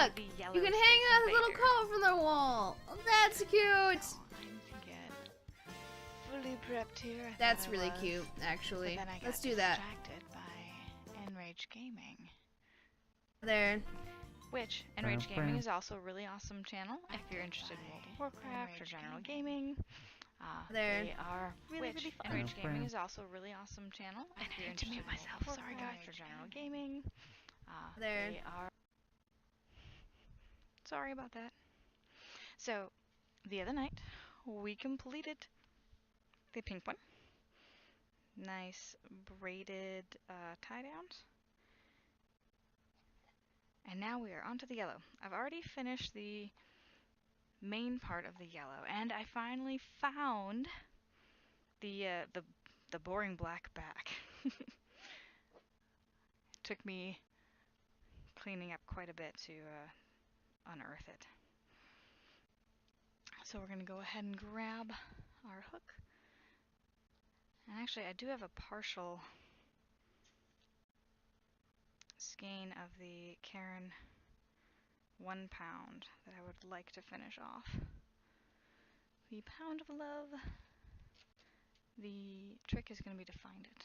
look! the yellow You can hang Space a little Invader. coat from the wall. Oh, that's cute. Oh, I'm thinking fully prepped here. That's really cute, actually. But then I got Let's do that. distracted by Enraged Gaming. There. Which, Enraged Gaming is also a really awesome channel if you're interested in World of Warcraft or general gaming. There. They are really fun. Enraged Gaming is also a really awesome channel if you're interested in World of Warcraft or general gaming. There. They are... Sorry about that. So, the other night, we completed the pink one. Nice braided tie-downs. And now we are onto the yellow. I've already finished the main part of the yellow, and I finally found the boring black back. Took me cleaning up quite a bit to unearth it. So we're going to go ahead and grab our hook. And actually, I do have a partial skein of the Cairn 1 pound that I would like to finish off. The Pound of Love. The trick is going to be to find it.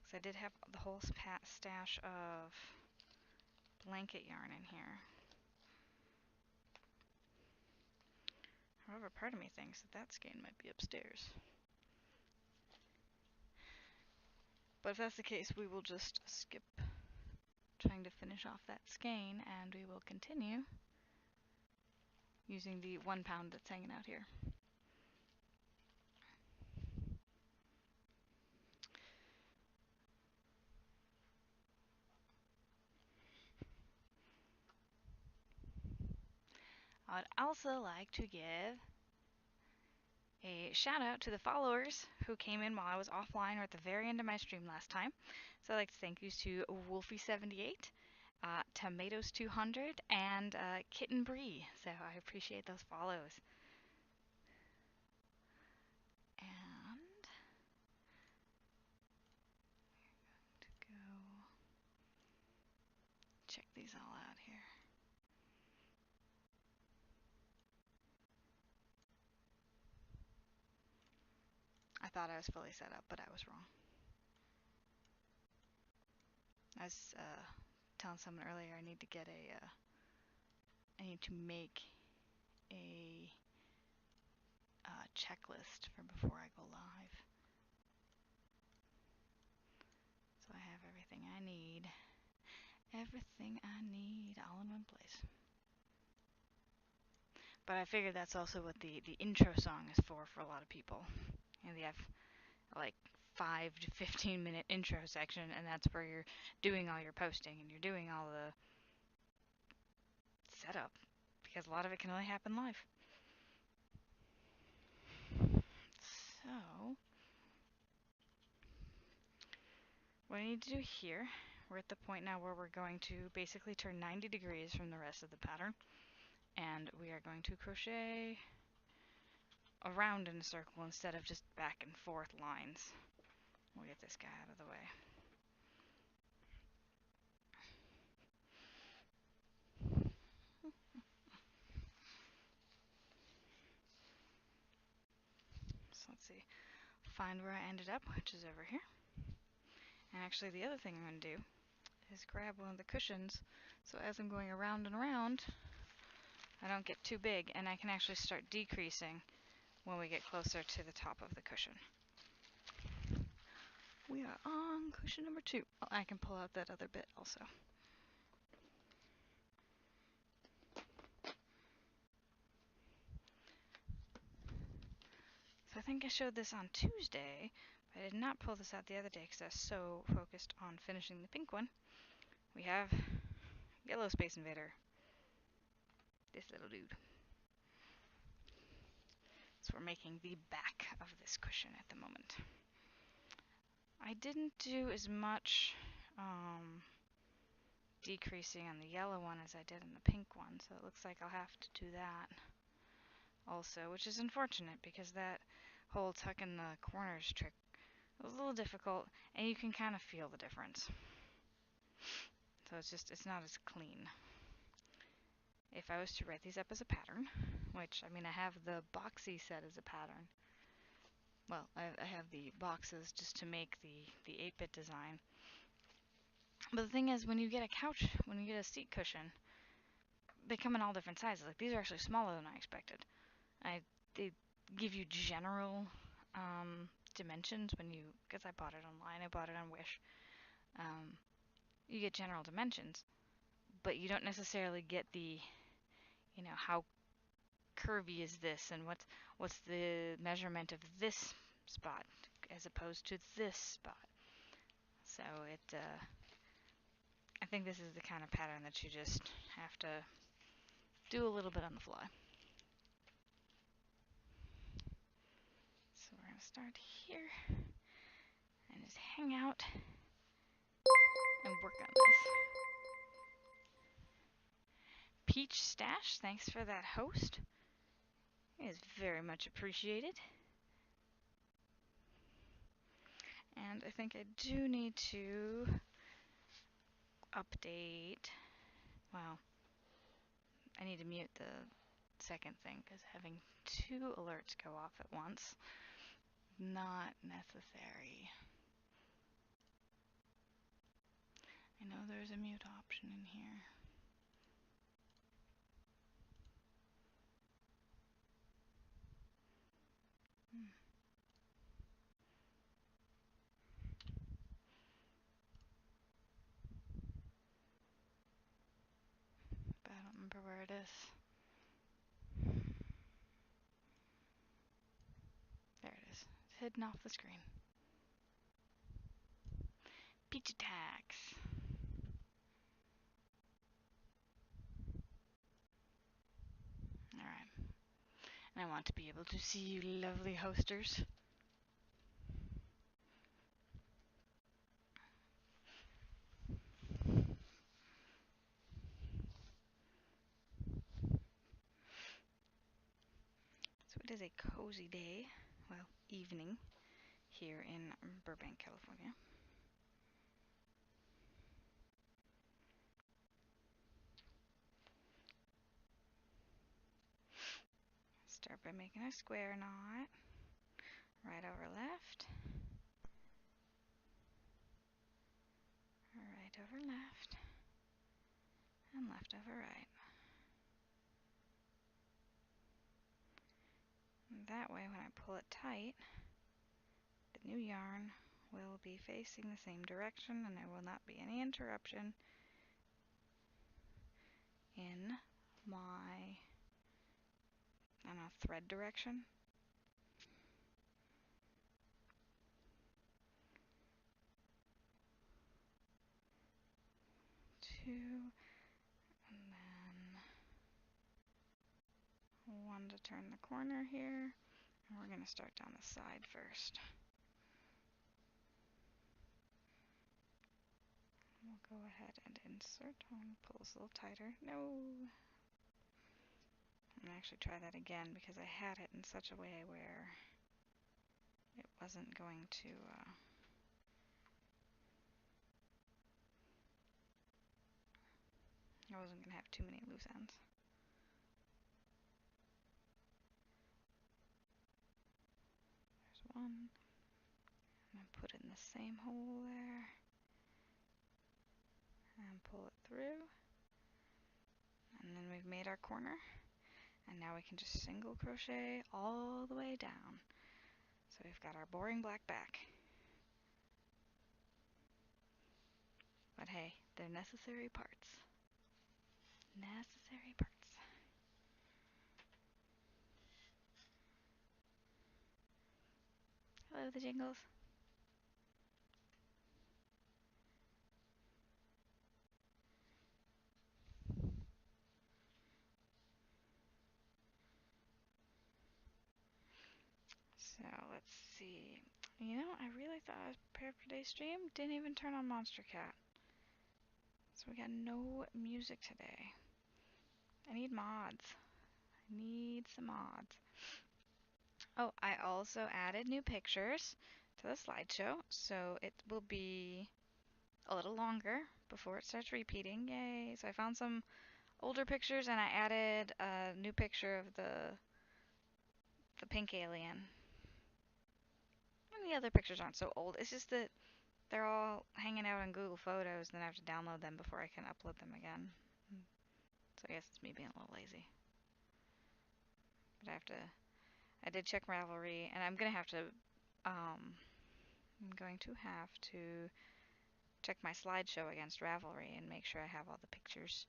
Because I did have the whole stash of blanket yarn in here. However, part of me thinks that that skein might be upstairs. But if that's the case, we will just skip trying to finish off that skein, and we will continue using the 1 pound that's hanging out here. I would also like to give a shout out to the followers who came in while I was offline or at the very end of my stream last time. So I'd like to thank you to Wolfie78, Tomatoes200, and Kitten Bree. So I appreciate those follows. And to go check these all out here. I thought I was fully set up, but I was wrong. I was telling someone earlier I need to get I need to make a checklist for before I go live. So I have everything I need. Everything I need all in one place. But I figured that's also what the intro song is for a lot of people. And they have like 5 to 15 minute intro section, and that's where you're doing all your posting and you're doing all the setup, because a lot of it can only happen live. So what I need to do here, we're at the point now where we're going to basically turn 90 degrees from the rest of the pattern, and we are going to crochet around in a circle instead of just back and forth lines. We'll get this guy out of the way. So let's see, find where I ended up, which is over here. And actually the other thing I'm going to do is grab one of the cushions, so as I'm going around and around, I don't get too big, and I can actually start decreasing when we get closer to the top of the cushion. We are on cushion number 2. Oh, I can pull out that other bit also. So I think I showed this on Tuesday, but I did not pull this out the other day because I was so focused on finishing the pink one. We have yellow Space Invader. This little dude. So we're making the back of this cushion at the moment. I didn't do as much decreasing on the yellow one as I did on the pink one, so it looks like I'll have to do that also, which is unfortunate because that whole tuck in the corners trick was a little difficult, and you can kind of feel the difference. So it's not as clean. if I was to write these up as a pattern, which, I mean, I have the boxy set as a pattern. Well, I have the boxes just to make the 8-bit design. But the thing is, when you get a couch, when you get a seat cushion, they come in all different sizes. Like, these are actually smaller than I expected. They give you general dimensions when you, because I bought it online, I bought it on Wish. You get general dimensions, but you don't necessarily get the, how curvy is this and what's the measurement of this spot as opposed to this spot. So I think this is the kind of pattern that you just have to do a little bit on the fly. So we're going to start here and just hang out and work on this. Peach Stash, thanks for that host. It is very much appreciated. And I think I do need to update. Well, I need to mute the second thing because having 2 alerts go off at once, not necessary. I know there's a mute option in here. But I don't remember where it is. There it is. It's hidden off the screen. Peach attacks. Alright. And I want to be able to see you lovely hosters. So it is a cozy day, well, evening, here in Burbank, California. Start by making a square knot, right over left, right over left, and left over right. And that way, when I pull it tight, the new yarn will be facing the same direction and there will not be any interruption in my, I don't know, thread direction. 2, and then 1 to turn the corner here, and we're going to start down the side first. We'll go ahead and insert. I'm going to pull this a little tighter. No! I'm going to actually try that again because I had it in such a way where it wasn't going to I wasn't going to have too many loose ends. There's 1. I'm going to put it in the same hole there. And pull it through. And then we've made our corner. And now we can just single crochet all the way down. So we've got our boring black back. But hey, they're necessary parts. Necessary parts. Hello, the jingles. So let's see. You know, I really thought I was prepared for today's stream. Didn't even turn on Monster Cat. So we got no music today. I need mods. I need some mods. Oh, I also added new pictures to the slideshow, so it will be a little longer before it starts repeating. Yay! So I found some older pictures, and I added a new picture of the pink alien. And the other pictures aren't so old. It's just that they're all hanging out on Google Photos, and then I have to download them before I can upload them again. So I guess it's me being a little lazy. But I did check Ravelry, and I'm going to have to check my slideshow against Ravelry and make sure I have all the pictures.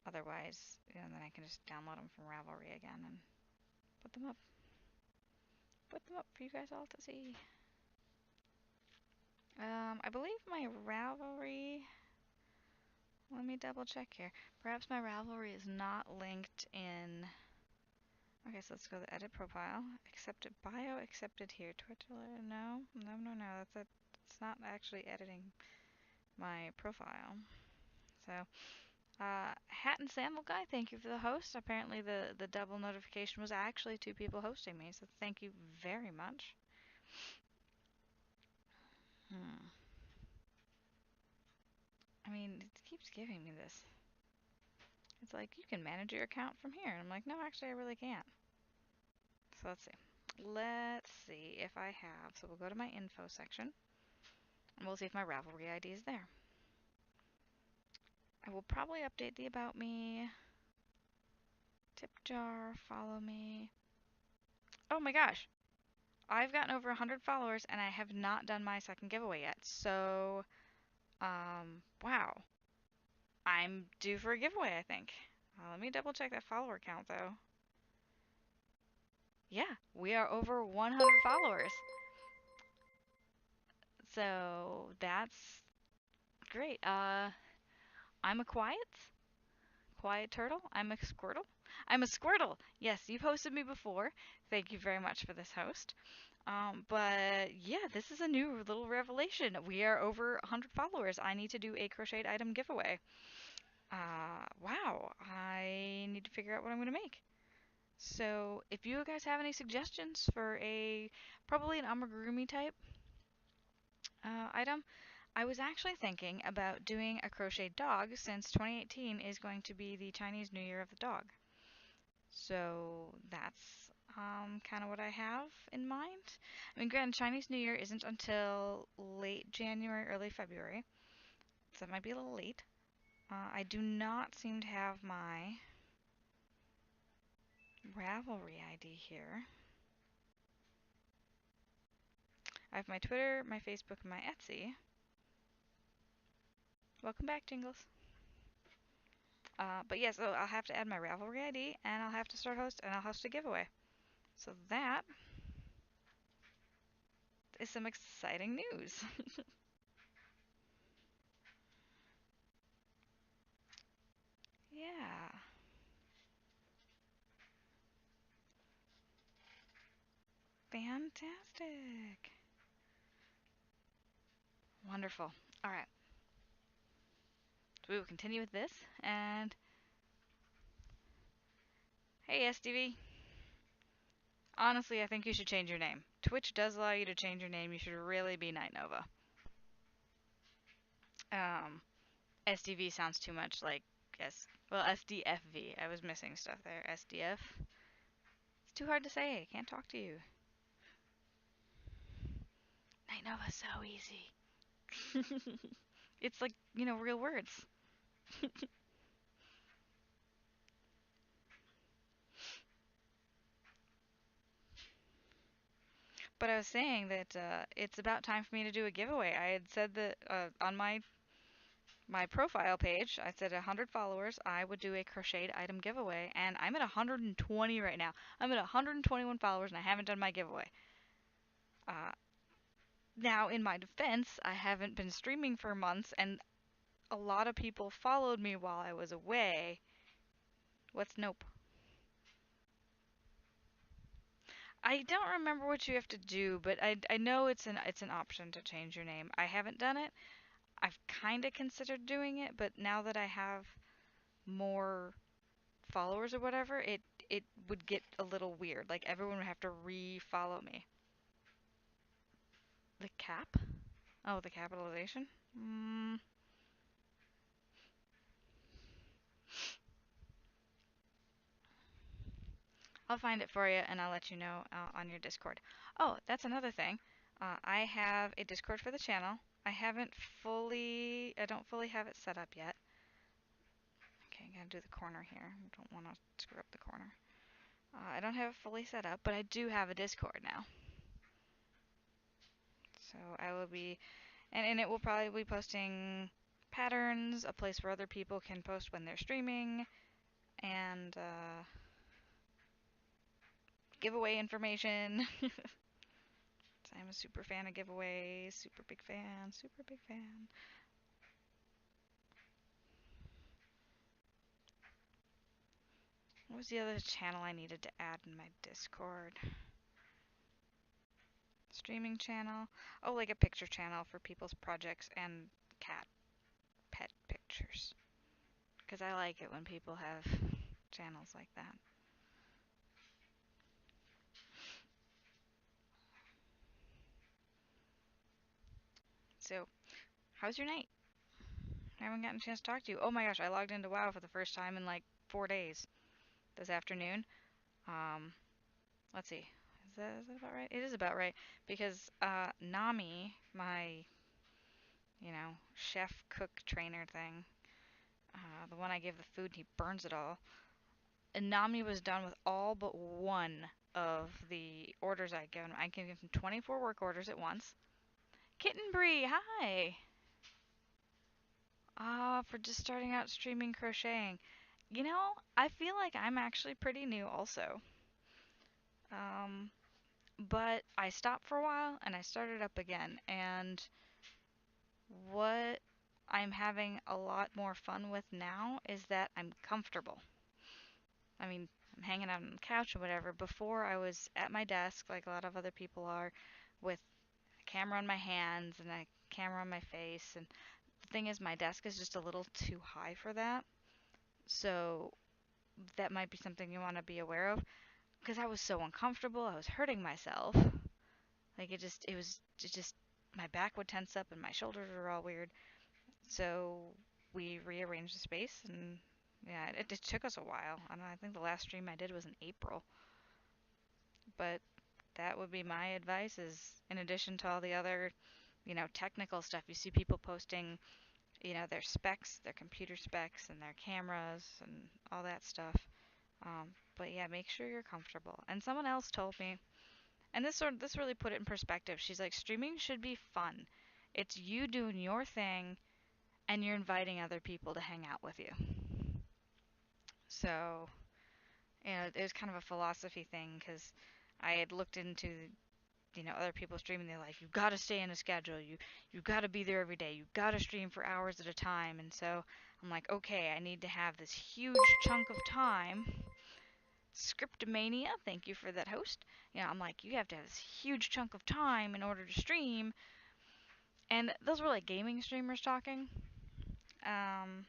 Otherwise, then I can just download them from Ravelry again and put them up. Put them up for you guys all to see. I believe my Ravelry, let me double check here. Perhaps my Ravelry is not linked in. Okay, so let's go to edit profile. Accepted bio, accepted here. Twitter, no. It's not actually editing my profile. So, Hat and Sandal Guy, thank you for the host. Apparently the double notification was actually 2 people hosting me, so thank you very much. I mean, it keeps giving me this. It's like, you can manage your account from here. And I'm like, no, actually, I really can't. So let's see. Let's see if I have. So we'll go to my info section. And we'll see if my Ravelry ID is there. I will probably update the About Me. Tip jar, follow me. Oh my gosh. I've gotten over 100 followers and I have not done my second giveaway yet. So, wow. I'm due for a giveaway, I think. Let me double check that follower count though. Yeah, we are over 100 followers. So that's great. I'm a quiet turtle. I'm a squirtle. I'm a squirtle. Yes, you've hosted me before. Thank you very much for this host. But yeah, this is a new little revelation. We are over 100 followers. I need to do a crocheted item giveaway. Wow. I need to figure out what I'm going to make. So if you guys have any suggestions for probably an amigurumi type item, I was actually thinking about doing a crochet dog since 2018 is going to be the Chinese New Year of the dog. So that's kind of what I have in mind. I mean, granted, Chinese New Year isn't until late January, early February, so that might be a little late. I do not seem to have my Ravelry ID here. I have my Twitter, my Facebook, and my Etsy. Welcome back, Jingles. But yeah, so I'll have to add my Ravelry ID, and I'll have to I'll host a giveaway. So that is some exciting news. Yeah. Fantastic. Wonderful. All right. So we will continue with this, and hey, SDV. Honestly, I think you should change your name. Twitch does allow you to change your name. You should really be Night Nova. SDV sounds too much like SDFV. I was missing stuff there. SDF. It's too hard to say. I can't talk to you. Night Nova's so easy. It's like, real words. But I was saying that it's about time for me to do a giveaway. I had said that on my profile page, I said 100 followers, I would do a crocheted item giveaway, and I'm at 120 right now. I'm at 121 followers, and I haven't done my giveaway. Now, in my defense, I haven't been streaming for months, and a lot of people followed me while I was away. What's nope? I don't remember what you have to do, but I know it's an option to change your name. I haven't done it. I've kind of considered doing it, but now that I have more followers or whatever, it would get a little weird. Like everyone would have to re-follow me. The cap? Oh, the capitalization? I'll find it for you and I'll let you know on your Discord. Oh, that's another thing. I have a Discord for the channel. I don't fully have it set up yet. Okay, I'm gonna do the corner here. I don't want to screw up the corner. I don't have it fully set up, but I do have a Discord now. So I will be, and it will probably be posting patterns, a place where other people can post when they're streaming, and giveaway information. I'm a super fan of giveaways, super big fan, super big fan. What was the other channel I needed to add in my Discord? Streaming channel. Oh, like a picture channel for people's projects and cat pet pictures. Because I like it when people have channels like that. So, how's your night? I haven't gotten a chance to talk to you. Oh my gosh, I logged into WoW for the first time in like 4 days this afternoon. Um, let's see. Is that about right? It is about right because Nami, my chef cook trainer thing, the one I give the food, he burns it all. And Nami was done with all but one of the orders I give him. I can give him 24 work orders at once. Kitten Bree, hi! For just starting out streaming crocheting. I feel like I'm actually pretty new also. Um, but I stopped for a while and I started up again. And what I'm having a lot more fun with now is that I'm comfortable. I mean, I'm hanging out on the couch or whatever. Before I was at my desk, like a lot of other people are, with a camera on my hands and a camera on my face. And the thing is, my desk is just a little too high for that. So that might be something you want to be aware of. Because I was so uncomfortable, I was hurting myself. Like my back would tense up and my shoulders were all weird. So we rearranged the space and yeah, it took us a while. I don't know, I think the last stream I did was in April. But that would be my advice is in addition to all the other, technical stuff, you see people posting, their specs, their computer specs and their cameras and all that stuff. But yeah, make sure you're comfortable. And someone else told me, and this really put it in perspective. She's like, streaming should be fun. It's you doing your thing and you're inviting other people to hang out with you. So, it was kind of a philosophy thing because I had looked into other people streaming. They're like, you've got to stay in a schedule. You've got to be there every day. You've got to stream for hours at a time. And so I'm like, okay, I need to have this huge chunk of time. Scriptomania, thank you for that host. I'm like, you have to have this huge chunk of time in order to stream. And those were like gaming streamers talking. Um,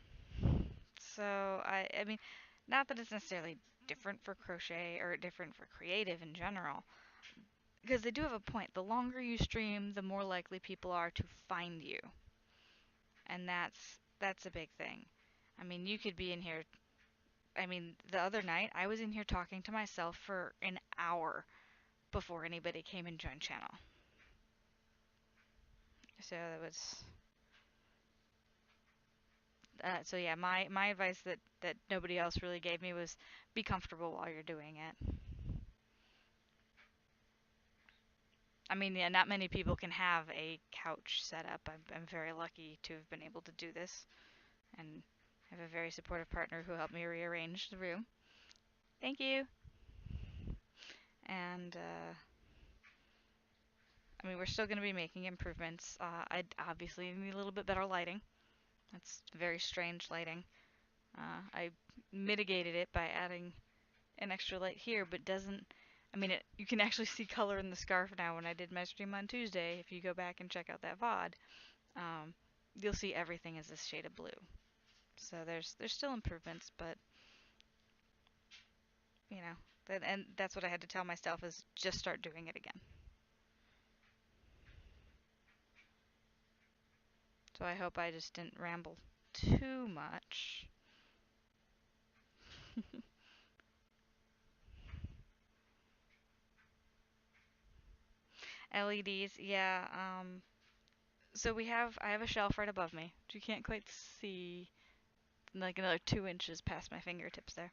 so I mean, not that it's necessarily different for crochet or different for creative in general, because they do have a point. The longer you stream, the more likely people are to find you, and that's a big thing. I mean, you could be in here. I mean, the other night I was in here talking to myself for an hour before anybody came and joined channel. So that was. So yeah, my advice that nobody else really gave me was be comfortable while you're doing it. I mean, yeah, not many people can have a couch set up. I'm very lucky to have been able to do this, and I have a very supportive partner who helped me rearrange the room. Thank you. And I mean, we're still going to be making improvements. I obviously need a little bit better lighting. That's very strange lighting. I mitigated it by adding an extra light here, but doesn't. I mean, you can actually see color in the scarf now. When I did my stream on Tuesday, if you go back and check out that VOD, you'll see everything is this shade of blue. So there's still improvements, but and that's what I had to tell myself is just start doing it again. So I hope I just didn't ramble too much. LEDs, yeah. So I have a shelf right above me, which you can't quite see, like another 2 inches past my fingertips there.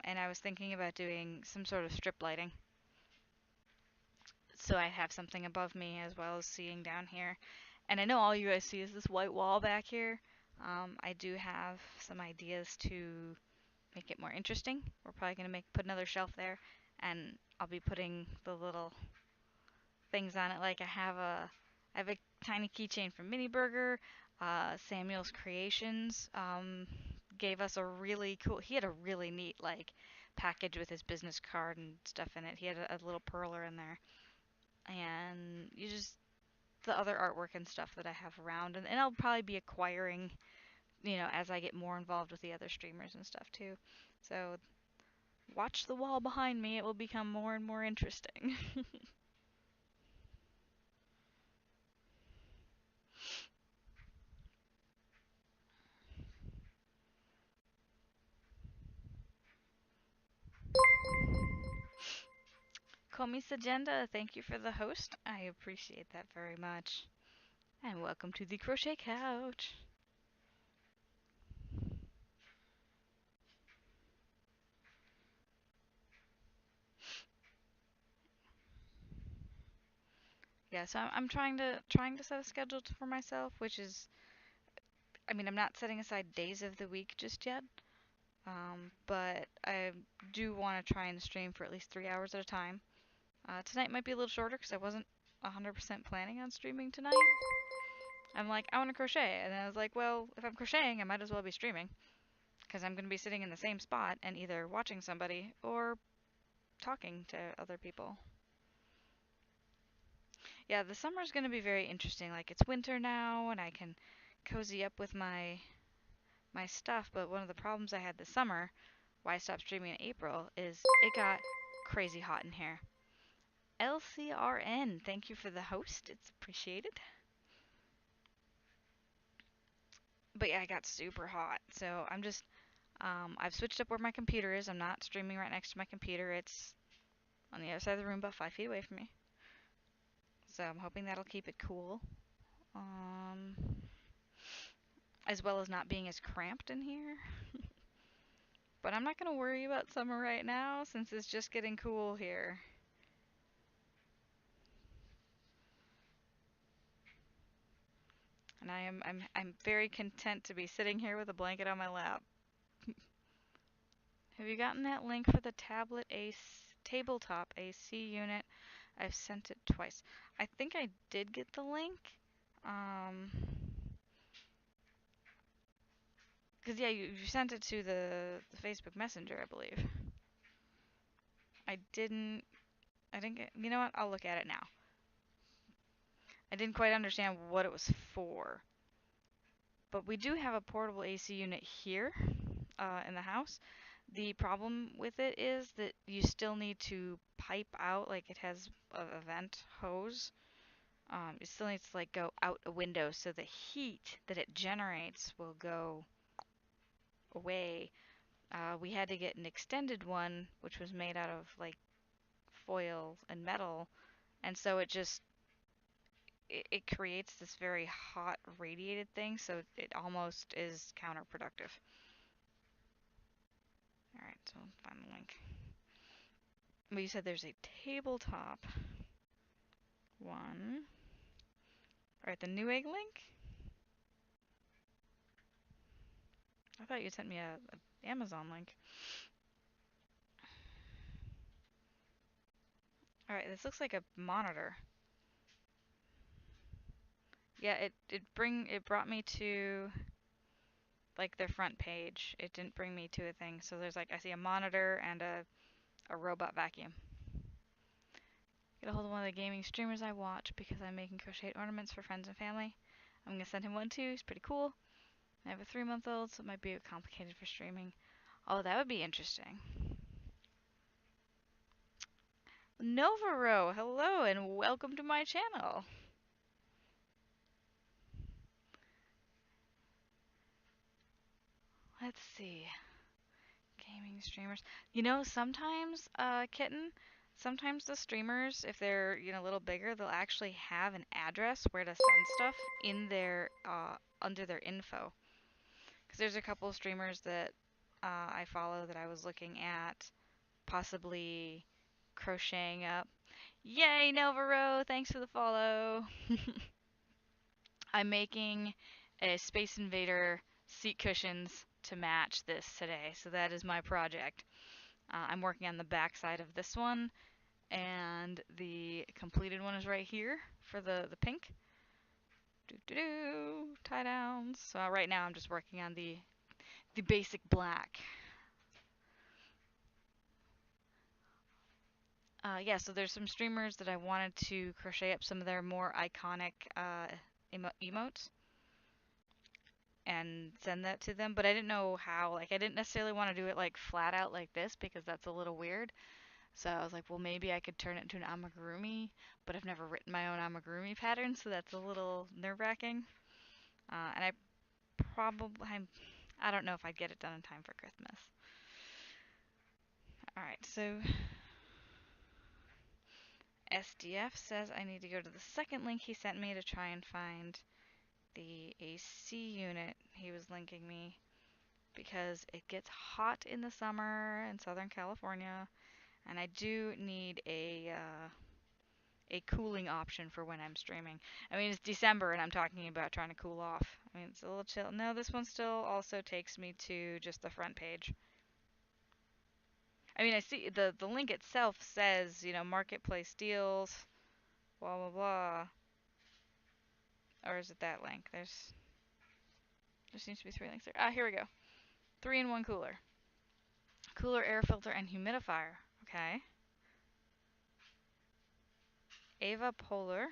And I was thinking about doing some sort of strip lighting. So I have something above me as well as seeing down here. And I know all you guys see is this white wall back here. I do have some ideas to make it more interesting. We're probably gonna put another shelf there, and I'll be putting the little things on it. Like I have a tiny keychain from Mini Burger. Samuel's Creations gave us a really cool. He had a really neat like package with his business card and stuff in it. He had a little perler in there, and you just the other artwork and stuff that I have around, and I'll probably be acquiring, as I get more involved with the other streamers and stuff too. So watch the wall behind me; it will become more and more interesting. Komi's Agenda, thank you for the host. I appreciate that very much. And welcome to the Crochet Couch. Yeah, so I'm trying to set a schedule for myself, which is, I mean, I'm not setting aside days of the week just yet. But I do want to try and stream for at least 3 hours at a time. Tonight might be a little shorter because I wasn't 100% planning on streaming tonight. I'm like, I want to crochet, and then I was like, well, if I'm crocheting, I might as well be streaming because I'm going to be sitting in the same spot and either watching somebody or talking to other people. Yeah, the summer's going to be very interesting. Like it's winter now and I can cozy up with my stuff, but one of the problems I had this summer, why I stopped streaming in April, is it got crazy hot in here. LCRN, thank you for the host. It's appreciated. But yeah, I got super hot. So I've switched up where my computer is. I'm not streaming right next to my computer. It's on the other side of the room, about 5 feet away from me. So I'm hoping that'll keep it cool. Um, as well as not being as cramped in here. But I'm not going to worry about summer right now since it's just getting cool here. And I'm very content to be sitting here with a blanket on my lap. Have you gotten that link for the tabletop AC unit? I've sent it twice. I think I did get the link. Because yeah, you sent it to the Facebook Messenger, I believe. I didn't you know what? I'll look at it now. I didn't quite understand what it was for. But we do have a portable AC unit here in the house. The problem with it is that you still need to pipe out, like it has a vent hose. It still needs to like go out a window so the heat that it generates will go away. We had to get an extended one, which was made out of like foil and metal, and so it creates this very hot radiated thing, so it almost is counterproductive. All right, so let's find the link. But you said there's a tabletop one. All right, the Newegg link. I thought you sent me a Amazon link. All right, this looks like a monitor. Yeah, it brought me to like their front page. It didn't bring me to a thing. So there's like I see a monitor and a robot vacuum. Get a hold of one of the gaming streamers I watch because I'm making crochet ornaments for friends and family. I'm gonna send him one too. He's pretty cool. I have a 3-month-old, so it might be complicated for streaming. Oh, that would be interesting. Novaro, hello and welcome to my channel. Let's see. Gaming streamers. You know, sometimes, Kitten, Sometimes the streamers, if they're, a little bigger, they'll actually have an address where to send stuff in their under their info. Because there's a couple of streamers that I follow that I was looking at possibly crocheting up. Yay, Nelvaro! Thanks for the follow. I'm making a Space Invader seat cushions to match this today, so that is my project. I'm working on the back side of this one, and the completed one is right here for the pink. Tie downs. So right now I'm just working on the basic black. Yeah, so there's some streamers that I wanted to crochet up some of their more iconic emotes and send that to them, but I didn't know how. Like, I didn't necessarily want to do it like flat out like this because that's a little weird. So I was like, well, maybe I could turn it into an amigurumi, but I've never written my own amigurumi pattern, so that's a little nerve-wracking. And I don't know if I'd get it done in time for Christmas. All right, so SDF says I need to go to the second link he sent me to try and find the AC unit he was linking me because it gets hot in the summer in Southern California, and I do need a cooling option for when I'm streaming. I mean, it's December and I'm talking about trying to cool off. I mean, it's a little chill. No, this one still also takes me to just the front page. I mean, I see the link itself says, marketplace deals, blah blah blah. Or is it that link? There seems to be 3 links there. Ah, here we go. 3-in-1 cooler. Cooler, air filter, and humidifier. Okay. Ava Polar.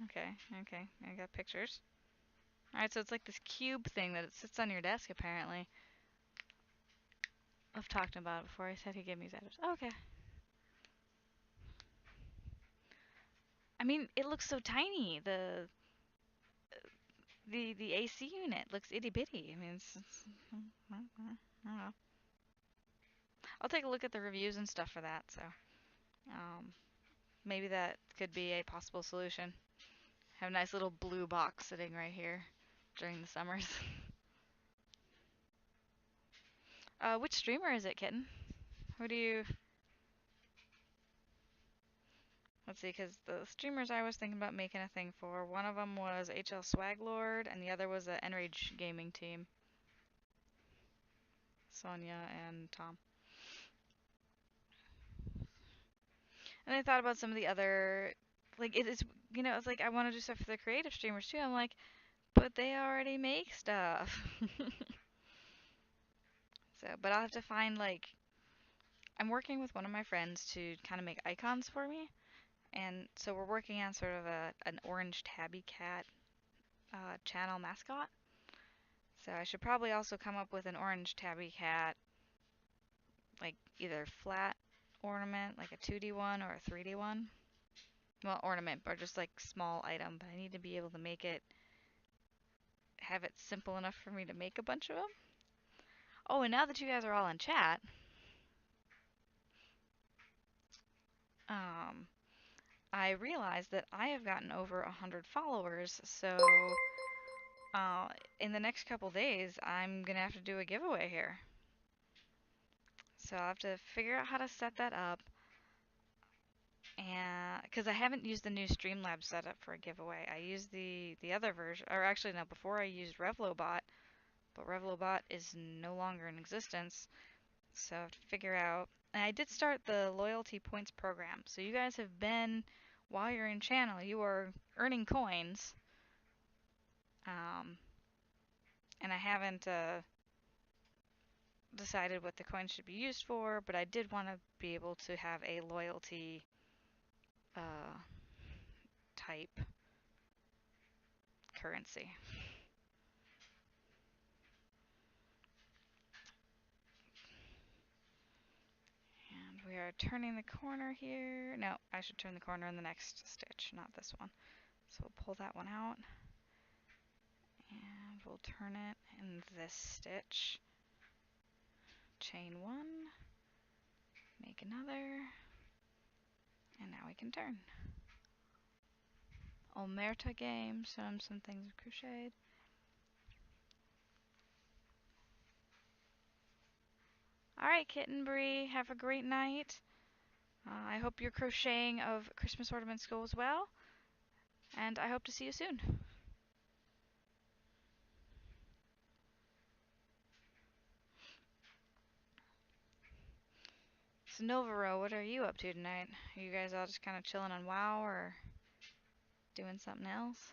Okay. I got pictures. Alright, so it's like this cube thing that it sits on your desk, apparently. I've talked about it before. I said he'd give me his address. Oh, okay. I mean, it looks so tiny. The AC unit looks itty bitty. I mean, I don't know. I'll take a look at the reviews and stuff for that. So, maybe that could be a possible solution. Have a nice little blue box sitting right here during the summers. Which streamer is it, Kitten? Who do you... Let's see, because the streamers I was thinking about making a thing for, one of them was HL Swaglord, and the other was the Enrage Gaming team. Sonia and Tom. And I thought about some of the other... Like, it's like I want to do stuff for the creative streamers, too. I'm like, but they already make stuff. But I'll have to find, like... I'm working with one of my friends to kind of make icons for me. And so we're working on sort of an orange tabby cat channel mascot. So I should probably also come up with an orange tabby cat, like either flat ornament, like a 2D one or a 3D one. Well, ornament, or just like small item, but I need to be able to have it simple enough for me to make a bunch of them. Oh, and now that you guys are all in chat, I realized that I have gotten over 100 followers, so in the next couple days, I'm gonna have to do a giveaway here. So I'll have to figure out how to set that up. And because I haven't used the new Streamlabs setup for a giveaway, I used the other version, or actually no, before I used Revlobot, but Revlobot is no longer in existence, so I have to figure out. And I did start the loyalty points program, so you guys have been, while you're in channel, you are earning coins, and I haven't decided what the coins should be used for, but I did want to be able to have a loyalty type currency. And we are turning the corner here. No, I should turn the corner in the next stitch, not this one. So we'll pull that one out. And we'll turn it in this stitch. chain one, make another, and now we can turn. Omerta game, some things crocheted. Alright, Kitten Bree, have a great night. I hope your crocheting of Christmas ornaments goes well, and I hope to see you soon. So Novaro, what are you up to tonight? Are you guys all just kind of chilling on WoW or doing something else?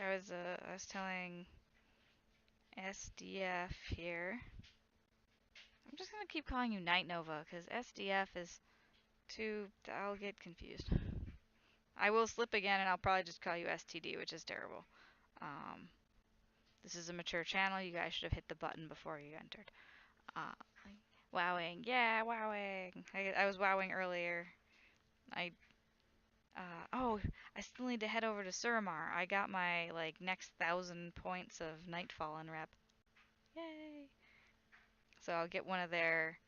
I was telling SDF here. I'm just gonna keep calling you Night Nova because SDF is too. I'll get confused. I will slip again and I'll probably just call you STD, which is terrible. Um, this is a mature channel. You guys should have hit the button before you entered. Uh, wowing, yeah, wowing. I was wowing earlier. Oh, I still need to head over to Suramar. I got my next 1,000 points of Nightfallen rep. Yay! So I'll get one of their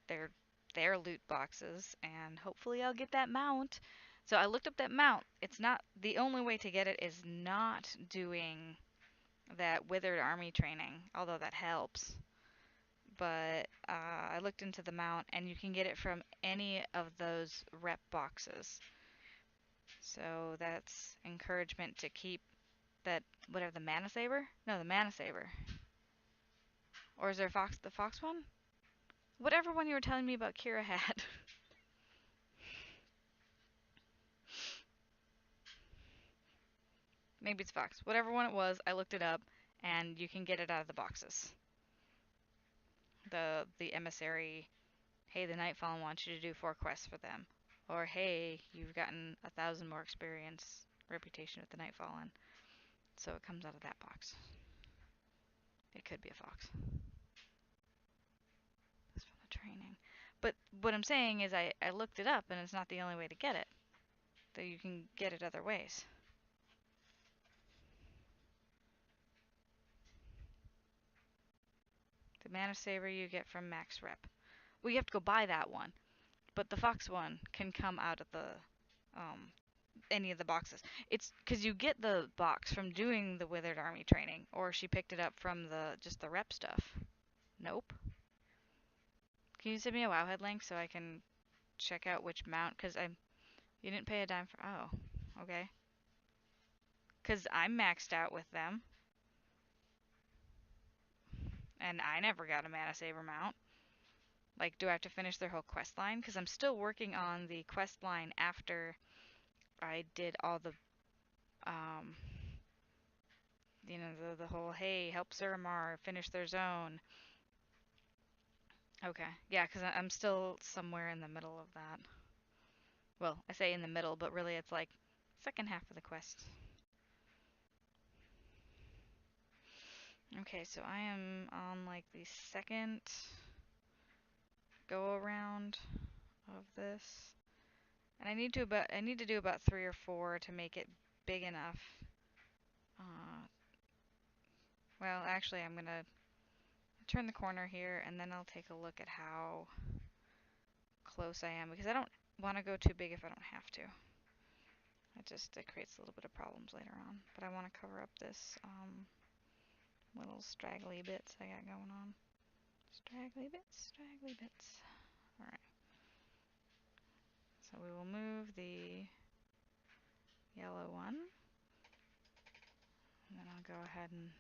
their loot boxes, and hopefully I'll get that mount. So I looked up that mount. It's not the only way to get it is not doing that withered army training, although that helps. But I looked into the mount, and you can get it from any of those rep boxes. So that's encouragement to keep that whatever the mana saber? No, the mana saber. Or is there the fox one? Whatever one you were telling me about Kira had. Maybe it's fox. Whatever one it was, I looked it up, and you can get it out of the boxes. The emissary, hey, the Nightfallen wants you to do 4 quests for them. Or hey, you've gotten 1,000 more experience, reputation with the Nightfallen. So it comes out of that box. It could be a fox. That's from the training. But what I'm saying is I looked it up, and it's not the only way to get it. That you can get it other ways. The mana saber you get from max rep. Well, you have to go buy that one. But the fox one can come out of the any of the boxes. It's because you get the box from doing the withered army training, or she picked it up from just the rep stuff. Nope. Can you send me a Wowhead link so I can check out which mount? Because you didn't pay a dime for. Oh, okay. Because I'm maxed out with them, and I never got a mana saber mount. Like, do I have to finish their whole quest line? Because I'm still working on the quest line after I did all the the whole, hey, help Suramar finish their zone. Okay, yeah, because I'm still somewhere in the middle of that. Well, I say in the middle, but really it's like second half of the quest. Okay, so I am on like the second go around of this, and I need to do about 3 or 4 to make it big enough. Well, actually, I'm gonna turn the corner here, and then I'll take a look at how close I am, because I don't want to go too big if I don't have to. It creates a little bit of problems later on. But I want to cover up this little straggly bits I got going on. Straggly bits, straggly bits. Alright. So we will move the yellow one. And then I'll go ahead and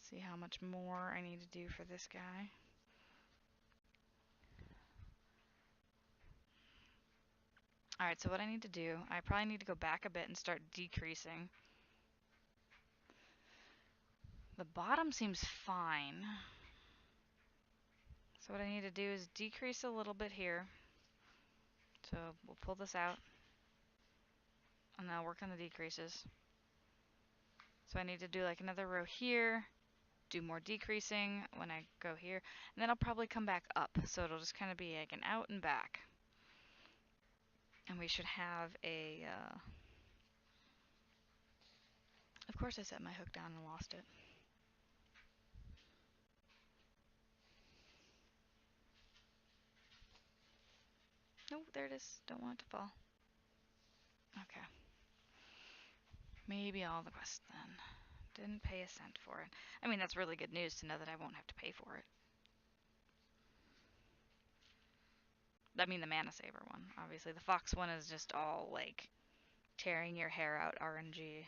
see how much more I need to do for this guy. Alright, so what I need to do, I probably need to go back a bit and start decreasing. The bottom seems fine. So what I need to do is decrease a little bit here. So we'll pull this out. And I'll work on the decreases. So I need to do like another row here, do more decreasing when I go here, and then I'll probably come back up, so it'll just kind of be like an out and back. And we should have a, of course I set my hook down and lost it. Nope, there it is. Don't want it to fall. Okay. Maybe all the quest then. Didn't pay a cent for it. I mean, that's really good news to know that I won't have to pay for it. I mean, the Mana Saver one, obviously. The Fox one is just all, like, tearing your hair out RNG.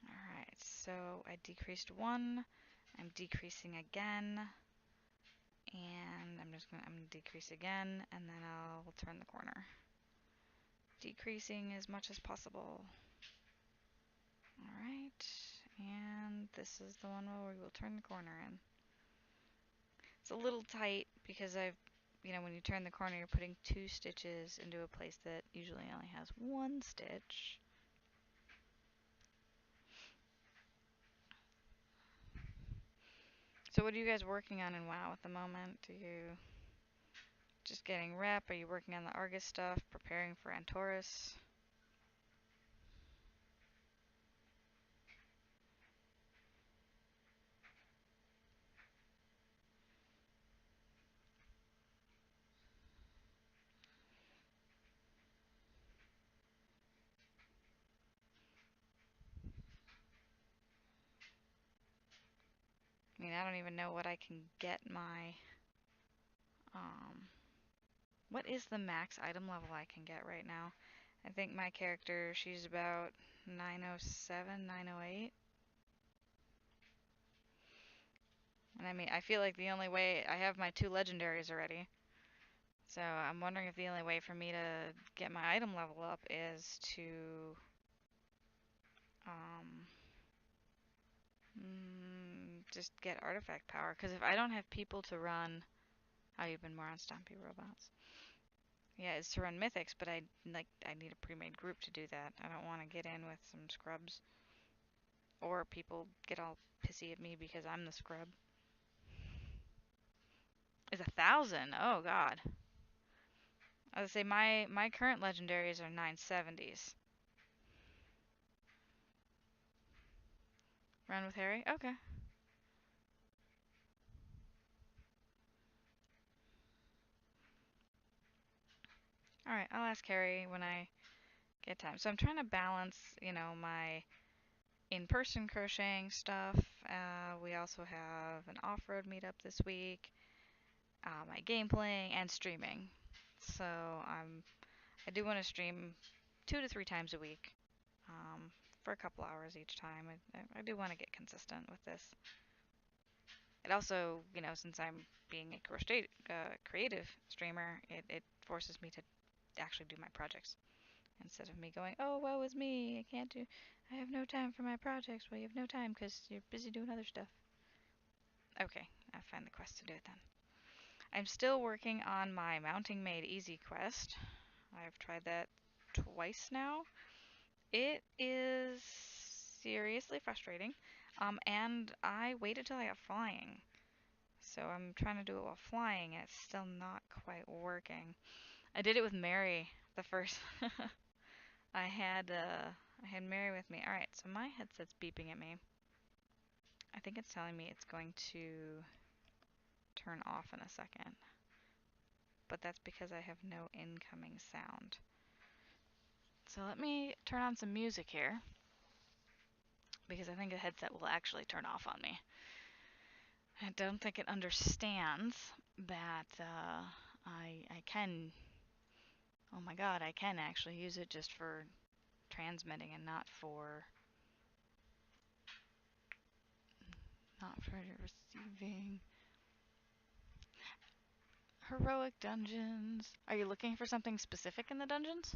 Alright, so I decreased one. I'm decreasing again. And I'm gonna decrease again, and then I'll turn the corner. Decreasing as much as possible. Alright, and this is the one where we will turn the corner in. It's a little tight because when you turn the corner, you're putting 2 stitches into a place that usually only has 1 stitch. So what are you guys working on in WoW at the moment? Are you just getting rep? Are you working on the Argus stuff, preparing for Antorus? I mean, I don't even know what I can get my, what is the max item level I can get right now? I think my character, she's about 907, 908. And I mean, I feel like the only way, I have my 2 legendaries already. So I'm wondering if the only way for me to get my item level up is to, just get artifact power. Because if I don't have people to run, oh, you've been more on Stompy Robots. Yeah, it's to run mythics, but I need a pre-made group to do that. I don't want to get in with some scrubs. Or people get all pissy at me because I'm the scrub. It's 1,000. Oh god. I would say my current legendaries are 970s. Run with Harry? Okay. Alright, I'll ask Harry when I get time. So I'm trying to balance, my in-person crocheting stuff. We also have an off-road meetup this week. My game playing and streaming. So I do want to stream 2 to 3 times a week, for a couple hours each time. I do want to get consistent with this. It also, since I'm being a creative streamer, it forces me to actually do my projects. Instead of me going, oh, woe is me, I have no time for my projects. Well, you have no time because you're busy doing other stuff. Okay, I'll find the quest to do it then. I'm still working on my Mounting Made Easy quest. I've tried that twice now. It is seriously frustrating, and I waited till I got flying. So I'm trying to do it while flying, and it's still not quite working. I did it with Mary the first. I had Mary with me. All right, so my headset's beeping at me. I think it's telling me it's going to turn off in a second, but that's because I have no incoming sound. So let me turn on some music here, because I think the headset will actually turn off on me. I don't think it understands that I can. Oh my god, I can actually use it just for transmitting and not for receiving. Heroic dungeons. Are you looking for something specific in the dungeons?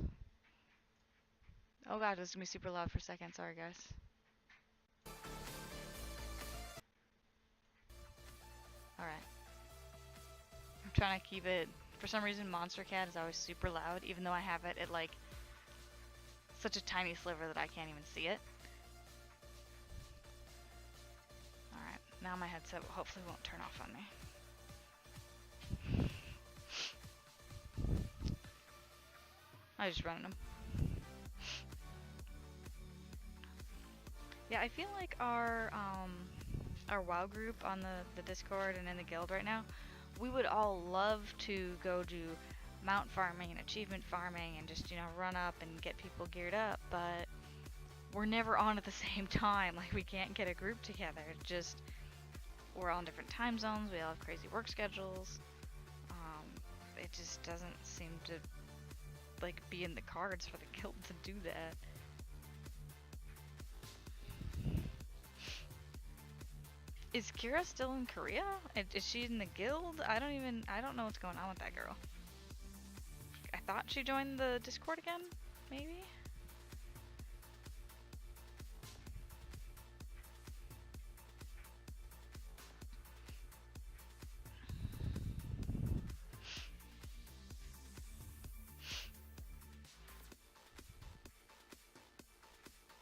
Oh god, this is gonna be super loud for a second. Sorry, guys. Alright. I'm trying to keep it For some reason, Monster Cat is always super loud, even though I have it at like such a tiny sliver that I can't even see it. Alright, now my headset hopefully won't turn off on me. I just running them. Yeah, I feel like our WoW group on the Discord and in the guild right now, we would all love to go do mount farming and achievement farming and just, you know, run up and get people geared up, but we're never on at the same time. Like, we can't get a group together. It's just, we're all in different time zones, we all have crazy work schedules. It just doesn't seem to, like, be in the cards for the guild to do that. Is Kira still in Korea? Is she in the guild? I don't know what's going on with that girl. I thought she joined the Discord again, maybe?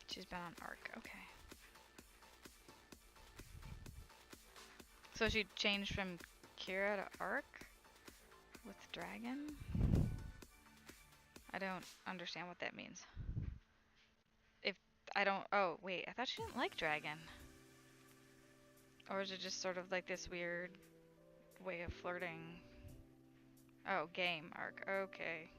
She's been on Arc, okay. So she changed from Kira to Arc with Dragon? I don't understand what that means. Oh wait, I thought she didn't like Dragon. Or is it just sort of like this weird way of flirting? Oh, game Arc, okay.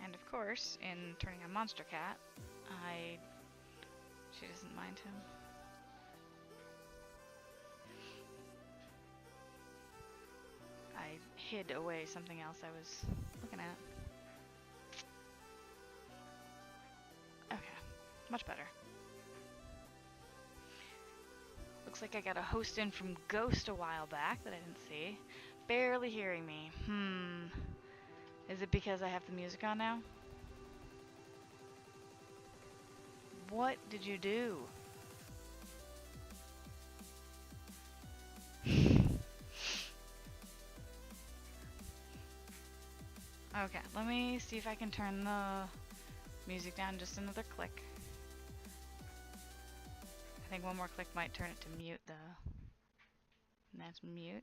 And of course, in turning on Monster Cat, she doesn't mind him. I hid away something else I was looking at. Okay, much better. Looks like I got a host in from Ghost a while back that I didn't see. Barely hearing me. Is it because I have the music on now? What did you do? Okay, let me see if I can turn the music down just another click. I think one more click might turn it to mute though. And that's mute.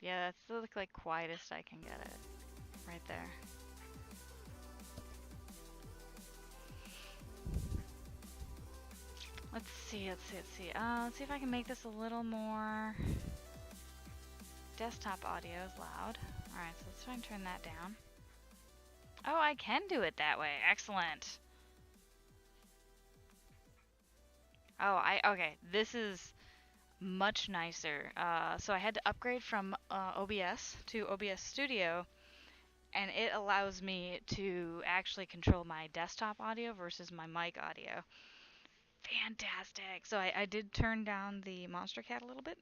Yeah, that's the like quietest I can get it. Right there. Let's see. Let's see if I can make this a little more desktop audio is loud. Alright, so let's try and turn that down. Oh, I can do it that way. Excellent. Oh, okay. This is much nicer. So I had to upgrade from OBS to OBS Studio, and it allows me to actually control my desktop audio versus my mic audio. Fantastic. So I did turn down the Monster Cat a little bit,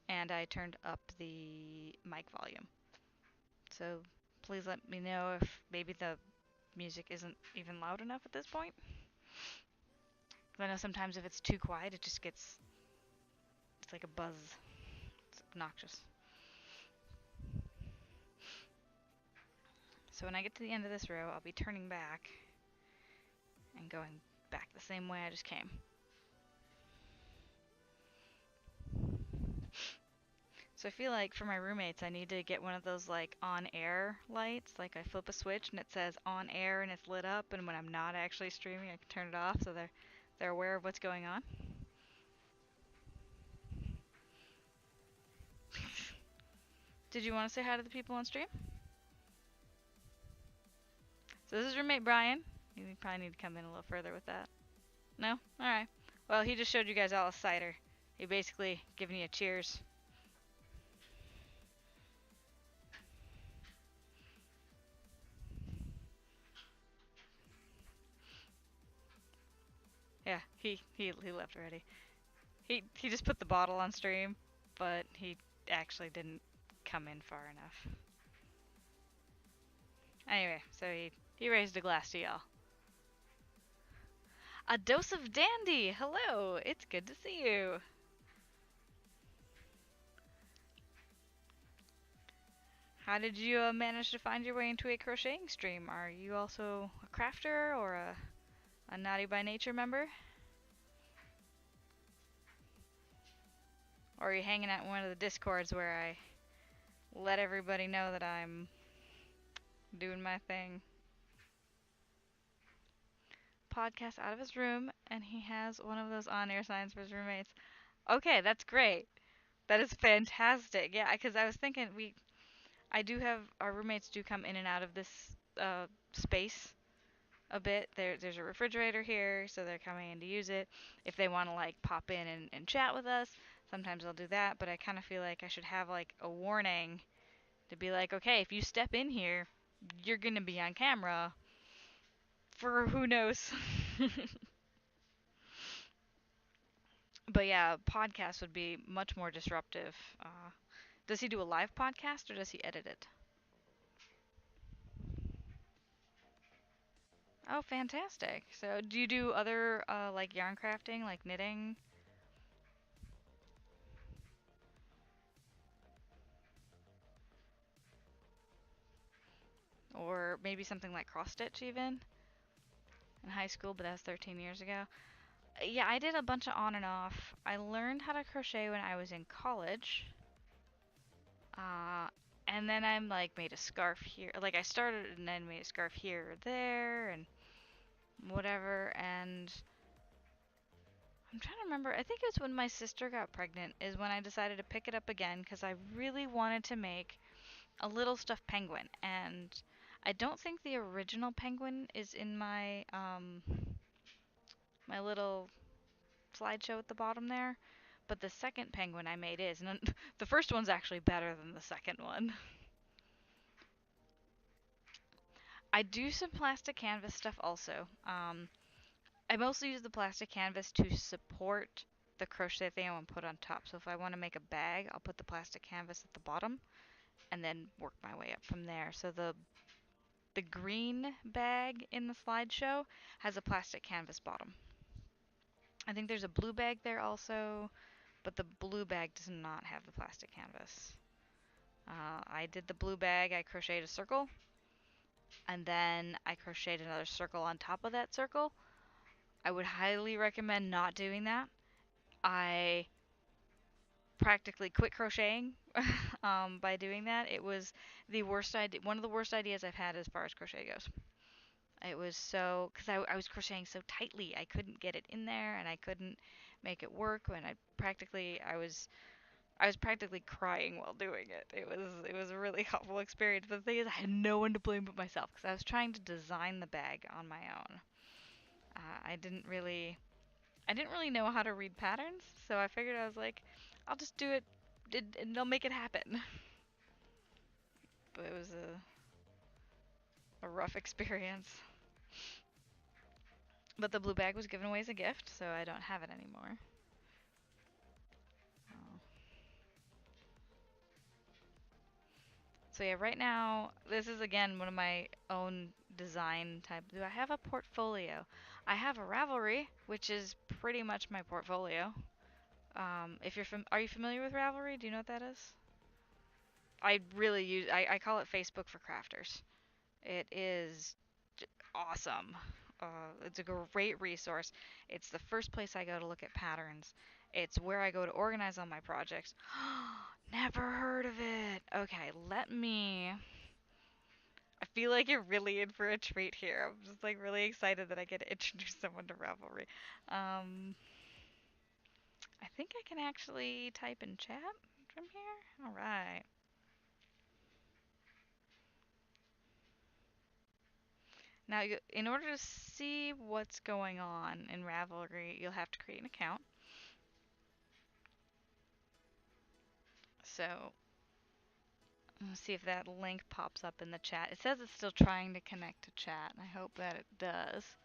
and I turned up the mic volume. So please let me know if maybe the music isn't even loud enough at this point. I know sometimes if it's too quiet, it's like a buzz. It's obnoxious. So when I get to the end of this row, I'll be turning back and going back the same way I just came. So I feel like for my roommates, I need to get one of those like on-air lights. Like I flip a switch and it says on air and it's lit up, and when I'm not actually streaming, I can turn it off so they're aware of what's going on. Did you want to say hi to the people on stream? So this is roommate Brian. You probably need to come in a little further with that. No? Alright. Well, he just showed you guys all a cider. He basically giving you a cheers. Yeah, he left already. He just put the bottle on stream, but he actually didn't come in far enough. Anyway, so he raised a glass to y'all. A dose of dandy! Hello! It's good to see you! How did you manage to find your way into a crocheting stream? Are you also a crafter or a Naughty by Nature member? Or are you hanging out in one of the discords where I let everybody know that I'm doing my thing? Podcast out of his room, and he has one of those on-air signs for his roommates. Okay, that's great. That is fantastic. Yeah, because I was thinking I do have our roommates do come in and out of this space a bit. There's a refrigerator here, so they're coming in to use it. If they want to like pop in and chat with us, sometimes I'll do that. But I kind of feel like I should have like a warning to be like, okay, if you step in here, you're gonna be on camera for who knows. But yeah, podcast would be much more disruptive. Does he do a live podcast or does he edit it? Oh, fantastic. So, do you do other like yarn crafting, like knitting? Or maybe something like cross stitch even in high school, but that was 13 years ago. Yeah, I did a bunch of on and off. I learned how to crochet when I was in college. Uh, and then I'm like made a scarf here. Like I started and then made a scarf here or there and whatever. And I'm trying to remember. I think it was when my sister got pregnant is when I decided to pick it up again because I really wanted to make a little stuffed penguin. And I don't think the original penguin is in my little slideshow at the bottom there, but the second penguin I made is, and the first one's actually better than the second one. I do some plastic canvas stuff also. I mostly use the plastic canvas to support the crochet thing I want to put on top. So if I want to make a bag, I'll put the plastic canvas at the bottom and then work my way up from there. So the green bag in the slideshow has a plastic canvas bottom. I think there's a blue bag there also, but the blue bag does not have the plastic canvas. I did the blue bag, I crocheted a circle, and then I crocheted another circle on top of that circle. I would highly recommend not doing that. I practically quit crocheting by doing that. It was the worst idea, one of the worst ideas I've had as far as crochet goes. It was so, because I was crocheting so tightly, I couldn't get it in there and I couldn't make it work. When I was practically crying while doing it. It was a really awful experience. But the thing is, I had no one to blame but myself because I was trying to design the bag on my own. I didn't really know how to read patterns, so I figured I was like, I'll just do it, and I'll make it happen. But it was a rough experience. But the blue bag was given away as a gift, so I don't have it anymore. Oh. So yeah, right now, this is again one of my own design type. Do I have a portfolio? I have a Ravelry, which is pretty much my portfolio. If you're are you familiar with Ravelry? Do you know what that is? I call it Facebook for crafters. It is awesome. It's a great resource. It's the first place I go to look at patterns. It's where I go to organize all my projects. Never heard of it. Okay, I feel like you're really in for a treat here. I'm just like really excited that I get to introduce someone to Ravelry. I think I can actually type in chat from here. All right. Now, in order to see what's going on in Ravelry, you'll have to create an account. So, let's see if that link pops up in the chat. It says it's still trying to connect to chat, and I hope that it does.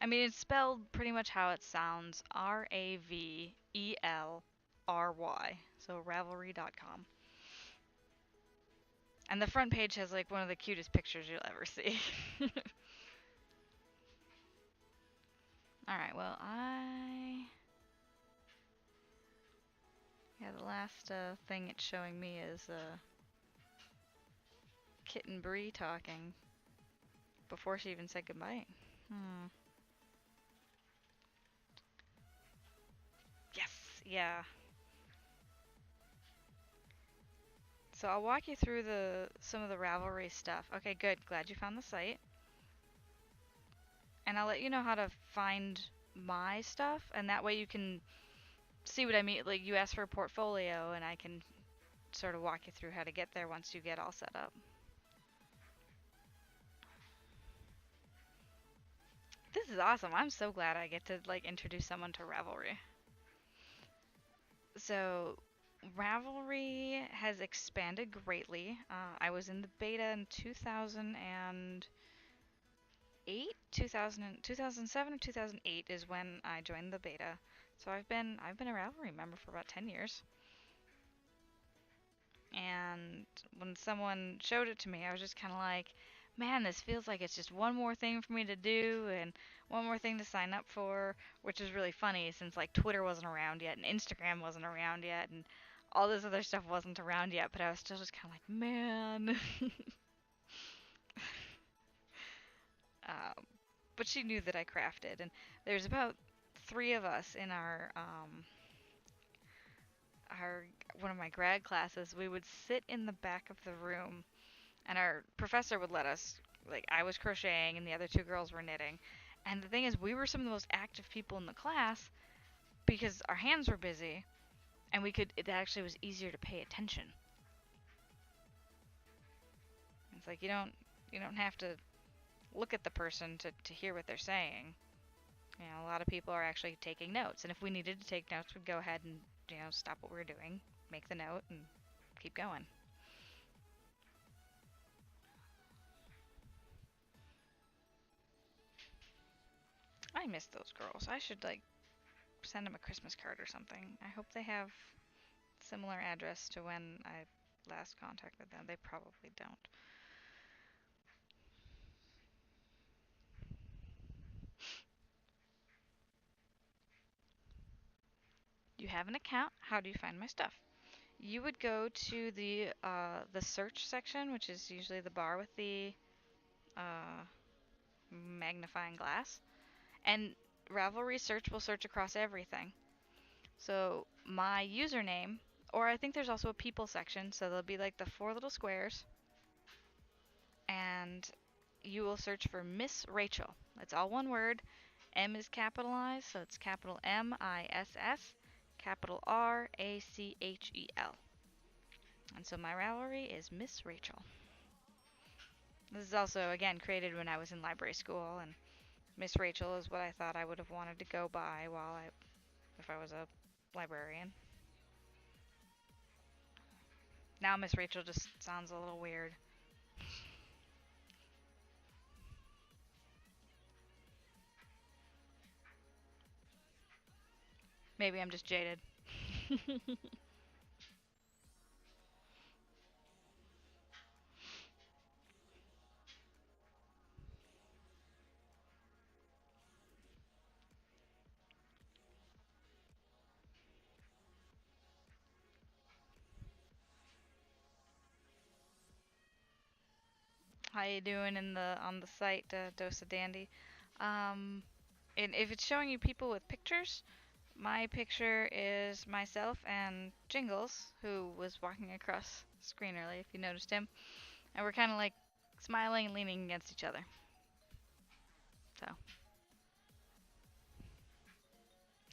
I mean, it's spelled pretty much how it sounds, Ravelry. So Ravelry.com. And the front page has like one of the cutest pictures you'll ever see. Alright, well, yeah, the last thing it's showing me is Kitten Bree talking before she even said goodbye. Yes, yeah. So I'll walk you through some of the Ravelry stuff. Okay, good. Glad you found the site. And I'll let you know how to find my stuff, and that way you can see what I mean. Like, you ask for a portfolio, and I can sort of walk you through how to get there once you get all set up. This is awesome. I'm so glad I get to like introduce someone to Ravelry. So Ravelry has expanded greatly. I was in the beta in 2008, 2007 or 2008 is when I joined the beta. So I've been a Ravelry member for about 10 years. And when someone showed it to me, I was just kind of like, man, this feels like it's just one more thing for me to do and one more thing to sign up for, which is really funny since like Twitter wasn't around yet and Instagram wasn't around yet and all this other stuff wasn't around yet, but I was still just kind of like, man. um, but she knew that I crafted, and there's about 3 of us in our one of my grad classes. We would sit in the back of the room, and our professor would let us, like, I was crocheting and the other 2 girls were knitting. And the thing is, we were some of the most active people in the class because our hands were busy and it actually was easier to pay attention. It's like you don't have to look at the person to hear what they're saying. You know, a lot of people are actually taking notes, and if we needed to take notes, we'd go ahead and, stop what we were doing, make the note, and keep going. I miss those girls. I should, like, send them a Christmas card or something. I hope they have similar address to when I last contacted them. They probably don't. You have an account. How do you find my stuff? You would go to the search section, which is usually the bar with the uh, magnifying glass, and Ravelry search will search across everything. So my username, or I think there's also a people section, so there'll be like the 4 little squares, and you will search for Miss Rachel. It's all one word. M is capitalized, so it's capital M-I-S-S, capital R-A-C-H-E-L. And so my Ravelry is Miss Rachel. This is also, again, created when I was in library school, and Miss Rachel is what I thought I would have wanted to go by if I was a librarian. Now Miss Rachel just sounds a little weird. Maybe I'm just jaded. How you doing on the site, Dosa Dandy? And if it's showing you people with pictures, my picture is myself and Jingles, who was walking across the screen earlier, if you noticed him. And we're kind of like smiling and leaning against each other. So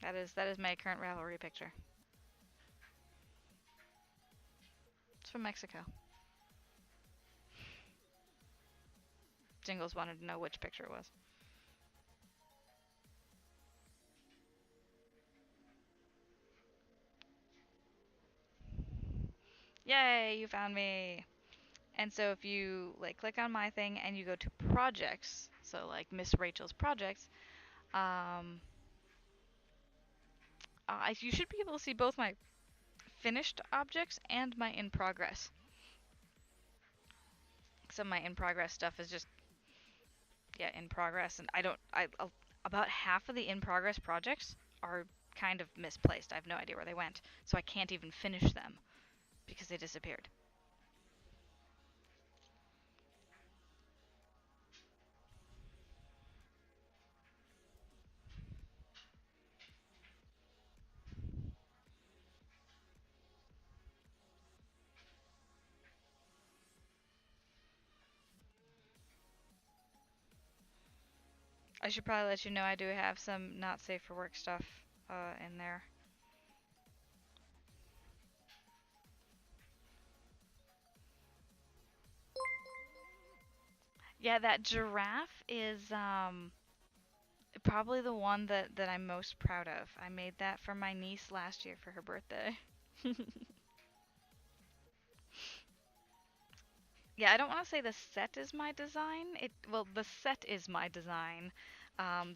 that is my current Ravelry picture. It's from Mexico. Jingles wanted to know which picture it was. Yay, you found me! And so if you like click on my thing and you go to projects, so like Miss Rachel's projects, Um, you should be able to see both my finished objects and my in progress. Some of my in progress stuff is just, yeah, in progress, and about half of the in progress projects are kind of misplaced. I have no idea where they went, so I can't even finish them because they disappeared. I should probably let you know I do have some not safe for work stuff in there. Yeah, that giraffe is probably the one that I'm most proud of. I made that for my niece last year for her birthday. Yeah, I don't want to say the set is my design. Well, the set is my design.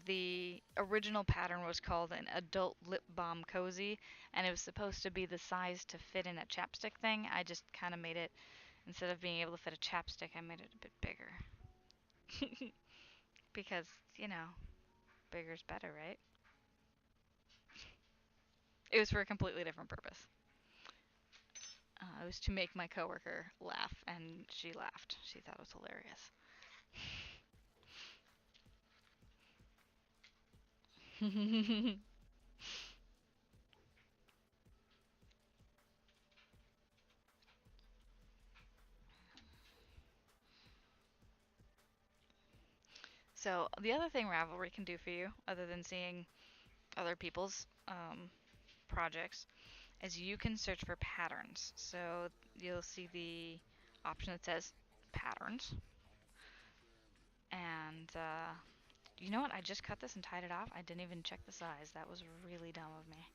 The original pattern was called an adult lip balm cozy, and it was supposed to be the size to fit in a chapstick thing. I just kind of made it, instead of being able to fit a chapstick, I made it a bit bigger. Because, you know, bigger's better, right? It was for a completely different purpose. It was to make my coworker laugh, and she laughed. She thought it was hilarious. So the other thing Ravelry can do for you, other than seeing other people's projects, is you can search for patterns. So you'll see the option that says patterns, and you know what? I just cut this and tied it off. I didn't even check the size. That was really dumb of me.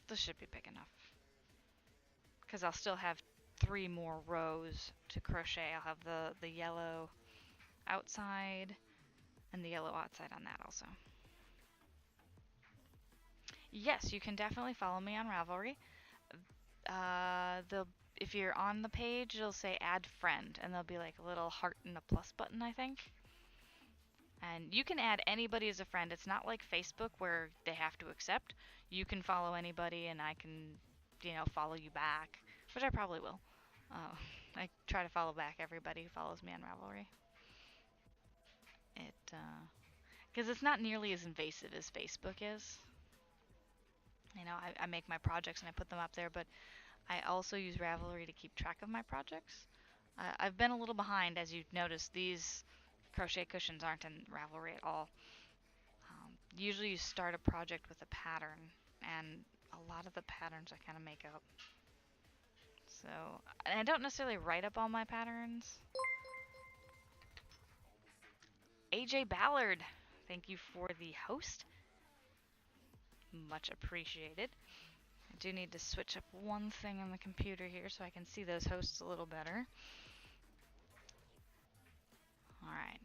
This should be big enough because I'll still have 3 more rows to crochet. I'll have the yellow outside and the yellow outside on that also. Yes, you can definitely follow me on Ravelry. If you're on the page, it'll say add friend, and there'll be like a little heart and a plus button, I think. And you can add anybody as a friend. It's not like Facebook where they have to accept. You can follow anybody, and I can, follow you back, which I probably will. I try to follow back everybody who follows me on Ravelry. Because it's not nearly as invasive as Facebook is. I make my projects and I put them up there, but I also use Ravelry to keep track of my projects. I've been a little behind, as you've noticed. These crochet cushions aren't in Ravelry at all. Usually you start a project with a pattern, and a lot of the patterns I kind of make up. So, and I don't necessarily write up all my patterns. AJ Ballard, thank you for the host. Much appreciated. I do need to switch up one thing on the computer here so I can see those hosts a little better. Alright,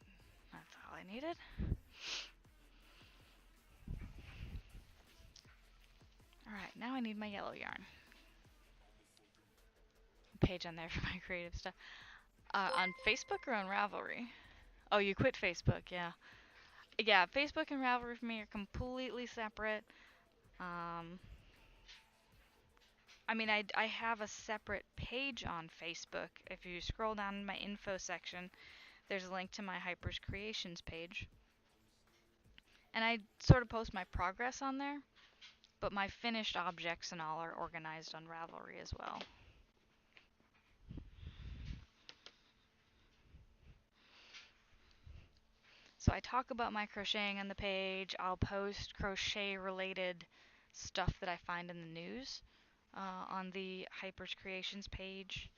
that's all I needed. Alright, now I need my yellow yarn. Page on there for my creative stuff. On Facebook or on Ravelry? Oh, you quit Facebook, yeah. Yeah, Facebook and Ravelry for me are completely separate. I have a separate page on Facebook. If you scroll down in my info section, there's a link to my Hypers Creations page. And I sort of post my progress on there, but my finished objects and all are organized on Ravelry as well. So I talk about my crocheting on the page. I'll post crochet related stuff that I find in the news on the Hypers Creations page.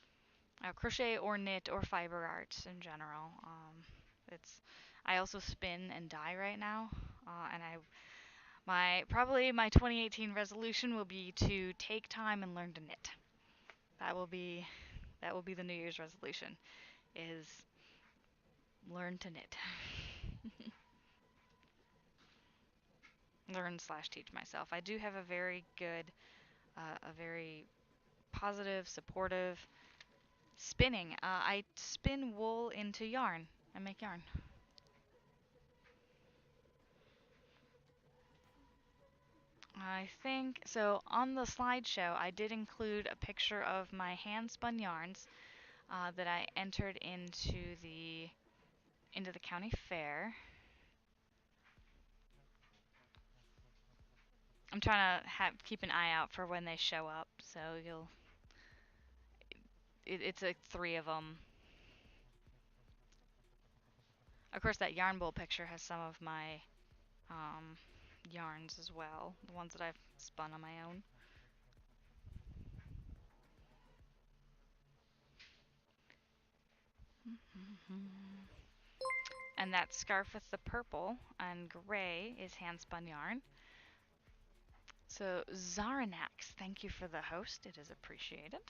Crochet or knit or fiber arts in general. I also spin and dye right now, and probably my 2018 resolution will be to take time and learn to knit. That will be the New Year's resolution, is learn to knit. Learn slash teach myself. I do have a very good, a very positive, supportive spinning. I spin wool into yarn. I make yarn. I think so. On the slideshow, I did include a picture of my hand spun yarns that I entered into the county fair. I'm trying to keep an eye out for when they show up, so it's like 3 of them. Of course, that yarn bowl picture has some of my yarns as well, the ones that I've spun on my own. And that scarf with the purple and gray is hand spun yarn. So Zaranax, thank you for the host. It is appreciated.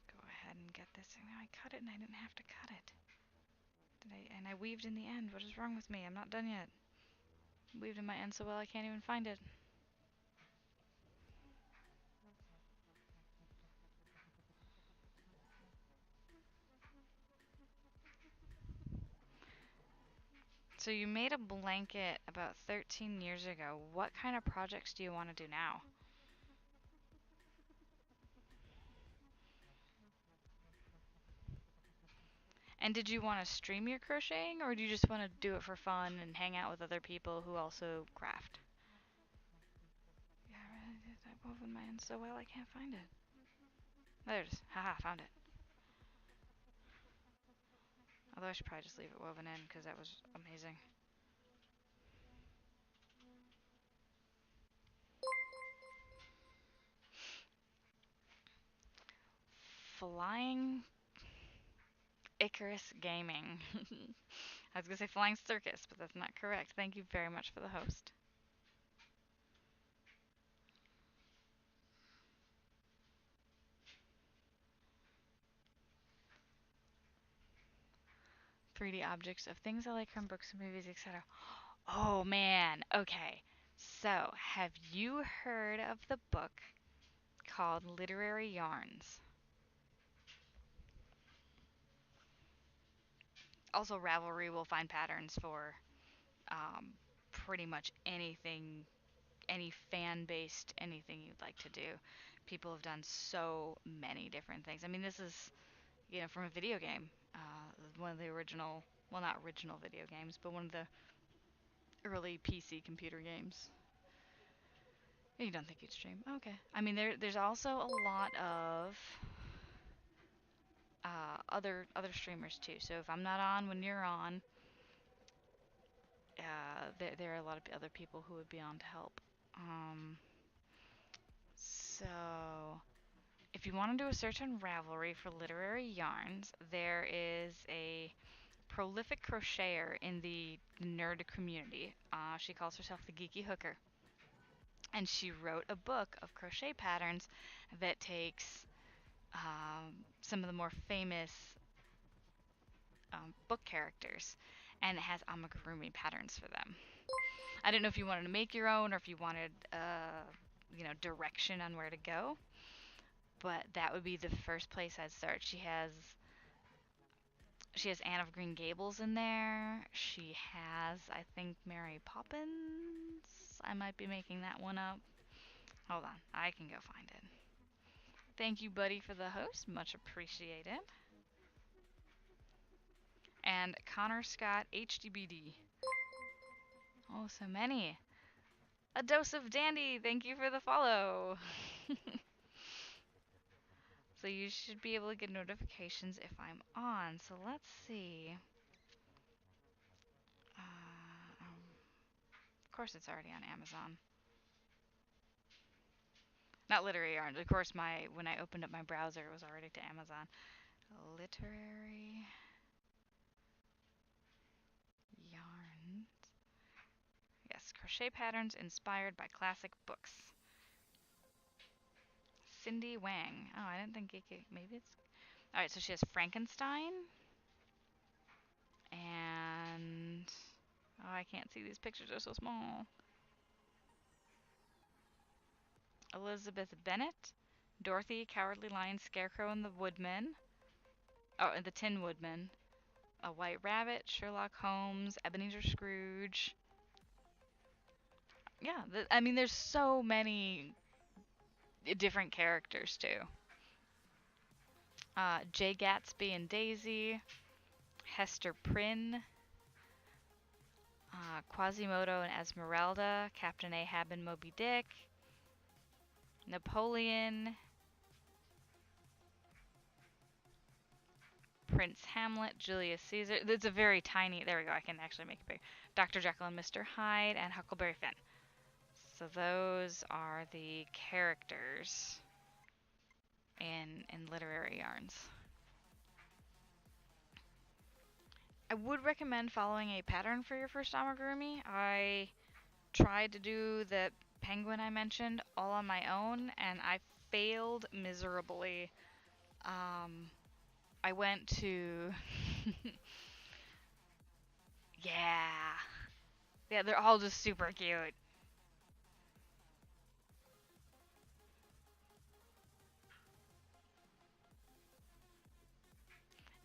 Go ahead and get this. Now I cut it and I didn't have to cut it. And I weaved in the end. What is wrong with me? I'm not done yet. Weaved in my end so well I can't even find it. So you made a blanket about 13 years ago. What kind of projects do you want to do now? And did you want to stream your crocheting, or do you just want to do it for fun and hang out with other people who also craft? Yeah, I really did. I wove in my end so well I can't find it. There it is. Haha, found it. Although I should probably just leave it woven in because that was amazing. Flying Icarus Gaming. I was going to say Flying Circus, but that's not correct. Thank you very much for the host. "3D objects of things I like from books and movies, etc." Oh man, okay. So, have you heard of the book called Literary Yarns? Also, Ravelry will find patterns for pretty much anything, any fan-based anything you'd like to do. People have done so many different things. I mean, this is, from a video game. One of the original, well, not original video games, but one of the early PC computer games. You don't think you'd stream? Okay. I mean, there's also a lot of other streamers too. So if I'm not on when you're on, there are a lot of other people who would be on to help. So if you want to do a search on Ravelry for literary yarns, there is a prolific crocheter in the nerd community. She calls herself the Geeky Hooker. And she wrote a book of crochet patterns that takes some of the more famous book characters, and it has amigurumi patterns for them. I didn't know if you wanted to make your own or if you wanted, direction on where to go, but that would be the first place I'd start. She has Anne of Green Gables in there. She has, I think, Mary Poppins. I might be making that one up. Hold on, I can go find it. Thank you, buddy, for the host. Much appreciated. And Connor Scott HDBD. Oh, so many. A dose of dandy. Thank you for the follow. So you should be able to get notifications if I'm on. So let's see. Of course, it's already on Amazon. Not literary yarns. Of course, when I opened up my browser, it was already to Amazon. Literary yarns. Yes, crochet patterns inspired by classic books. Cindy Wang. Oh, I didn't think it could, maybe it's... Alright, so she has Frankenstein. And... Oh, I can't see. These pictures are so small. Elizabeth Bennet. Dorothy, Cowardly Lion, Scarecrow, and the Woodman. Oh, and the Tin Woodman. A White Rabbit, Sherlock Holmes, Ebenezer Scrooge. Yeah, I mean, there's so many different characters, too. Jay Gatsby and Daisy. Hester Prynne. Quasimodo and Esmeralda. Captain Ahab and Moby Dick. Napoleon. Prince Hamlet, Julius Caesar. It's a very tiny, there we go, I can actually make it big. Dr. Jekyll and Mr. Hyde, and Huckleberry Finn. So those are the characters in literary yarns. I would recommend following a pattern for your first amigurumi. I tried to do the penguin I mentioned all on my own, and I failed miserably. I went to... Yeah. Yeah, they're all just super cute.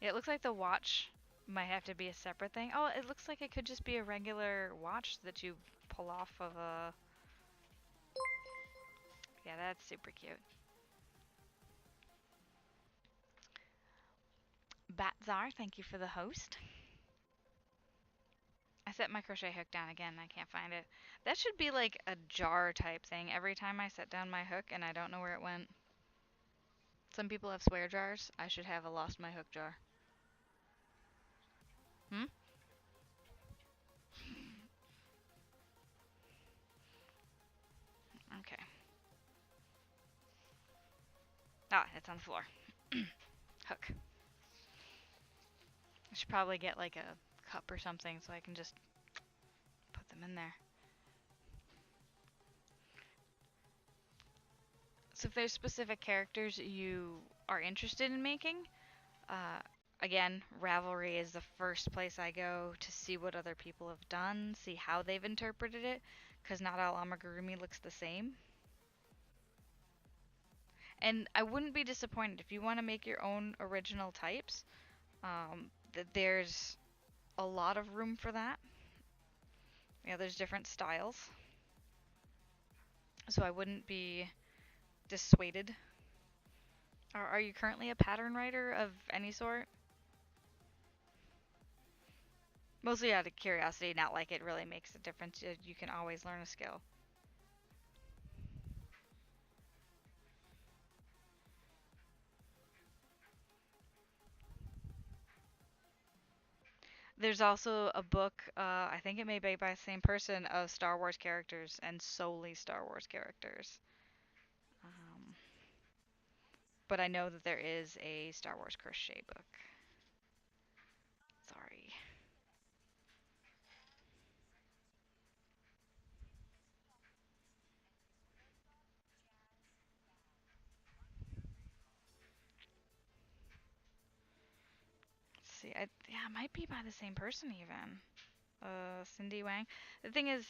Yeah, it looks like the watch might have to be a separate thing. Oh, it looks like it could just be a regular watch that you pull off of a... Yeah, that's super cute. Batzar, thank you for the host. I set my crochet hook down again and I can't find it. That should be like a jar type thing. Every time I set down my hook and I don't know where it went. Some people have swear jars. I should have a lost my hook jar. Hmm? Okay. Ah, it's on the floor. Hook. I should probably get like a cup or something so I can just put them in there. So if there's specific characters you are interested in making, again, Ravelry is the first place I go to see what other people have done, see how they've interpreted it, because not all amigurumi looks the same. And I wouldn't be disappointed if you want to make your own original types, that there's a lot of room for that. Yeah, there's different styles. So I wouldn't be dissuaded. Are you currently a pattern writer of any sort? Mostly out of curiosity, not like it really makes a difference. You can always learn a skill. There's also a book, I think it may be by the same person, of Star Wars characters and solely Star Wars characters. But I know that there is a Star Wars crochet book. Sorry. Let's see, yeah, it might be by the same person even. Cindy Wang. The thing is,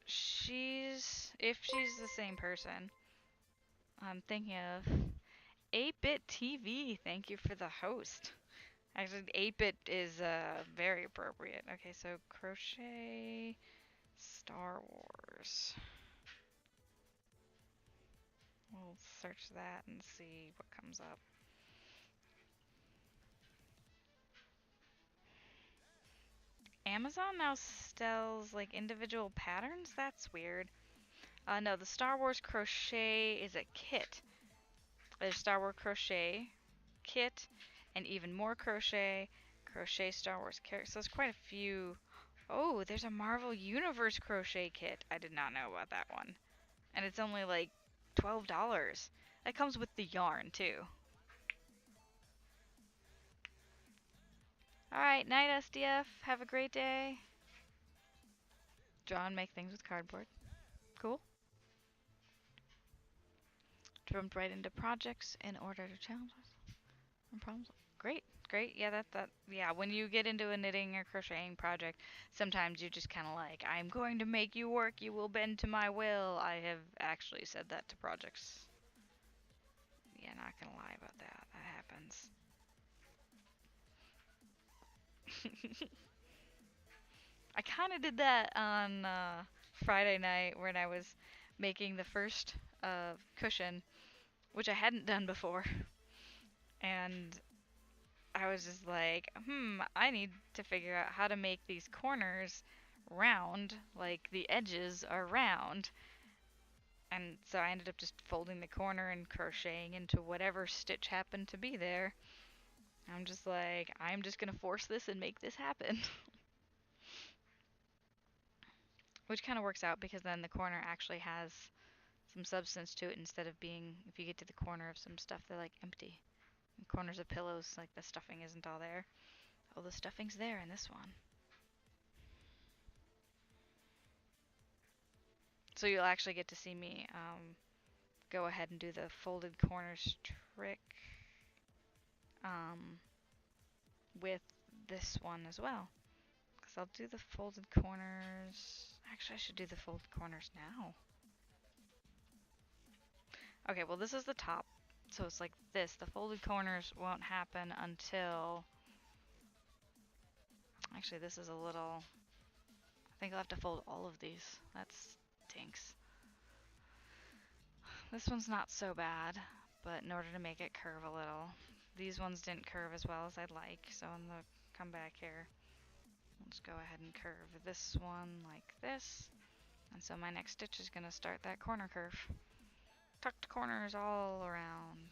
if she's the same person, I'm thinking of 8-Bit TV. Thank you for the host. Actually, 8-Bit is very appropriate. Okay, so crochet Star Wars. We'll search that and see what comes up. Amazon now sells like individual patterns? That's weird. No, the Star Wars crochet is a kit. There's Star Wars crochet kit and even more crochet Star Wars characters. So there's quite a few. Oh, there's a Marvel Universe crochet kit. I did not know about that one. And it's only like $12. That comes with the yarn too. Alright, night SDF. Have a great day. Draw and make things with cardboard. Cool. Jumped right into projects in order to challenge us and problems. Great, great. Yeah, yeah, when you get into a knitting or crocheting project, sometimes you just kind of like, I'm going to make you work, you will bend to my will. I have actually said that to projects. Yeah, not gonna lie about that. That happens. I kind of did that on Friday night when I was making the first cushion, which I hadn't done before. And I was just like, I need to figure out how to make these corners round, like the edges are round. And so I ended up just folding the corner and crocheting into whatever stitch happened to be there. I'm just like, I'm just gonna force this and make this happen. Which kind of works out because then the corner actually has some substance to it instead of being, if you get to the corner of some stuff, they're like empty. And corners of pillows, like the stuffing isn't all there. Oh, the stuffing's there in this one. So you'll actually get to see me go ahead and do the folded corners trick with this one as well. Because I'll do the folded corners. Actually, I should do the folded corners now. Okay, well this is the top. So it's like this. The folded corners won't happen until... Actually, this is a little... I think I'll have to fold all of these. That stinks. This one's not so bad, but in order to make it curve a little, these ones didn't curve as well as I'd like, so I'm gonna come back here. Let's go ahead and curve this one like this, and so my next stitch is gonna start that corner curve. Tucked corners all around.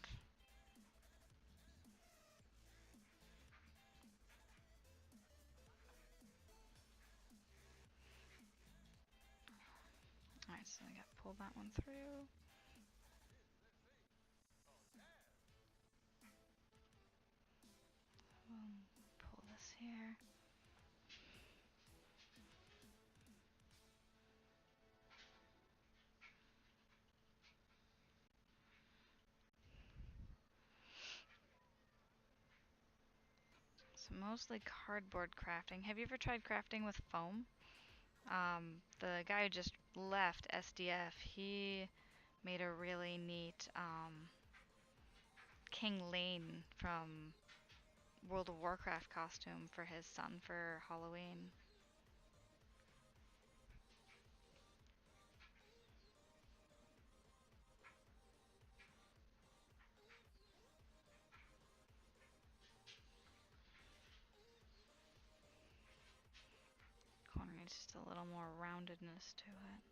Alright, so I gotta pull that one through. Pull this here. So mostly cardboard crafting. Have you ever tried crafting with foam? The guy who just left, SDF, he made a really neat King Lane from World of Warcraft costume for his son for Halloween. Corner needs just a little more roundedness to it.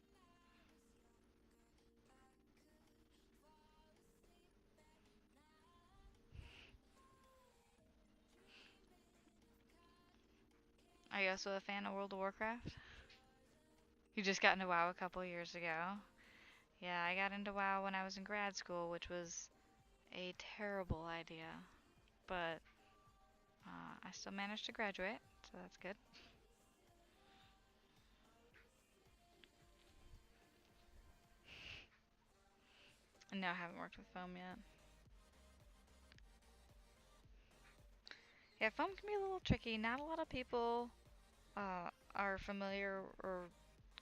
Are you also a fan of World of Warcraft? You just got into WoW a couple years ago. Yeah, I got into WoW when I was in grad school, which was a terrible idea. But I still managed to graduate, so that's good. And no, I haven't worked with foam yet. Yeah, foam can be a little tricky. Not a lot of people are familiar or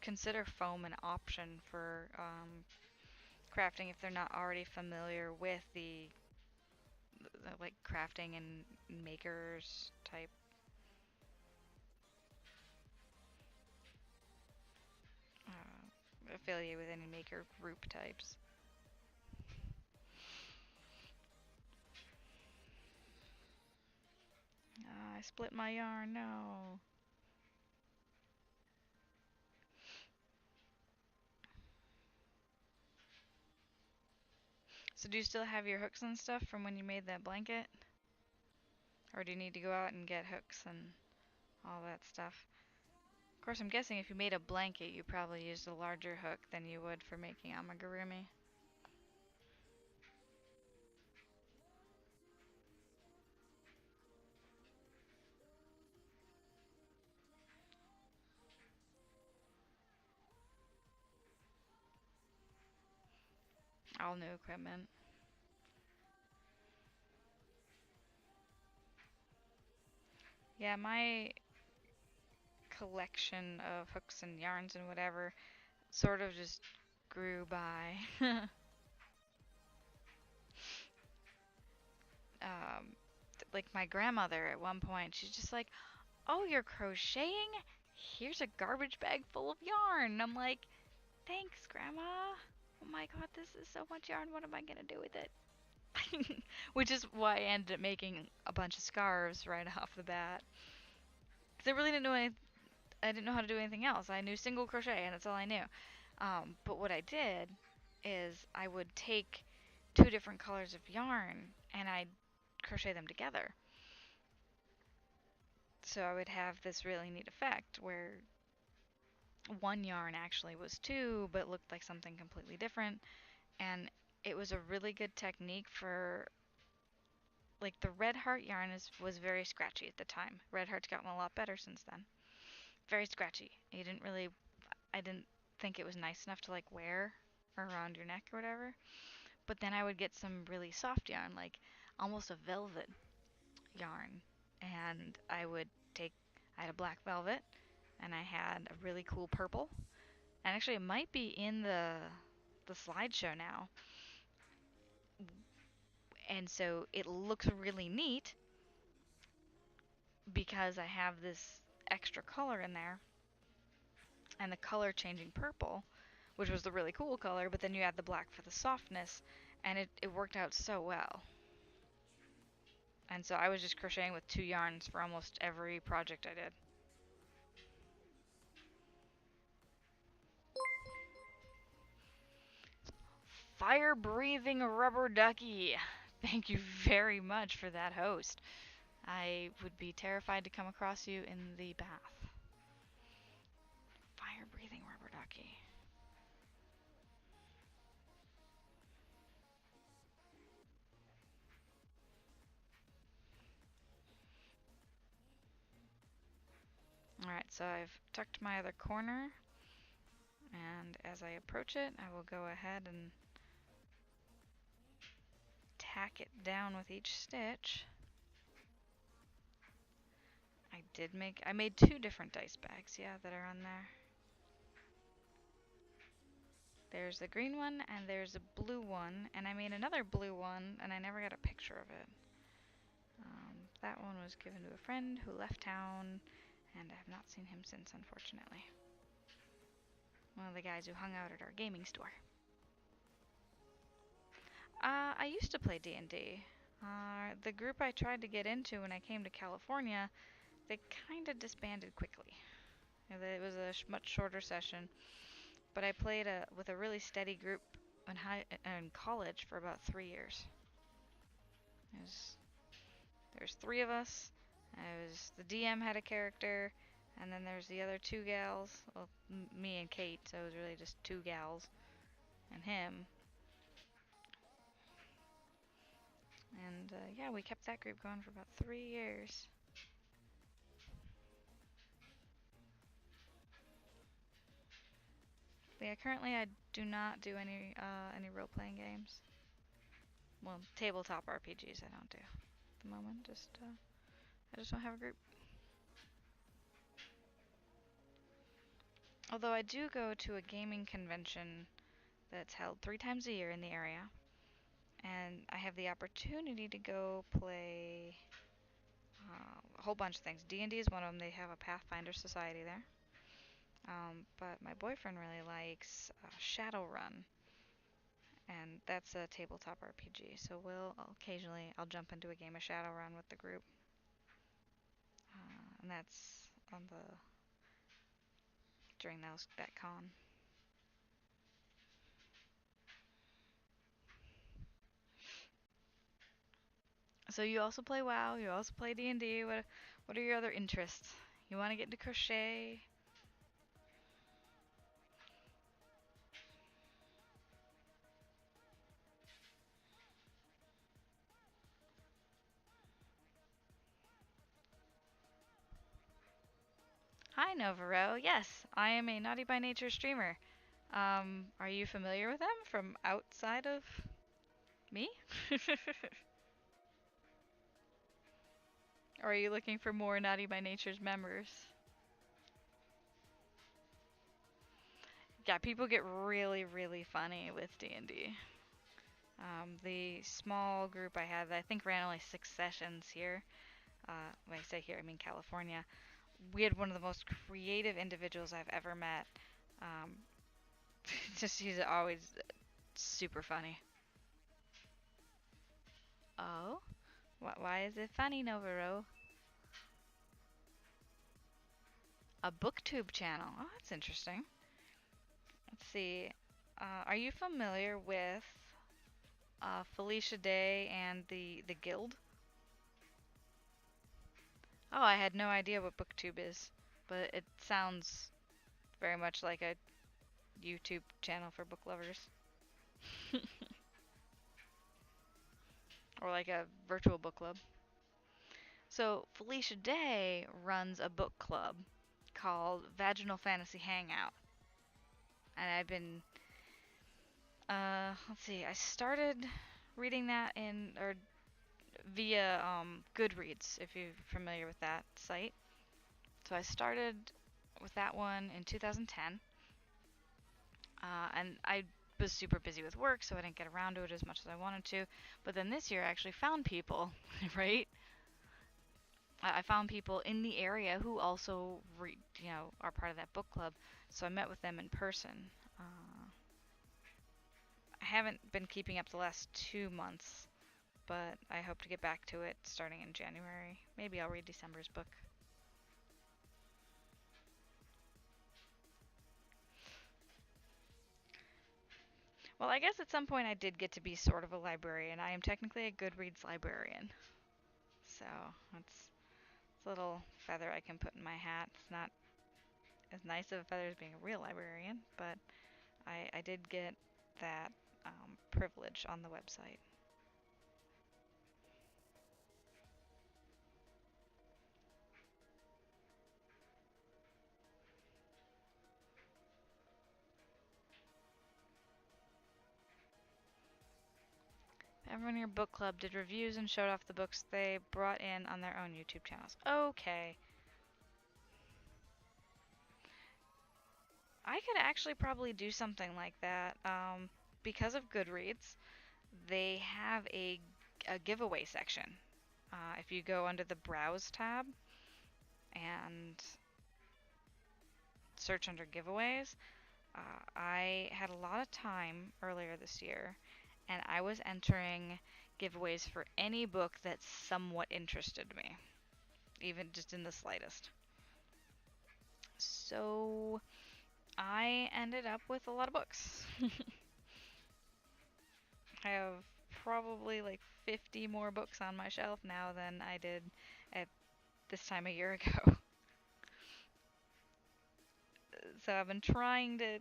consider foam an option for crafting if they're not already familiar with the like crafting and makers type. Affiliated with any maker group types. I split my yarn, no. So do you still have your hooks and stuff from when you made that blanket? Or do you need to go out and get hooks and all that stuff? Of course, I'm guessing if you made a blanket, you probably used a larger hook than you would for making amigurumi. All new equipment. Yeah, my collection of hooks and yarns and whatever sort of just grew by. Like my grandmother at one point, she's just like, "Oh, you're crocheting? Here's a garbage bag full of yarn." And I'm like, "Thanks, Grandma. Oh my God, this is so much yarn. What am I gonna do with it?" Which is why I ended up making a bunch of scarves right off the bat. Because I really didn't know I didn't know how to do anything else. I knew single crochet, and that's all I knew. But what I did is I would take two different colors of yarn and I'd crochet them together. So I would have this really neat effect where one yarn actually was two, but looked like something completely different. And it was a really good technique for, like, the red heart yarn was very scratchy at the time. Red heart's gotten a lot better since then. Very scratchy. I didn't think it was nice enough to like wear around your neck or whatever. But then I would get some really soft yarn, like almost a velvet yarn, and I had a black velvet, and I had a really cool purple, and actually it might be in the slideshow now, and so it looks really neat because I have this extra color in there, and the color changing purple, which was the really cool color, but then you add the black for the softness, and it worked out so well. And so I was just crocheting with two yarns for almost every project I did. Fire-breathing rubber ducky. Thank you very much for that host. I would be terrified to come across you in the bath. Fire-breathing rubber ducky. Alright, so I've tucked my other corner, and as I approach it, I will go ahead and tack it down with each stitch. I made two different dice bags, yeah, that are on there. There's the green one and there's a blue one, and I made another blue one and I never got a picture of it. That one was given to a friend who left town, and I have not seen him since, unfortunately. One of the guys who hung out at our gaming store. I used to play D&D. The group I tried to get into when I came to California, they kind of disbanded quickly. It was a much shorter session, but I played with a really steady group in college for about 3 years. There's three of us. The DM had a character, and then there's the other two gals. Well, me and Kate, so it was really just two gals and him. And yeah, we kept that group going for about 3 years. But yeah, currently I do not do any role-playing games. Well, tabletop RPGs I don't do at the moment. I just don't have a group. Although I do go to a gaming convention that's held 3 times a year in the area, and I have the opportunity to go play a whole bunch of things. D&D is one of them. They have a Pathfinder Society there. But my boyfriend really likes Shadowrun, and that's a tabletop RPG. So I'll jump into a game of Shadowrun with the group, and that's during that con. So you also play WoW, you also play D&D. What are your other interests? You want to get into crochet? Hi Novaro. Yes, I am a Naughty by Nature streamer. Are you familiar with them from outside of me? Or are you looking for more Naughty by Nature's members? Yeah, people get really, really funny with D&D. The small group I had, I think ran only 6 sessions here. When I say here, I mean California. We had one of the most creative individuals I've ever met. Um, he's always super funny. Oh? Why is it funny, Novaro? A booktube channel. Oh, that's interesting. Let's see. Are you familiar with Felicia Day and the Guild? Oh, I had no idea what booktube is, but it sounds very much like a YouTube channel for book lovers. Or like a virtual book club. So Felicia Day runs a book club called Vaginal Fantasy Hangout. And I've been let's see, I started reading that via Goodreads, if you're familiar with that site. So I started with that one in 2010. And I was super busy with work, so I didn't get around to it as much as I wanted to. But then this year I actually found people, right? I found people in the area who also, are part of that book club. So I met with them in person. I haven't been keeping up the last 2 months, but I hope to get back to it starting in January. Maybe I'll read December's book. Well, I guess at some point I did get to be sort of a librarian. I am technically a Goodreads librarian. So that's a little feather I can put in my hat. It's not as nice of a feather as being a real librarian, but I did get that privilege on the website. Everyone in your book club did reviews and showed off the books they brought in on their own YouTube channels. Okay. I could actually probably do something like that. Because of Goodreads, they have a giveaway section. If you go under the Browse tab and search under giveaways, I had a lot of time earlier this year, and I was entering giveaways for any book that somewhat interested me, even just in the slightest. So I ended up with a lot of books. I have probably like 50 more books on my shelf now than I did at this time a year ago. So I've been trying to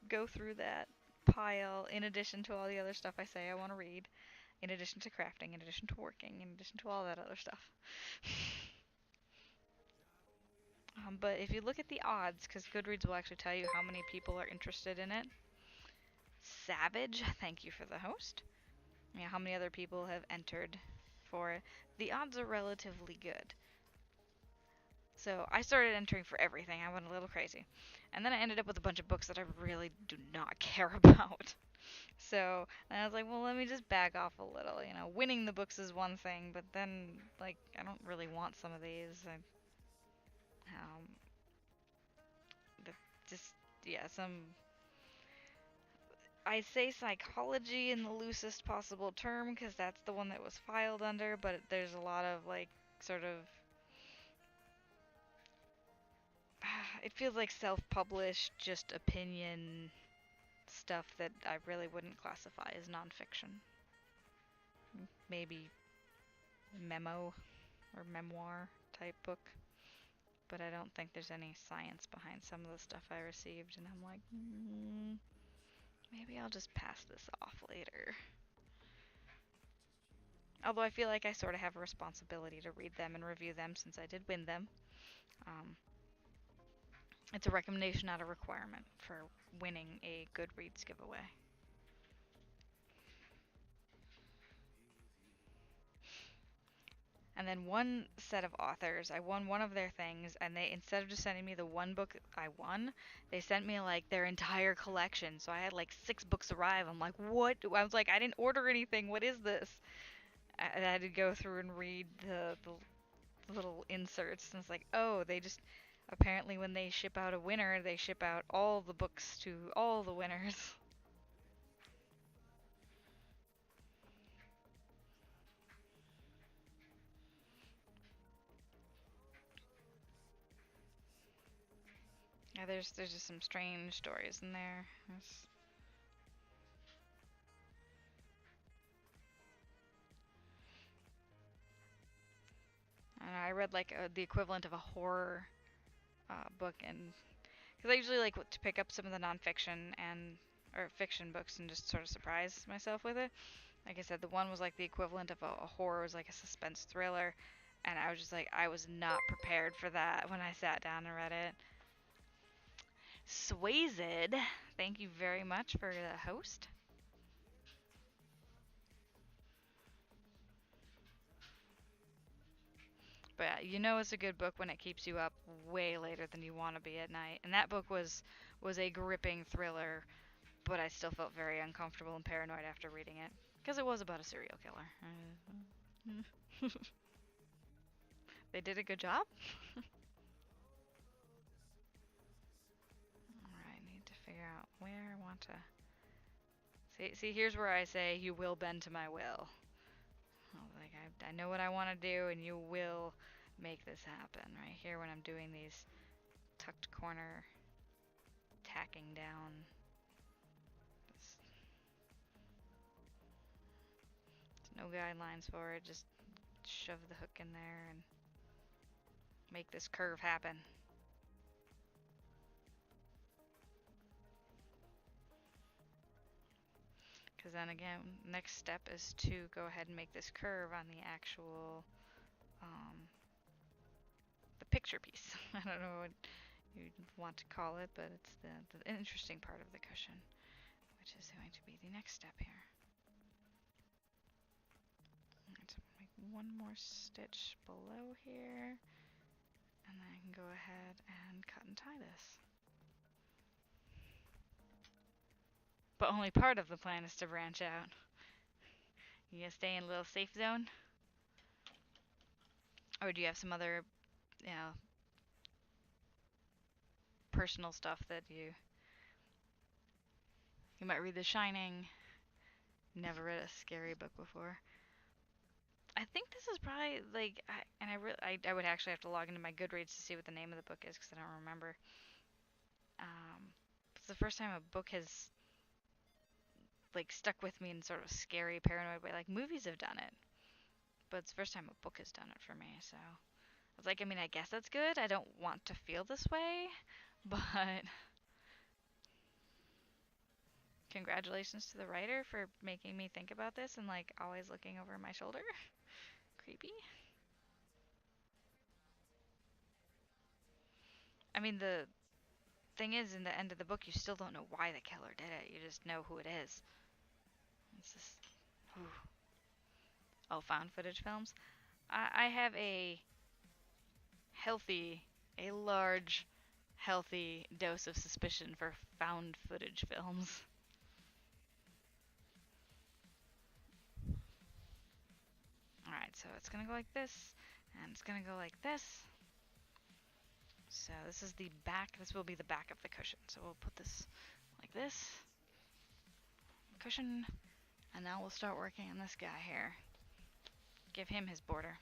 go through that pile in addition to all the other stuff I say I want to read, in addition to crafting, in addition to working, in addition to all that other stuff. But if you look at the odds, because Goodreads will actually tell you how many people are interested in it. Savage, thank you for the host. Yeah, how many other people have entered for it. The odds are relatively good. So I started entering for everything. I went a little crazy. And then I ended up with a bunch of books that I really do not care about. So I was like, well, let me just back off a little. Winning the books is one thing, but then, like, I don't really want some of these. Um, the, just, yeah, I say psychology in the loosest possible term because that's the one that was filed under, but there's a lot of, like, sort of, it feels like self-published, just opinion stuff that I really wouldn't classify as nonfiction. Maybe memo or memoir type book, but I don't think there's any science behind some of the stuff I received, and I'm like, maybe I'll just pass this off later. Although I feel like I sort of have a responsibility to read them and review them since I did win them. It's a recommendation, not a requirement for winning a Goodreads giveaway. And then one set of authors, I won one of their things, and they, instead of just sending me the one book I won, they sent me like their entire collection. So I had like 6 books arrive. I'm like, what? I was like, I didn't order anything. What is this? I had to go through and read the little inserts, and it's like, oh, they just apparently when they ship out a winner, they ship out all the books to all the winners. Yeah, there's just some strange stories in there. I read like the equivalent of a horror book, and because I usually like to pick up some of the nonfiction and or fiction books and just sort of surprise myself with it. Like I said, the one was like the equivalent of a horror, it was like a suspense thriller, and I was just like, I was not prepared for that when I sat down and read it. Swayzed, thank you very much for the host. But you know it's a good book when it keeps you up way later than you want to be at night. And that book was a gripping thriller, but I still felt very uncomfortable and paranoid after reading it because it was about a serial killer. They did a good job. Alright, I need to figure out where I want to... See, here's where I say you will bend to my will. Like, I know what I want to do, and you will make this happen. Right here when I'm doing these tucked corner tacking down. There's no guidelines for it, just shove the hook in there and make this curve happen. Because then again, next step is to go ahead and make this curve on the actual, the picture piece. I don't know what you want to call it, but it's the interesting part of the cushion, which is going to be the next step here. Alright, so make one more stitch below here, and then I can go ahead and cut and tie this. But only part of the plan is to branch out. You gonna stay in a little safe zone? Or do you have some other, you know, personal stuff that you might read The Shining? Never read a scary book before. I think this is probably like, I would actually have to log into my Goodreads to see what the name of the book is because I don't remember. It's the first time a book has like stuck with me in sort of scary, paranoid way. Like movies have done it, but it's the first time a book has done it for me. So I was like, I mean, I guess that's good. I don't want to feel this way, but congratulations to the writer for making me think about this and like always looking over my shoulder. Creepy. I mean, the thing is, in the end of the book, you still don't know why the killer did it. You just know who it is. It's just, ooh. Oh, found footage films. I have a large, healthy dose of suspicion for found footage films. Alright, so it's gonna go like this, and it's gonna go like this. So this is the back, this will be the back of the cushion. So we'll put this like this, cushion, and now we'll start working on this guy here. Give him his border.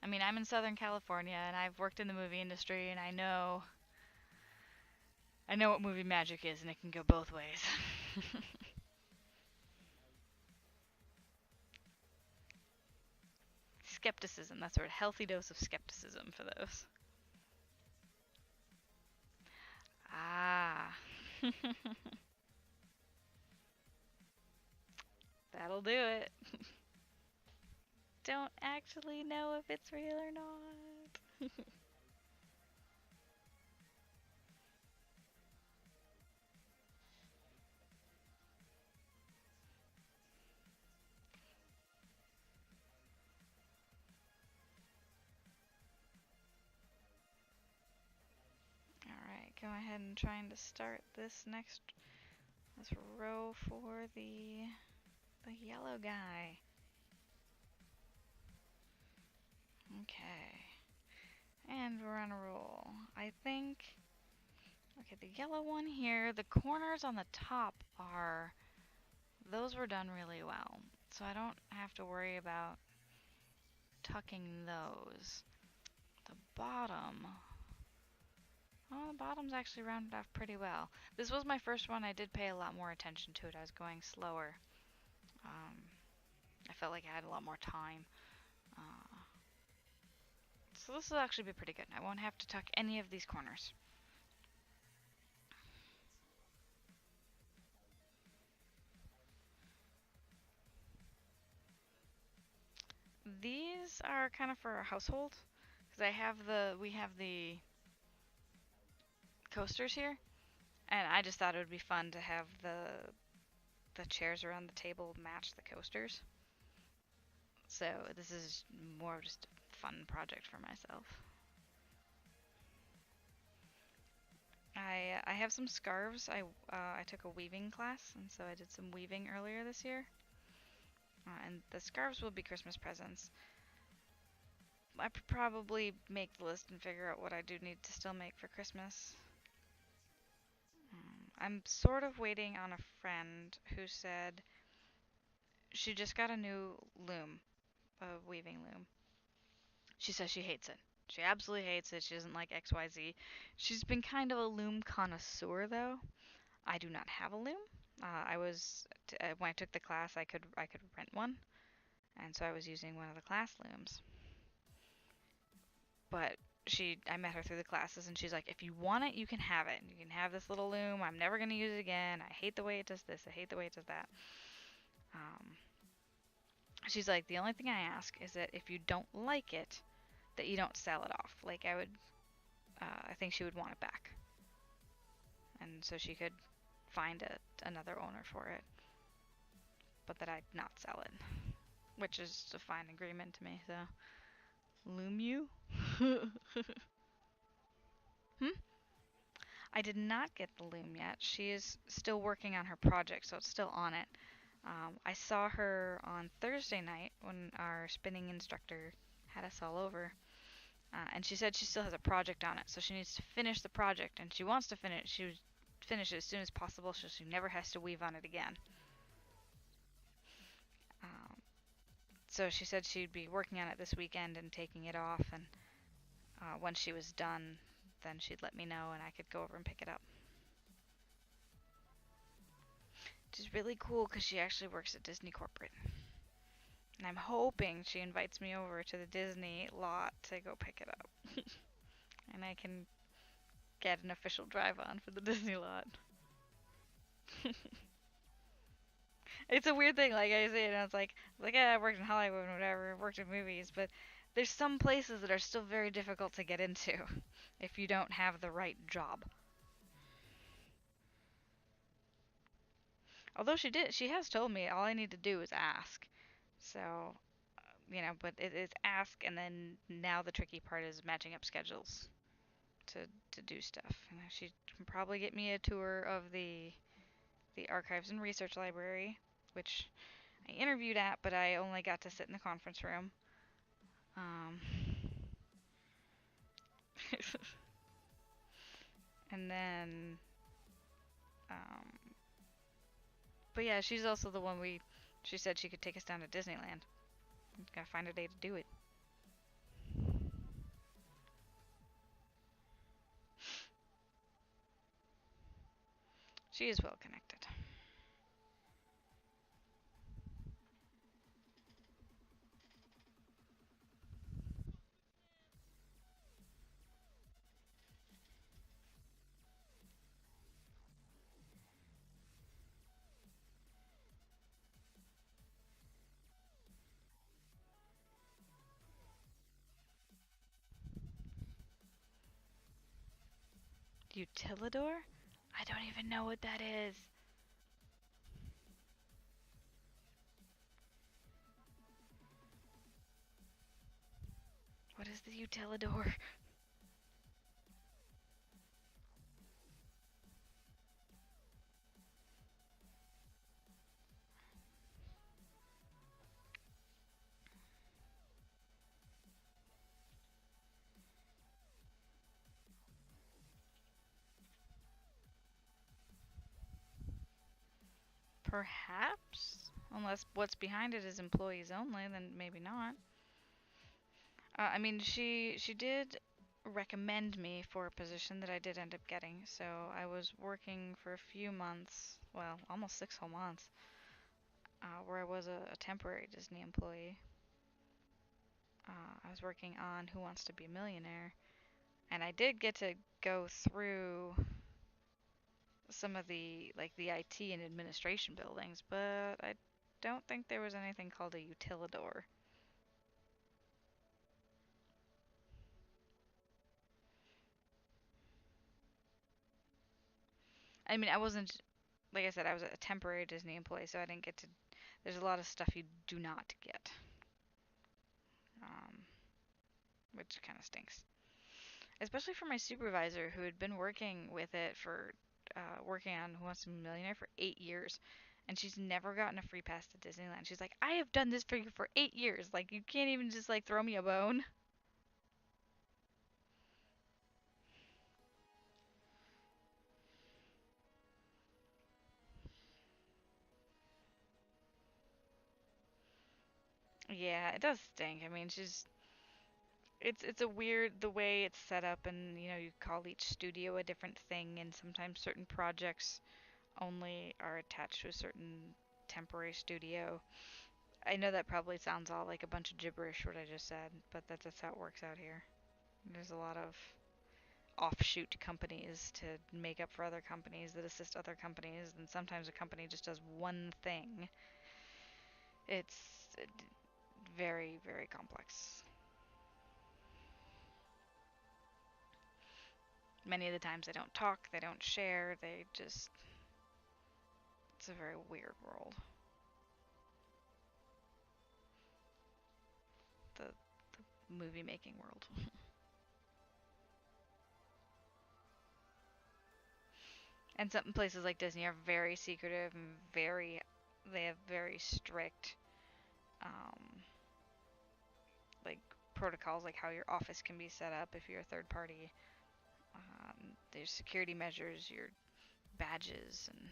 I mean, I'm in Southern California, and I've worked in the movie industry, and I know what movie magic is, and it can go both ways. Skepticism, that's a healthy dose of skepticism for those. Ah. That'll do it. don't actually know if it's real or not. Alright, go ahead and trying to start this row for the yellow guy. Okay. And we're on a roll. I think, okay, the yellow one here, the corners on the top those were done really well. So I don't have to worry about tucking those. The bottom, oh, the bottom's actually rounded off pretty well. This was my first one. I did pay a lot more attention to it. I was going slower. I felt like I had a lot more time. So this will actually be pretty good. I won't have to tuck any of these corners. These are kind of for a household, because we have the coasters here, and I just thought it would be fun to have the chairs around the table match the coasters. So this is more of just a fun project for myself. I have some scarves. I took a weaving class, and so I did some weaving earlier this year. And the scarves will be Christmas presents. I probably make the list and figure out what I do need to still make for Christmas. I'm sort of waiting on a friend who said she just got a new loom, a weaving loom. She says she hates it. She absolutely hates it. She doesn't like XYZ. She's been kind of a loom connoisseur, though. I do not have a loom. When I took the class, I could rent one, and so I was using one of the class looms. But I met her through the classes, and she's like, if you want it, you can have it. You can have this little loom. I'm never going to use it again. I hate the way it does this. I hate the way it does that. She's like, the only thing I ask is that if you don't like it, that you don't sell it off. Like, I think she would want it back. And so she could find another owner for it. But that I'd not sell it. Which is a fine agreement to me, so. Loom you? I did not get the loom yet. She is still working on her project, so it's still on it. I saw her on Thursday night when our spinning instructor had us all over. And she said she still has a project on it, so she needs to finish the project, and she wants to finish it as soon as possible so she never has to weave on it again. So she said she'd be working on it this weekend and taking it off, and when she was done, then she'd let me know and I could go over and pick it up. Which is really cool because she actually works at Disney Corporate. And I'm hoping she invites me over to the Disney lot to go pick it up. And I can get an official drive on for the Disney lot. It's a weird thing, like I say, and it's like, yeah, I worked in Hollywood and whatever, I've worked in movies, but there's some places that are still very difficult to get into if you don't have the right job. Although she has told me all I need to do is ask. So, but it is ask, and then now the tricky part is matching up schedules to do stuff. She can probably get me a tour of the Archives and Research Library, which I interviewed at, but I only got to sit in the conference room. And then, but yeah, she's also the one she said she could take us down to Disneyland. Gotta find a day to do it. She is well connected. Utilidor? I don't even know what that is. What is the Utilidor? Perhaps? Unless what's behind it is employees only, then maybe not. I mean, she did recommend me for a position that I did end up getting. So I was working for a few months, well, almost 6 whole months, where I was a temporary Disney employee. I was working on Who Wants to Be a Millionaire, and I did get to go through some of the IT and administration buildings, but I don't think there was anything called a utilidor. I mean, I wasn't, like I said, I was a temporary Disney employee, so I didn't get to. There's a lot of stuff you do not get, um, which kind of stinks. Especially for my supervisor, who had been working with it for, working on Who Wants to Be a Millionaire for 8 years, and she's never gotten a free pass to Disneyland. She's like, I have done this for you for 8 years. Like, you can't even just like throw me a bone. Yeah, it does stink. I mean, it's a weird the way it's set up, and you call each studio a different thing, and sometimes certain projects only are attached to a certain temporary studio. I know that probably sounds all like a bunch of gibberish what I just said, but that's how it works out here. There's a lot of offshoot companies to make up for other companies that assist other companies, and sometimes a company just does one thing. It's very, very complex. Many of the times they don't talk, they don't share, they just. It's a very weird world. The movie making world. And some places like Disney are very secretive and they have very strict, um, like protocols, like how your office can be set up if you're a third party. There's security measures, your badges, and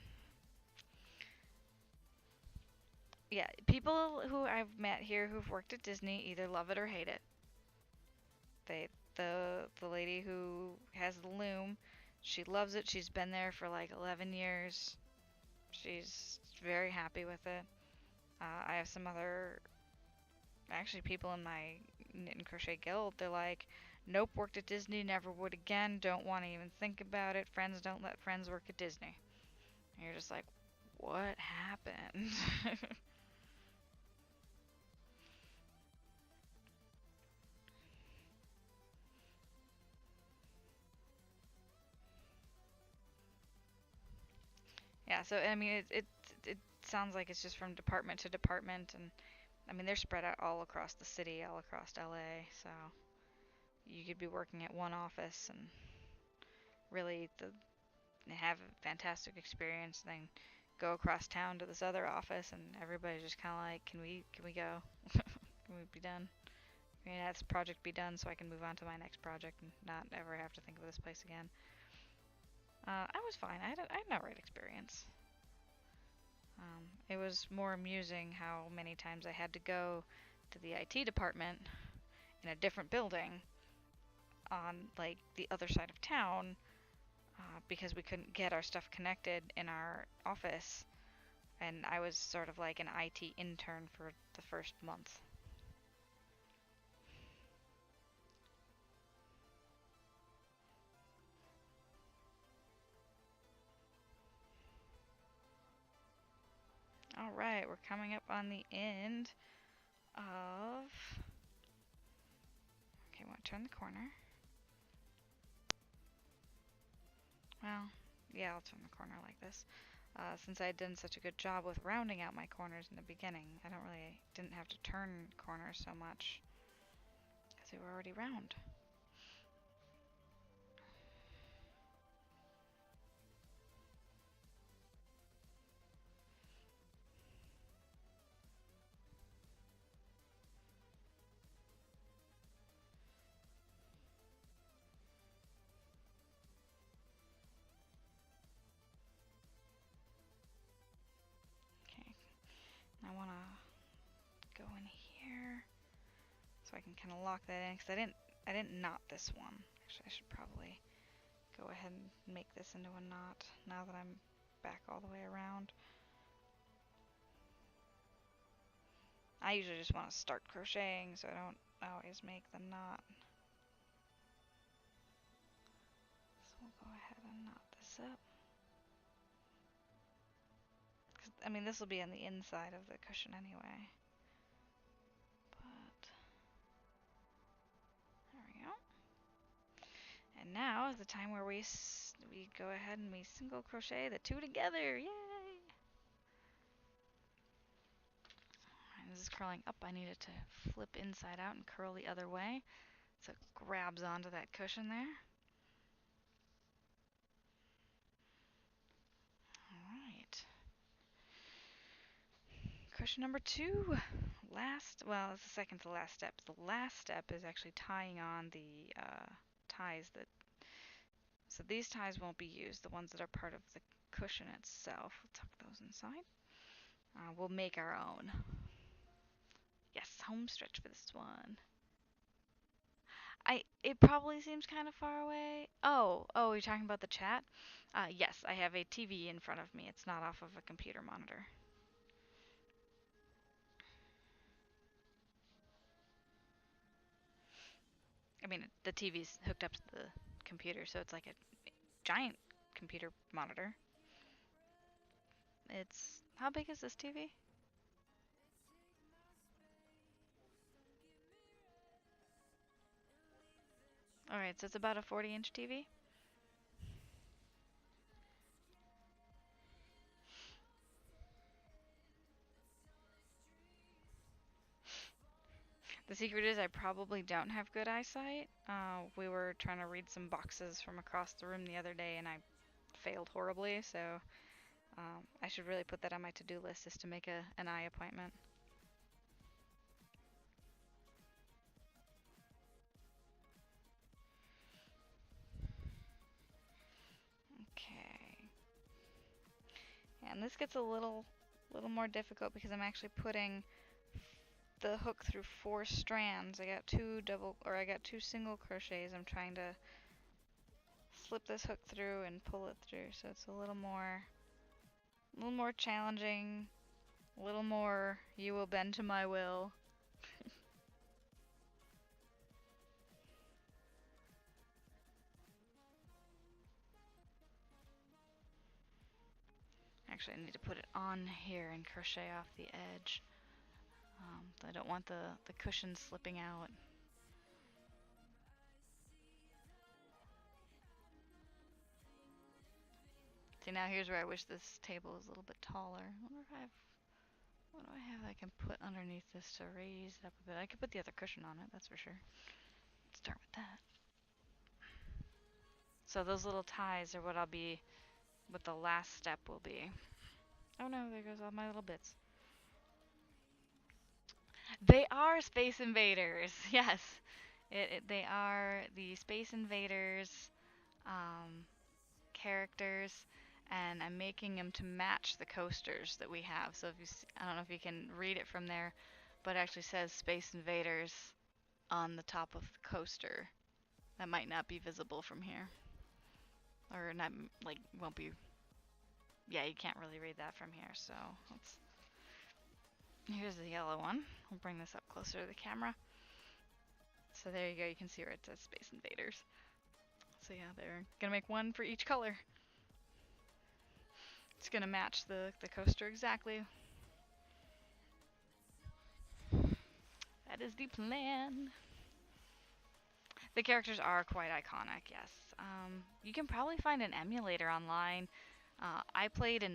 yeah, people who I've met here who've worked at Disney either love it or hate it. They the lady who has the loom, she loves it. She's been there for like 11 years. She's very happy with it. I have some other, actually, people in my knit and crochet guild. They're like, nope, worked at Disney, never would again. Don't want to even think about it. Friends don't let friends work at Disney. And you're just like, what happened? Yeah, so I mean, it sounds like it's just from department to department, and I mean they're spread out all across the city, all across LA. So you could be working at one office and really have a fantastic experience, then go across town to this other office, and everybody's just kind of like, can we go? Can we be done? Can this project be done so I can move on to my next project and not ever have to think of this place again? I was fine. I had no right experience. It was more amusing how many times I had to go to the IT department in a different building on like the other side of town, because we couldn't get our stuff connected in our office, and I was sort of like an IT intern for the first month. Alright, we're coming up on the end of. Okay, I want to turn the corner. yeah, I'll turn the corner like this. Since I had done such a good job with rounding out my corners in the beginning, I didn't have to turn corners so much because they were already round. Okay, I want to go in here so I can kind of lock that in because I didn't knot this one. Actually, I should probably go ahead and make this into a knot now that I'm back all the way around. I usually just want to start crocheting so I don't always make the knot. So we'll go ahead and knot this up. I mean, this will be on the inside of the cushion anyway. But there we go. And now is the time where we go ahead and we single crochet the two together. Yay! And this is curling up. I need it to flip inside out and curl the other way so it grabs onto that cushion there. Alright. Cushion number 2. Well, it's the second to last step. The last step is actually tying on the ties that. So these ties won't be used, the ones that are part of the cushion itself. We'll tuck those inside. We'll make our own. Yes, home stretch for this one. It probably seems kind of far away. Oh, you're talking about the chat? Yes, I have a TV in front of me. It's not off of a computer monitor. I mean, the TV's hooked up to the computer, so it's like a giant computer monitor. How big is this TV? Alright, so it's about a 40-inch TV. The secret is I probably don't have good eyesight. We were trying to read some boxes from across the room the other day and I failed horribly, so I should really put that on my to-do list, is to make an eye appointment. Okay. And this gets a little more difficult because I'm actually putting the hook through 4 strands. I got two single crochets. I'm trying to slip this hook through and pull it through, so it's a little more challenging, a little more you will bend to my will. Actually, I need to put it on here and crochet off the edge. I don't want the cushion slipping out. See, now here's where I wish this table was a little bit taller. What do I have that I can put underneath this to raise it up a bit? I could put the other cushion on it, that's for sure. Let's start with that. So those little ties are what the last step will be. Oh no, there goes all my little bits. They are Space Invaders, yes. They are the Space Invaders characters, and I'm making them to match the coasters that we have. So I don't know if you can read it from there, but it actually says Space Invaders on the top of the coaster. That might not be visible from here, or not, like, won't be. Yeah, you can't really read that from here. So here's the yellow one. I'll bring this up closer to the camera. So there you go. You can see where it says Space Invaders. So yeah, they're gonna make one for each color. It's gonna match the coaster exactly. That is the plan. The characters are quite iconic, yes. You can probably find an emulator online. I played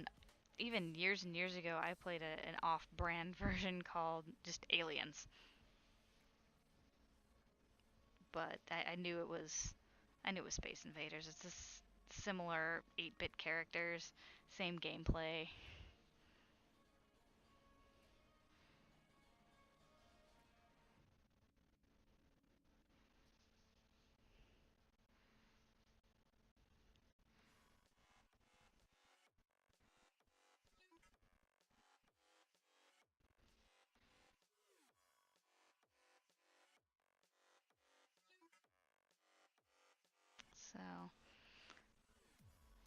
even years and years ago, I played an off-brand version called just Aliens. But I knew it was Space Invaders. It's this similar 8-bit characters, same gameplay. So,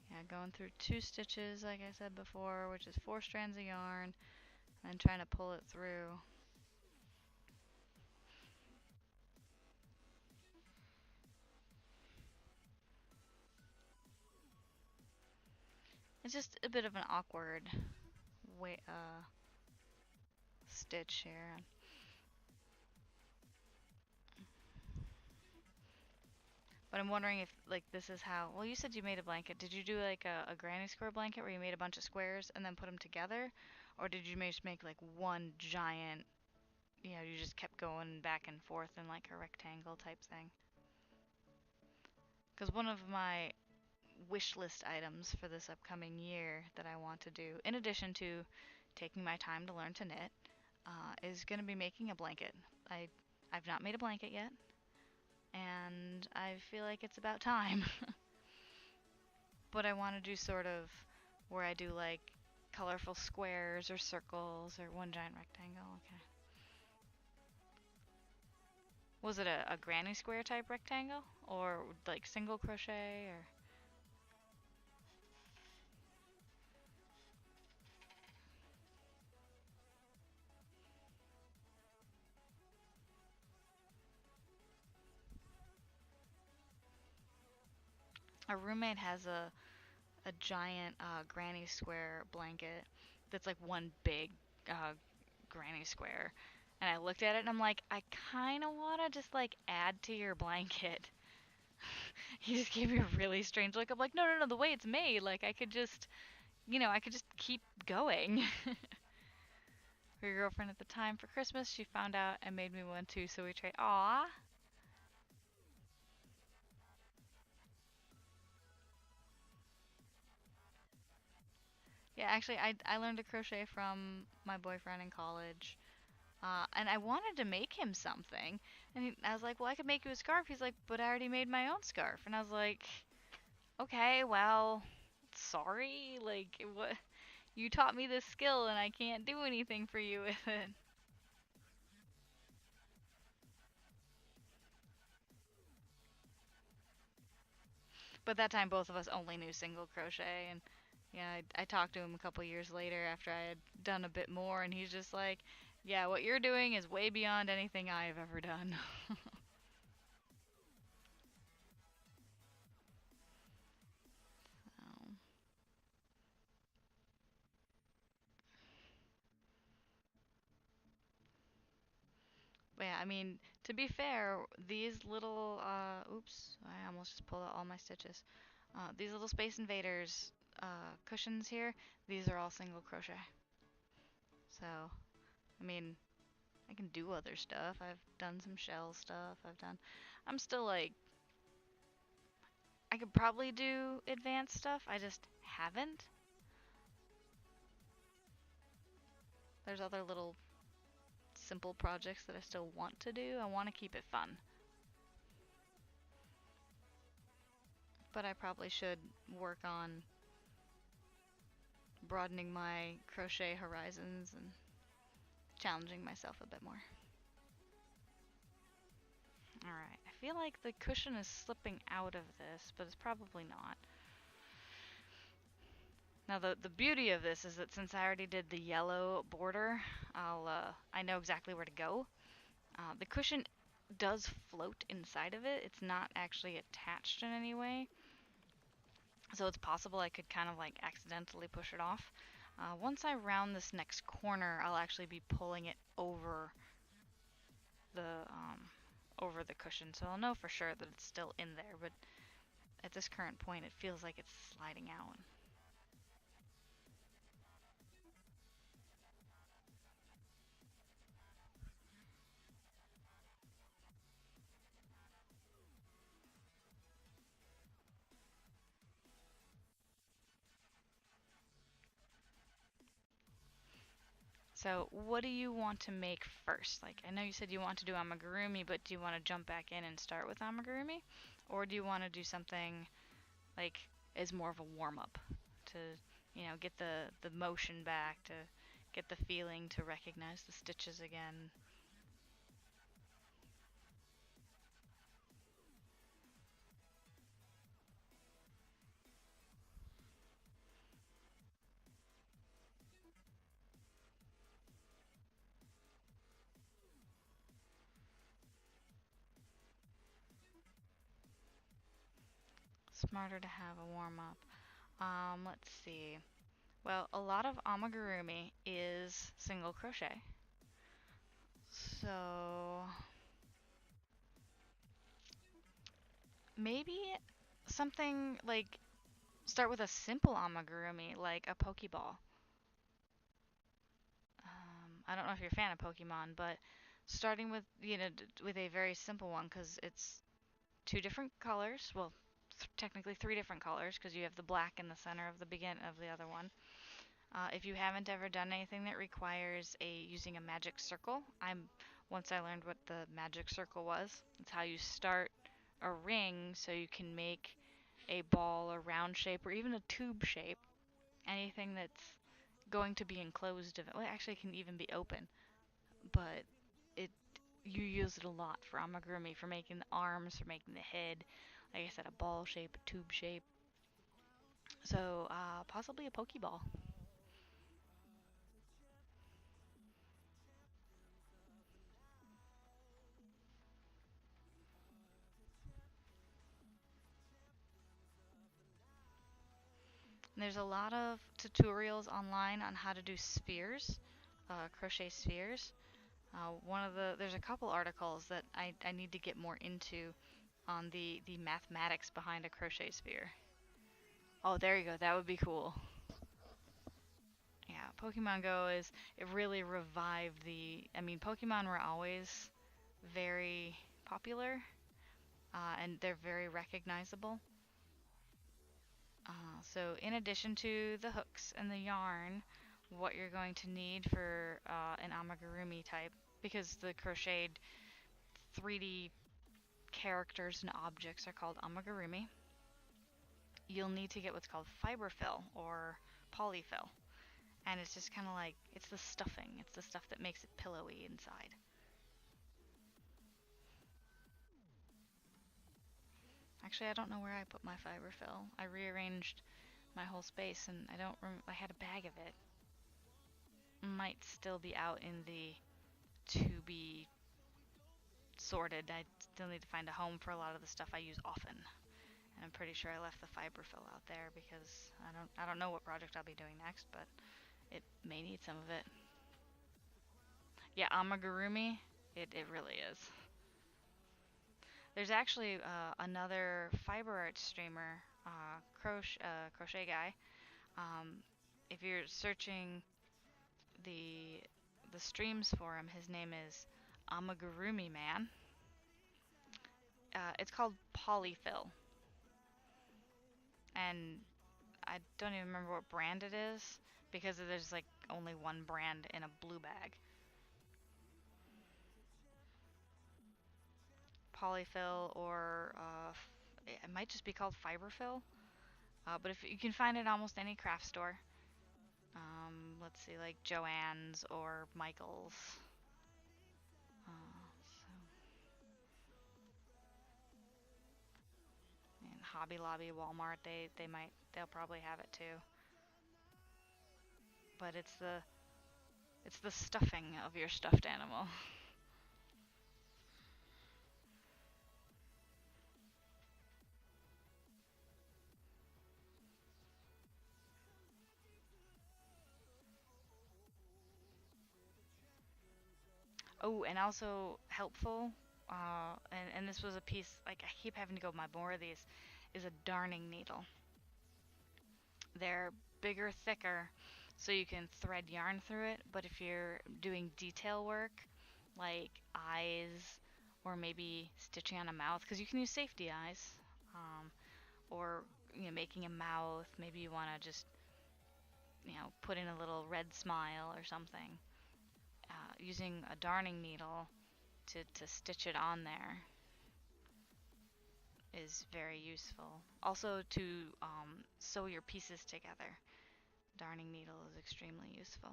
yeah, going through 2 stitches, like I said before, which is 4 strands of yarn, and trying to pull it through. It's just a bit of an awkward way, stitch here. But I'm wondering if, like, this is how... Well, you said you made a blanket. Did you do, like, a granny square blanket where you made a bunch of squares and then put them together? Or did you just make, like, one giant... You know, you just kept going back and forth in, like, a rectangle type thing? Because one of my wish list items for this upcoming year that I want to do, in addition to taking my time to learn to knit, is going to be making a blanket. I've not made a blanket yet, and I feel like it's about time. But I want to do sort of where I do like colorful squares or circles or one giant rectangle. Okay. Was it a granny square type rectangle or like single crochet or? A roommate has a giant granny square blanket that's like one big granny square. And I looked at it and I'm like, I kind of want to just like add to your blanket. He just gave me a really strange look. I'm like, no, no, no, the way it's made, like I could just, I could just keep going. For your girlfriend at the time for Christmas, she found out and made me one too, so we tried. Aw. Yeah, actually, I learned to crochet from my boyfriend in college. And I wanted to make him something. And I was like, well, I could make you a scarf. He's like, but I already made my own scarf. And I was like, okay, well, sorry. Like, what? You taught me this skill and I can't do anything for you with it. But that time, both of us only knew single crochet. And yeah, I talked to him a couple years later after I had done a bit more. And he's just like, yeah, what you're doing is way beyond anything I've ever done. So. But yeah, I mean, to be fair, these little, oops, I almost just pulled out all my stitches. These little Space Invaders cushions here, these are all single crochet. So, I mean, I can do other stuff. I've done some shell stuff. I'm still like, I could probably do advanced stuff. I just haven't. There's other little simple projects that I still want to do. I want to keep it fun. But I probably should work on broadening my crochet horizons and challenging myself a bit more. Alright, I feel like the cushion is slipping out of this, but it's probably not. Now the beauty of this is that since I already did the yellow border, I know exactly where to go. The cushion does float inside of it. It's not actually attached in any way. So it's possible I could kind of like accidentally push it off. Once I round this next corner, I'll actually be pulling it over the over the cushion, so I'll know for sure that it's still in there, but at this current point it feels like it's sliding out. So what do you want to make first? Like, I know you said you want to do amigurumi, but do you want to jump back in and start with amigurumi? Or do you want to do something like as more of a warm-up to, get the motion back, to get the feeling, to recognize the stitches again? Smarter to have a warm-up. Let's see. Well, a lot of amigurumi is single crochet. So maybe something like start with a simple amigurumi like a Pokeball. I don't know if you're a fan of Pokemon, but starting with with a very simple one, because it's two different colors. Well, technically three different colors, because you have the black in the center of the of the other one. If you haven't ever done anything that requires using a magic circle, once I learned what the magic circle was. It's how you start a ring so you can make a ball or round shape or even a tube shape. Anything that's going to be enclosed of it. Well, actually, it can even be open, but it you use it a lot for amigurumi, for making the arms, for making the head. Like I said, a ball shape, a tube shape. So possibly a Pokeball. There's a lot of tutorials online on how to do spheres, crochet spheres. There's a couple articles that I need to get more into on the mathematics behind a crochet sphere. Oh, there you go. That would be cool. Yeah, Pokemon Go it really revived Pokemon were always very popular, and they're very recognizable. So in addition to the hooks and the yarn, what you're going to need for an amigurumi type, because the crocheted 3D characters and objects are called amigurumi, you'll need to get what's called fiberfill or polyfill. And it's just kind of like, it's the stuffing. It's the stuff that makes it pillowy inside. Actually, I don't know where I put my fiberfill. I rearranged my whole space and I had a bag of it. Might still be out in the to be sorted. I still need to find a home for a lot of the stuff I use often. And I'm pretty sure I left the fiberfill out there because I don't know what project I'll be doing next, but it may need some of it. Yeah, amigurumi, it really is. There's actually another fiber art streamer, crochet guy. If you're searching the streams for him, his name is Amigurumi Man. It's called Polyfill, and I don't even remember what brand it is because there's like only one brand in a blue bag. Polyfill, or it might just be called Fiberfill. But if you can find it at almost any craft store. Let's see, like Joann's or Michael's. And Hobby Lobby, Walmart, they'll probably have it too. But it's the stuffing of your stuffed animal. Oh, and also helpful, and this was a piece, like I keep having to go buy more of these, is a darning needle. They're bigger, thicker, so you can thread yarn through it, but if you're doing detail work, like eyes, or maybe stitching on a mouth, because you can use safety eyes, or making a mouth, maybe you want to just put in a little red smile or something. Using a darning needle to stitch it on there is very useful. Also to sew your pieces together. Darning needle is extremely useful.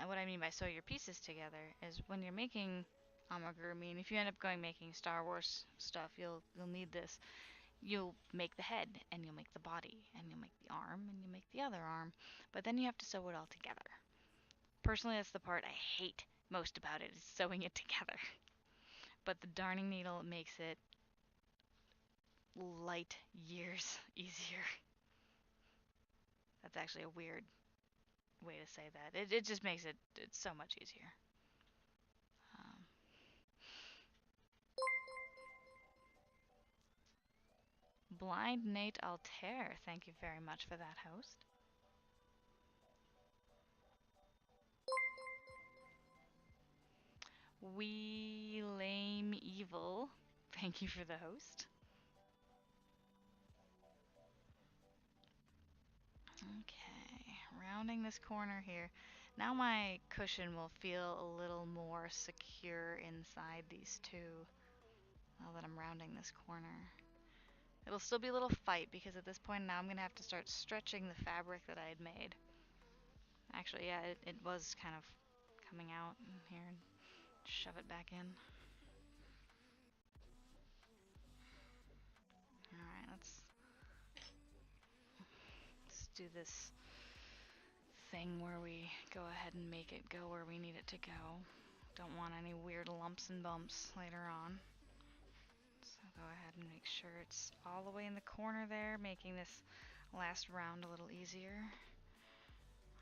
What I mean by sew your pieces together is when you're making amigurumi, and if you end up making Star Wars stuff, you'll need this. You'll make the head, and you'll make the body, and you'll make the arm, and you'll make the other arm, but then you have to sew it all together. Personally, that's the part I hate most about it, is sewing it together. But the darning needle makes it light years easier. That's actually a weird way to say that. It just makes it's so much easier. Blind Nate Altair, thank you very much for that, host. We Lame Evil, thank you for the host. Okay, rounding this corner here. Now my cushion will feel a little more secure inside these two now that I'm rounding this corner. It'll still be a little fight because at this point now I'm going to have to start stretching the fabric that I had made. Actually, yeah, it was kind of coming out here, and shove it back in. Alright, let's do this thing where we go ahead and make it go where we need it to go. Don't want any weird lumps and bumps later on. So go ahead and make sure it's all the way in the corner there, making this last round a little easier.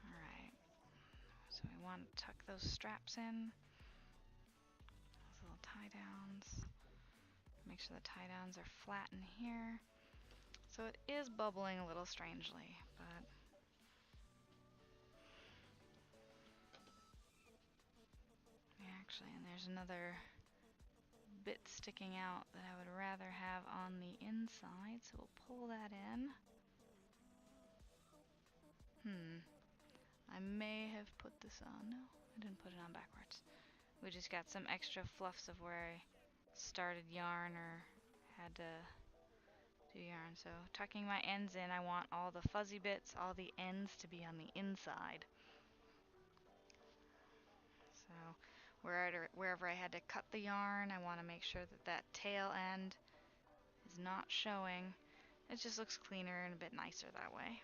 Alright, so we want to tuck those straps in, those little tie downs. Make sure the tie downs are flat in here. So it is bubbling a little strangely, but actually, and there's another bit sticking out that I would rather have on the inside, so we'll pull that in. I may have put this on. No, I didn't put it on backwards. We just got some extra fluffs of where I started yarn or had to do yarn. So tucking my ends in, I want all the fuzzy bits, all the ends to be on the inside. So wherever I had to cut the yarn, I want to make sure that that tail end is not showing. It just looks cleaner and a bit nicer that way.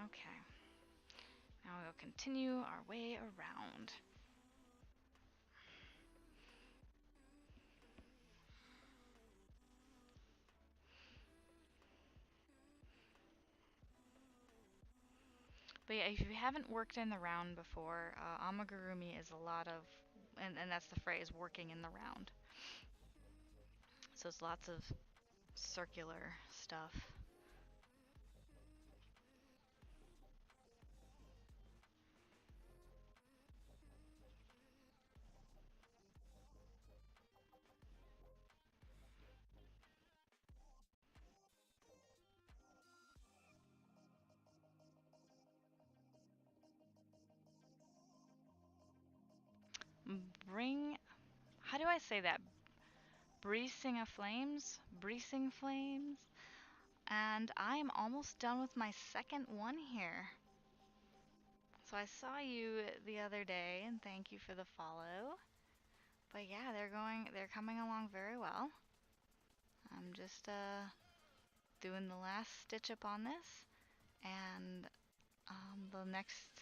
Okay. Now we'll continue our way around. But yeah, if you haven't worked in the round before, amigurumi is a lot of, and that's the phrase, working in the round. So it's lots of circular stuff. How do I say that? Breasing flames? Breasing flames? And I am almost done with my second one here. So I saw you the other day, and thank you for the follow. But yeah, they're coming along very well. I'm just doing the last stitch up on this, and the next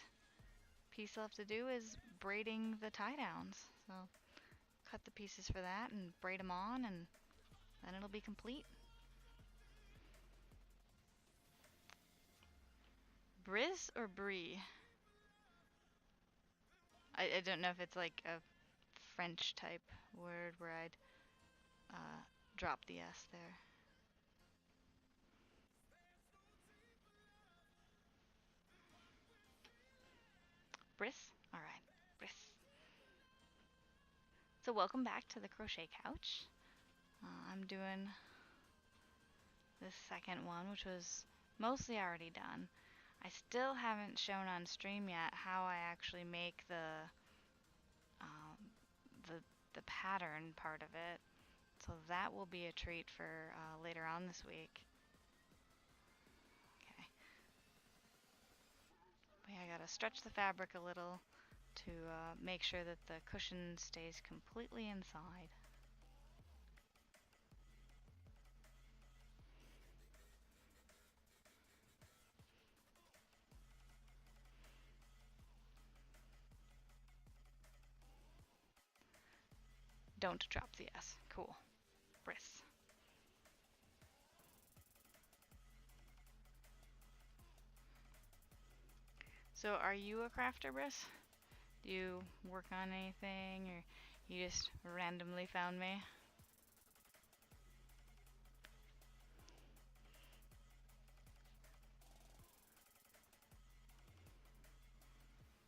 piece I'll have to do is braiding the tie downs. So cut the pieces for that and braid them on, and then it'll be complete. Briz or Brie? I don't know if it's like a French type word where I'd drop the S there. Briss? Alright, Briss. So welcome back to the Crochet Couch. I'm doing this second one, which was mostly already done. I still haven't shown on stream yet how I actually make the pattern part of it. So that will be a treat for later on this week. Okay. But yeah, I gotta stretch the fabric a little to make sure that the cushion stays completely inside. Don't drop the S. Cool. Briss. So are you a crafter, Briss? Do you work on anything, or you just randomly found me?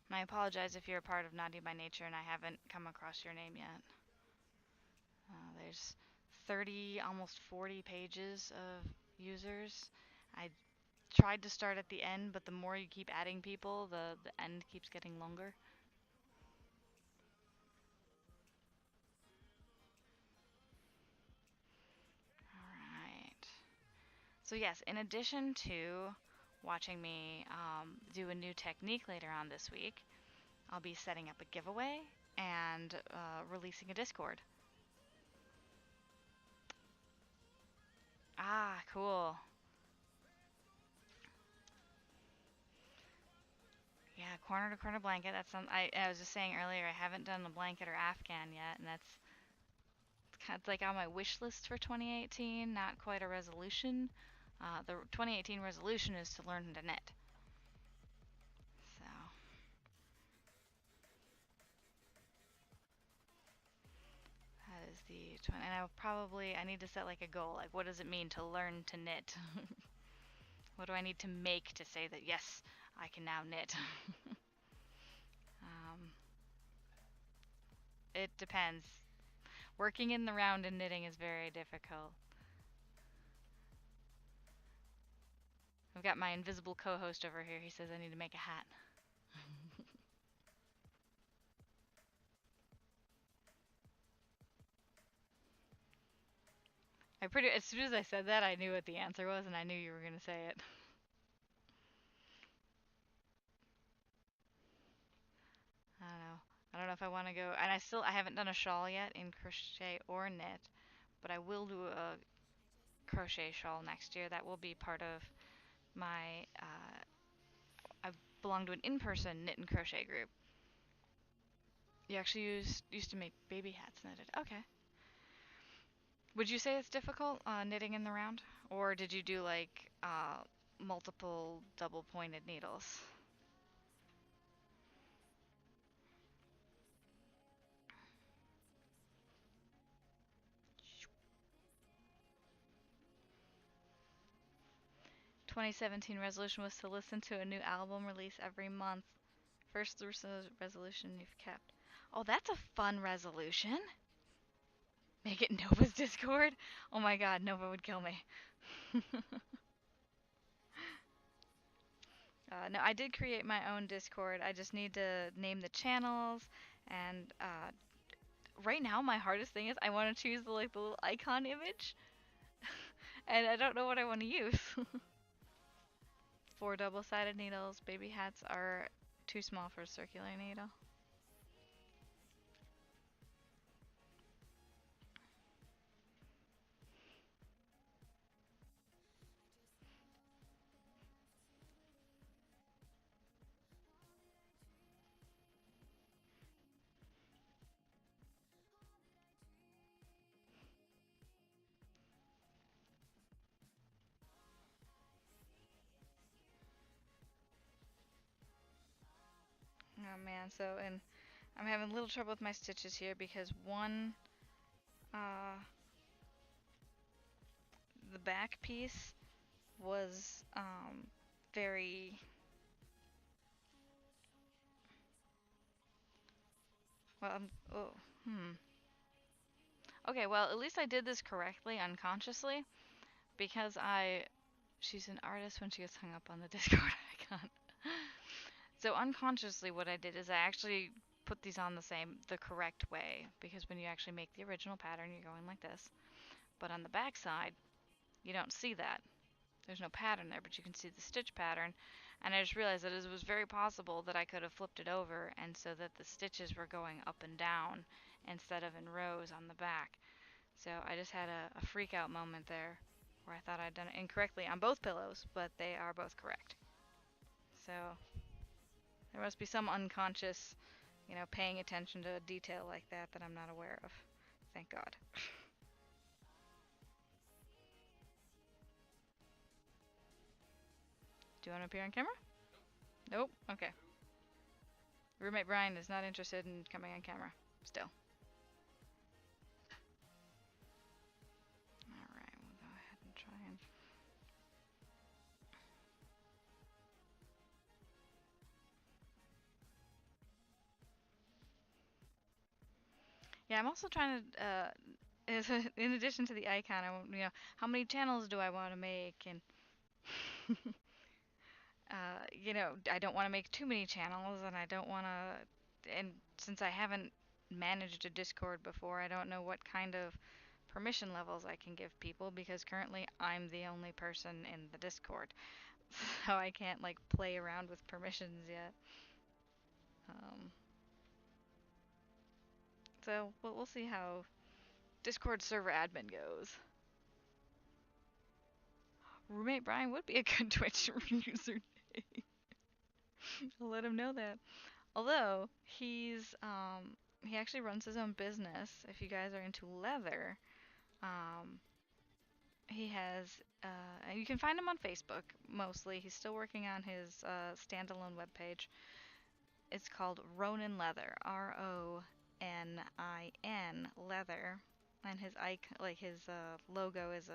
And I apologize if you're a part of Naughty by Nature and I haven't come across your name yet. There's 30, almost 40 pages of users. I tried to start at the end, but the more you keep adding people, the end keeps getting longer. Alright. So yes, in addition to watching me do a new technique later on this week, I'll be setting up a giveaway and releasing a Discord. Ah, cool. Yeah, corner to corner blanket. That's some. I was just saying earlier, I haven't done a blanket or Afghan yet, and that's kind of like on my wish list for 2018. Not quite a resolution. The 2018 resolution is to learn to knit. So that is the 20. And I need to set like a goal. Like, what does it mean to learn to knit? What do I need to make to say that yes, I can now knit? It depends. Working in the round and knitting is very difficult. I've got my invisible co-host over here. He says I need to make a hat. As soon as I said that, I knew what the answer was, and I knew you were gonna say it. I don't know if I want to go. And I haven't done a shawl yet in crochet or knit, but I will do a crochet shawl next year. That will be part of my. I belong to an in-person knit and crochet group. You actually used to make baby hats knitted. Okay. Would you say it's difficult knitting in the round, or did you do like multiple double-pointed needles? 2017 resolution was to listen to a new album release every month. First resolution you've kept. Oh, that's a fun resolution. Make it Nova's Discord? Oh my god, Nova would kill me. No, I did create my own Discord. I just need to name the channels, and right now my hardest thing is I want to choose the little icon image, and I don't know what I want to use. 4 double-sided needles. Baby hats are too small for a circular needle. Oh man, so in I'm having a little trouble with my stitches here because one, the back piece was very, well, oh, okay, well, at least I did this correctly unconsciously because she's an artist when she gets hung up on the Discord icon. So unconsciously what I did is I actually put these on the correct way, because when you actually make the original pattern, you're going like this. But on the back side, you don't see that. There's no pattern there, but you can see the stitch pattern. And I just realized that it was very possible that I could have flipped it over, and so that the stitches were going up and down instead of in rows on the back. So I just had a freak out moment there where I thought I'd done it incorrectly on both pillows, but they are both correct. So there must be some unconscious, paying attention to a detail like that that I'm not aware of. Thank God. Do you want to appear on camera? Nope. Okay. Roommate Brian is not interested in coming on camera. Still. Alright, we'll go ahead and try and... Yeah, I'm also trying to, in addition to the icon, how many channels do I want to make? And, I don't want to make too many channels, and I don't want to, and since I haven't managed a Discord before, I don't know what kind of permission levels I can give people, because currently I'm the only person in the Discord. So I can't, play around with permissions yet. So we'll see how Discord server admin goes. Roommate Brian would be a good Twitch username. I'll let him know that. Although he actually runs his own business. If you guys are into leather, he has, you can find him on Facebook mostly. He's still working on his standalone webpage. It's called Ronin Leather, Ronin Leather, and his logo is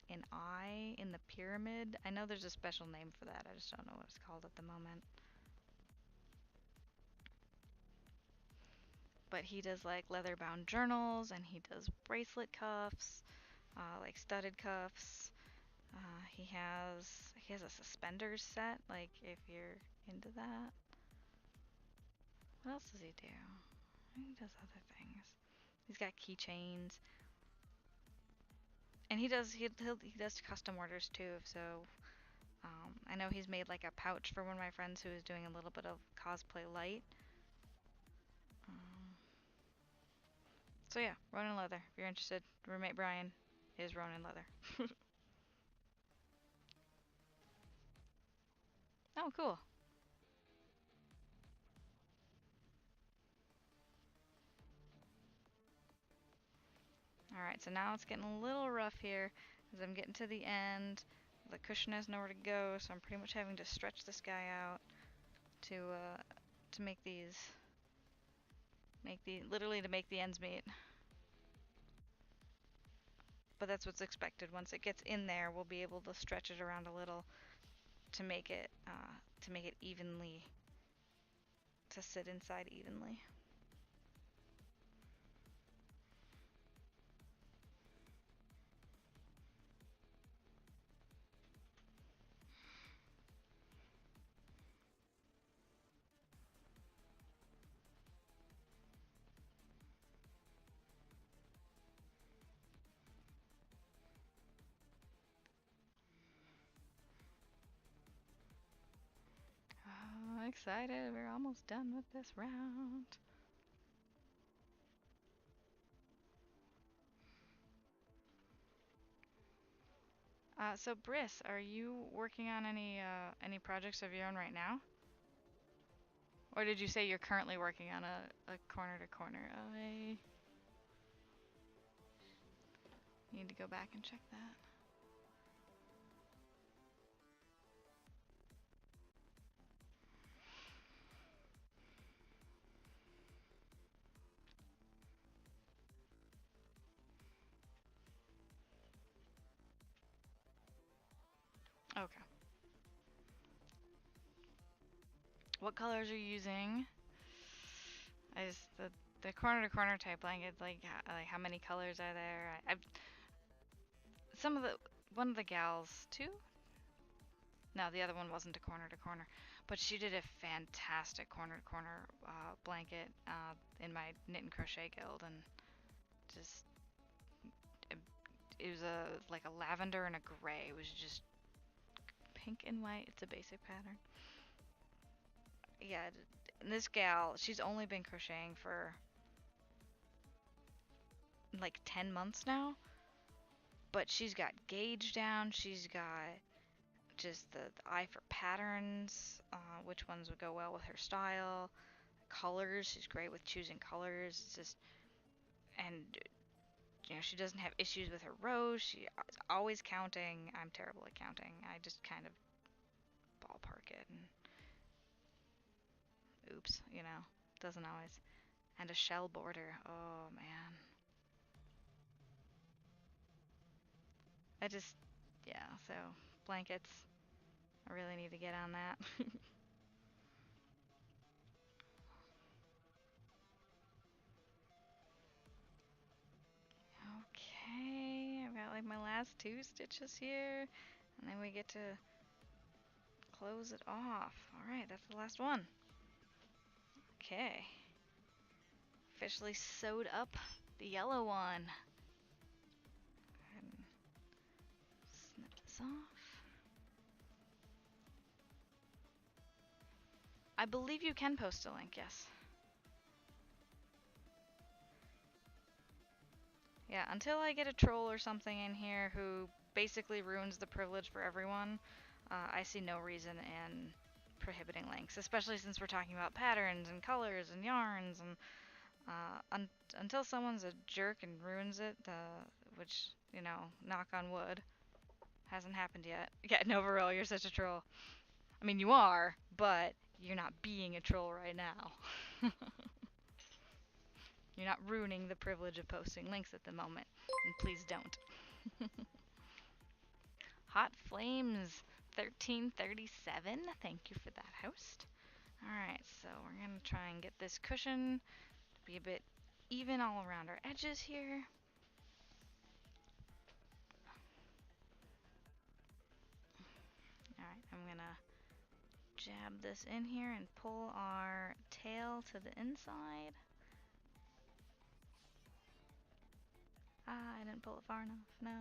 an eye in the pyramid. I know there's a special name for that. I just don't know what it's called at the moment. But he does leather bound journals, and he does bracelet cuffs, studded cuffs. He has a suspenders set, if you're into that. What else does he do? He does other things. He's got keychains. And he does custom orders too, so I know he's made a pouch for one of my friends who is doing a little bit of cosplay light. So yeah, Ronin Leather. If you're interested, roommate Brian is Ronin Leather. Oh, cool. Alright, so now it's getting a little rough here as I'm getting to the end. The cushion has nowhere to go, so I'm pretty much having to stretch this guy out to make literally to make the ends meet. But that's what's expected. Once it gets in there, we'll be able to stretch it around a little to make it evenly, to sit inside evenly. Oh, excited. We're almost done with this round. So Briss, are you working on any projects of your own right now? Or did you say you're currently working on a corner to corner? I need to go back and check that. what colors are you using? The corner to corner type blanket, like how many colors are there? One of the gals, two? No, the other one wasn't a corner to corner, but she did a fantastic corner to corner blanket in my knit and crochet guild, and just it was like a lavender and a gray. It was just pink and white. It's a basic pattern. Yeah, this gal, she's only been crocheting for like 10 months now, but she's got gauge down. She's got just the eye for patterns, which ones would go well with her style, colors. She's great with choosing colors. It's just, and she doesn't have issues with her rows. She's always counting. I'm terrible at counting. I just kind of ballpark it and oops, doesn't always. And a shell border. Oh man. Yeah, so blankets. I really need to get on that. Okay, I've got like my last 2 stitches here, and then we get to close it off. Alright, that's the last one. Okay. Officially sewed up the yellow one. And snip this off. I believe you can post a link, yes. Yeah, until I get a troll or something in here who basically ruins the privilege for everyone, I see no reason in prohibiting links, especially since we're talking about patterns and colors and yarns, and until someone's a jerk and ruins it, which, knock on wood, hasn't happened yet. Yeah, no, for real, you're such a troll. I mean, you are, but you're not being a troll right now. You're not ruining the privilege of posting links at the moment, and please don't. Hot Flames 1337, thank you for that, host. Alright, so we're going to try and get this cushion to be a bit even all around our edges here. Alright, I'm going to jab this in here and pull our tail to the inside. I didn't pull it far enough, no.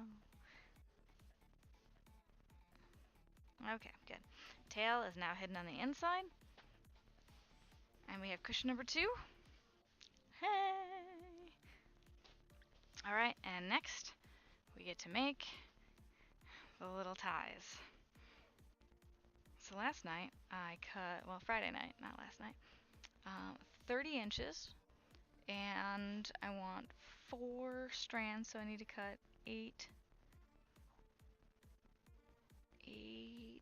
Okay, good. Tail is now hidden on the inside. And we have cushion number 2. Hey! Alright, and next we get to make the little ties. So last night I cut, well, Friday night, not last night, 30 inches, and I want 4 strands, so I need to cut 8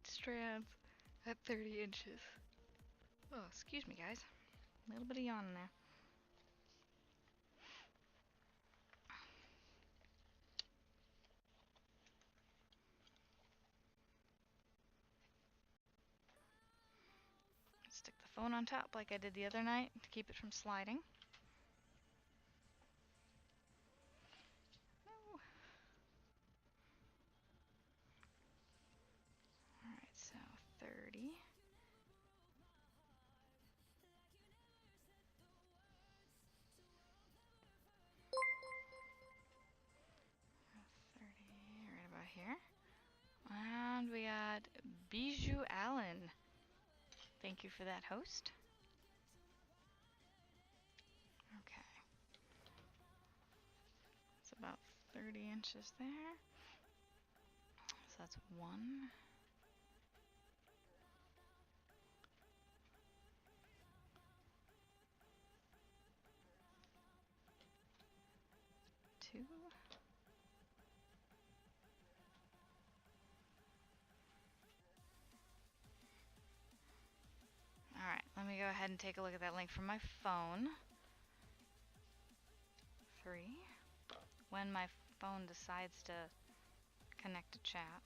strands at 30 inches. Oh, excuse me, guys. A little bit of yawn in there. Stick the phone on top like I did the other night to keep it from sliding. No. Alright, so 30. Right about here. And we got Bijou Allen. Thank you for that, host. Okay. It's about 30 inches there. So that's 1. 2. Alright, let me go ahead and take a look at that link from my phone. 3. When my phone decides to connect to chat.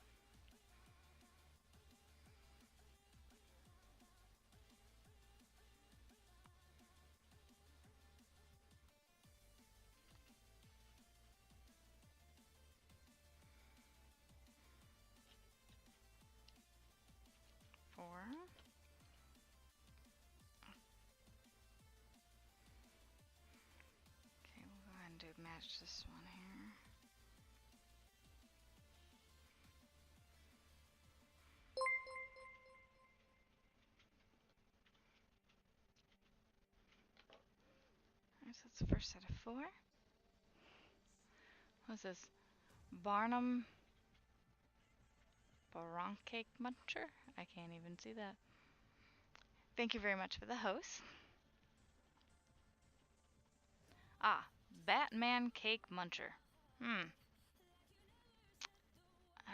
match this one here. Alright, so that's the first set of 4. What's this? Barnum Baron Cake Muncher? I can't even see that. Thank you very much for the host. Ah, Batman Cake Muncher. It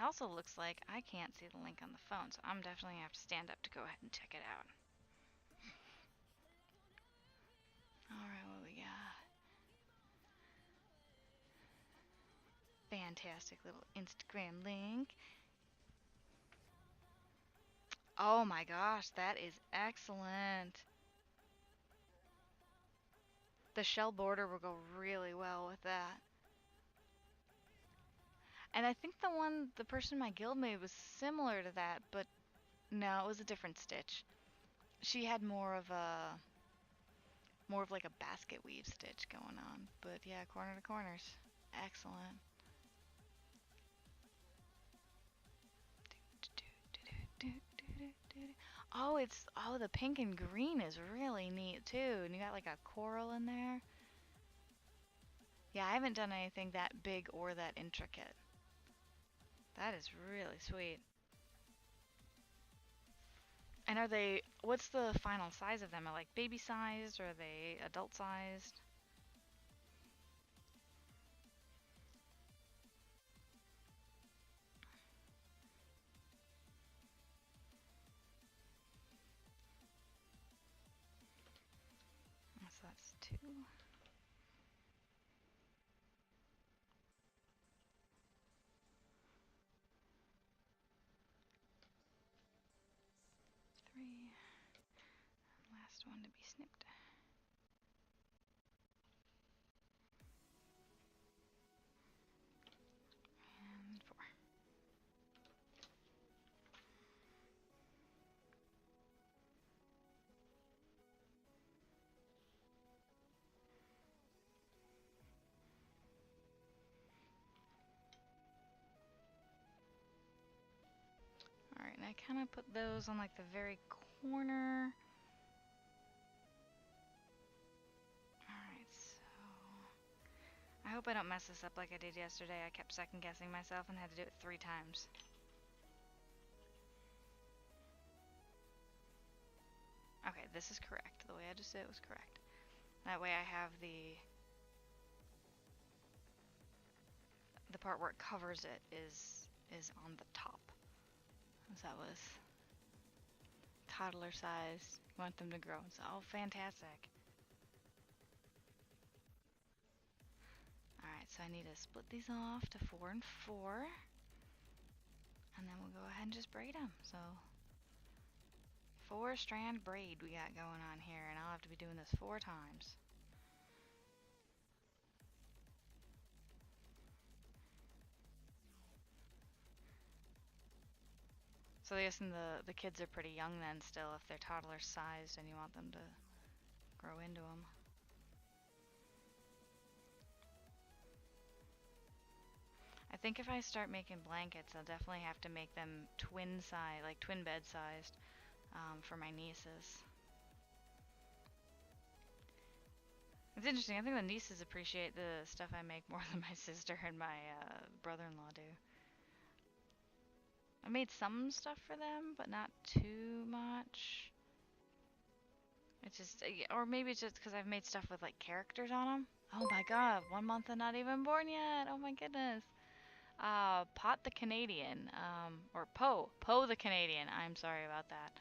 also looks like I can't see the link on the phone, so I'm definitely gonna have to stand up to go ahead and check it out. Alright, what we got? Fantastic little Instagram link. Oh my gosh, that is excellent. The shell border will go really well with that. And I think the person in my guild made was similar to that, but no, it was a different stitch. She had more of like a basket weave stitch going on. But yeah, corner to corners. Excellent. Oh, the pink and green is really neat too. And you got like a coral in there. Yeah, I haven't done anything that big or that intricate. That is really sweet. And what's the final size of them? Are like baby sized or are they adult sized? So that's 2. 3. Last one to be snipped. And 4. Alright, and I kind of put those on like the very corner. Alright, so I hope I don't mess this up like I did yesterday. I kept second guessing myself and had to do it 3 times. Okay, this is correct. The way I just did it was correct. That way I have the part where it covers it is on the top. So that was toddler size. You want them to grow. So, oh, fantastic. Alright, so I need to split these off to 4 and 4. And then we'll go ahead and just braid them. So 4 strand braid we got going on here, and I'll have to be doing this 4 times. So I guess the kids are pretty young then still, if they're toddler sized and you want them to grow into them. I think if I start making blankets, I'll definitely have to make them twin size, like twin bed sized, for my nieces. It's interesting. I think the nieces appreciate the stuff I make more than my sister and my brother-in-law do. I made some stuff for them, but not too much. It's just, or maybe it's just because I've made stuff with like characters on them. Oh my god, 1 month and not even born yet. Oh my goodness. Pot the Canadian, or Poe the Canadian. I'm sorry about that.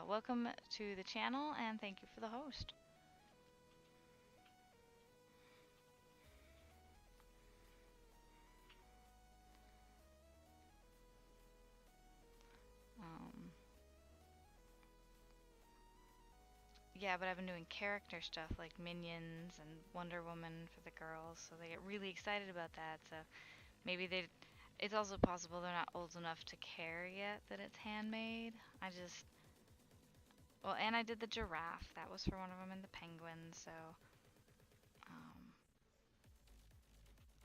Welcome to the channel and thank you for the host. Yeah, but I've been doing character stuff like Minions and Wonder Woman for the girls, so they get really excited about that. So maybe it's also possible they're not old enough to care yet that it's handmade. Well, and I did the giraffe. That was for one of them, and the penguin, so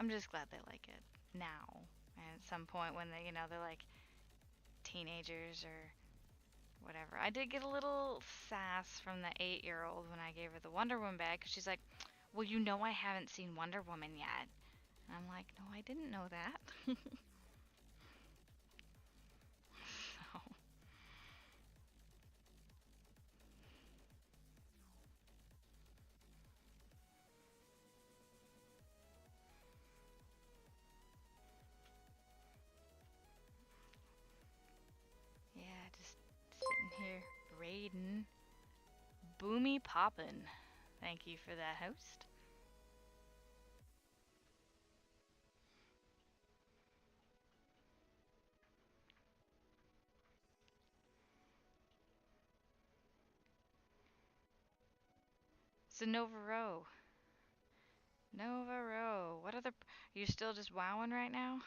I'm just glad they like it now. And at some point when they, they're like teenagers or whatever. I did get a little sass from the 8-year-old when I gave her the Wonder Woman bag, because she's like, well, I haven't seen Wonder Woman yet. And I'm like, no, I didn't know that. So, yeah, just sitting here braiding. Boomy poppin'. Thank you for that, host. So Nova Row. Nova Row. What other... You still just wowing right now?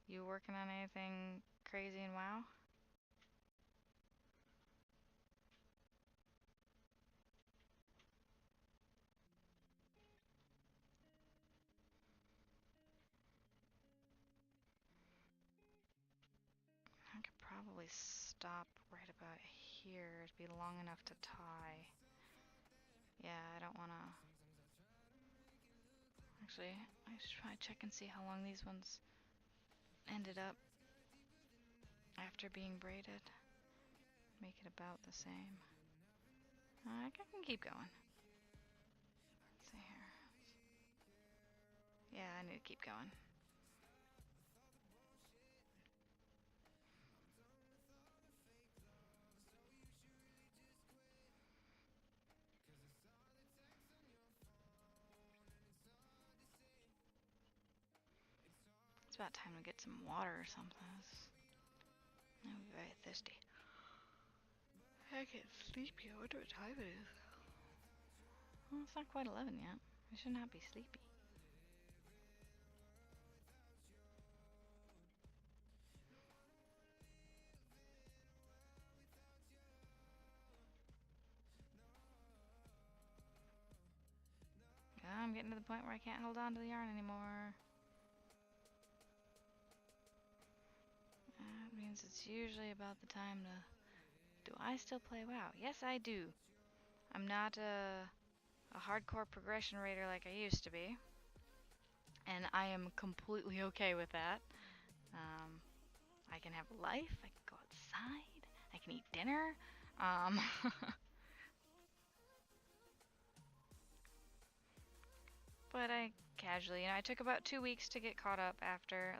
You working on anything crazy in WoW? I could probably stop right about here. It'd be long enough to tie. Yeah, I don't want to... Actually, I should probably check and see how long these ones ended up after being braided. Make it about the same. I can keep going. Let's see here. Yeah, I need to keep going. It's about time to get some water or something. I'm very thirsty. I get sleepy. I wonder what time it is. Well, it's not quite 11 yet. I should not be sleepy. I'm getting to the point where I can't hold on to the yarn anymore. That means it's usually about the time to... Do I still play WoW? Yes, I do. I'm not a hardcore progression raider like I used to be. And I am completely okay with that. I can have a life. I can go outside. I can eat dinner. But I casually, I took about 2 weeks to get caught up after,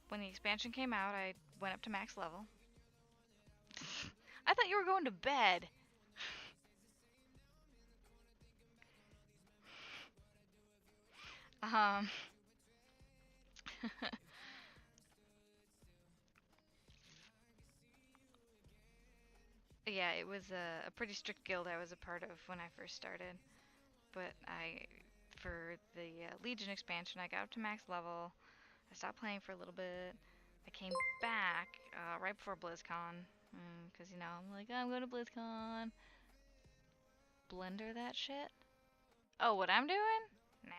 when the expansion came out, I went up to max level. I thought you were going to bed. Yeah, it was a pretty strict guild I was a part of when I first started. But for the Legion expansion, I got up to max level. I stopped playing for a little bit. I came back right before BlizzCon. Because, I'm like, I'm going to BlizzCon. Blender that shit? Oh, what I'm doing? Nah.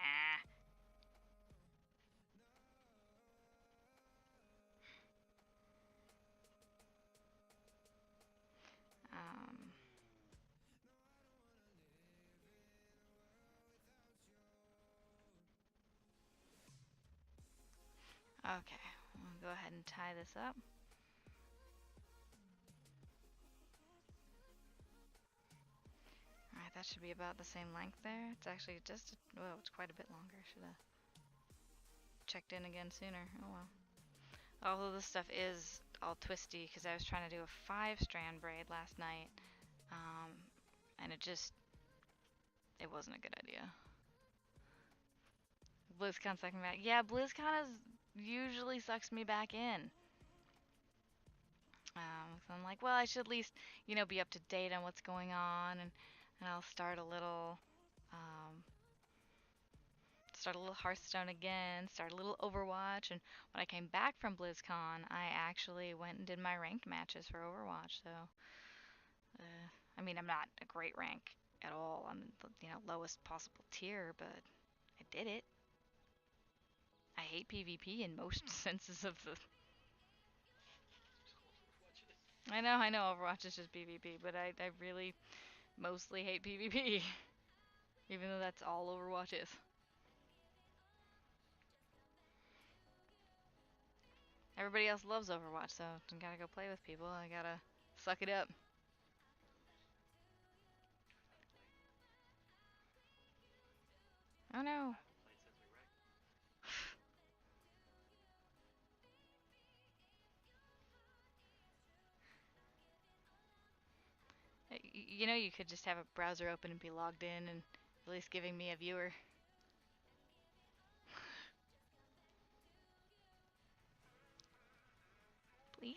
Okay, I'll go ahead and tie this up. Alright, that should be about the same length there. It's actually well, it's quite a bit longer. Should have checked in again sooner. Oh well. Although this stuff is all twisty because I was trying to do a 5-strand braid last night. And it wasn't a good idea. BlizzCon sucking me back. Yeah, BlizzCon usually sucks me back in. So I'm like, well, I should at least, be up to date on what's going on, and I'll start a little Hearthstone again, start a little Overwatch, and when I came back from BlizzCon, I actually went and did my ranked matches for Overwatch, so, I'm not a great rank at all. I'm the, lowest possible tier, but I did it. I hate PvP in most senses of the... I know Overwatch is just PvP, but I really mostly hate PvP. Even though that's all Overwatch is. Everybody else loves Overwatch, so I gotta go play with people. I gotta suck it up. Oh no. You could just have a browser open and be logged in and at least giving me a viewer. Please?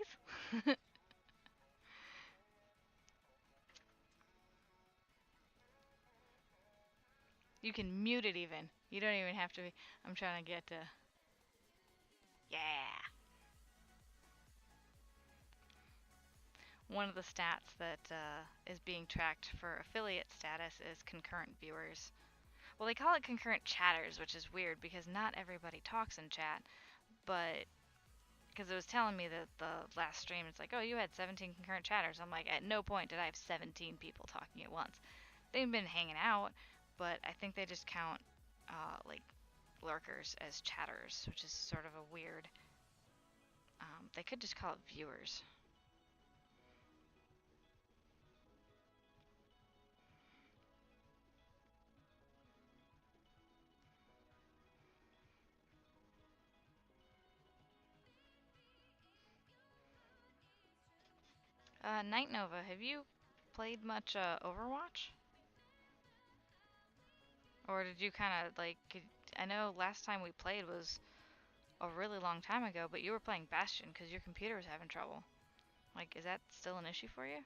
You can mute it even. You don't even have to be... I'm trying to get to... Yeah! One of the stats that is being tracked for affiliate status is concurrent viewers. Well, they call it concurrent chatters, which is weird because not everybody talks in chat, but because it was telling me that the last stream, it's like, oh, you had 17 concurrent chatters. I'm like, at no point did I have 17 people talking at once. They've been hanging out, but I think they just count like lurkers as chatters, which is sort of a weird... they could just call it viewers. Night Nova, have you played much Overwatch? Or did you kind of like... I know last time we played was a really long time ago, but you were playing Bastion because your computer was having trouble. Like, is that still an issue for you?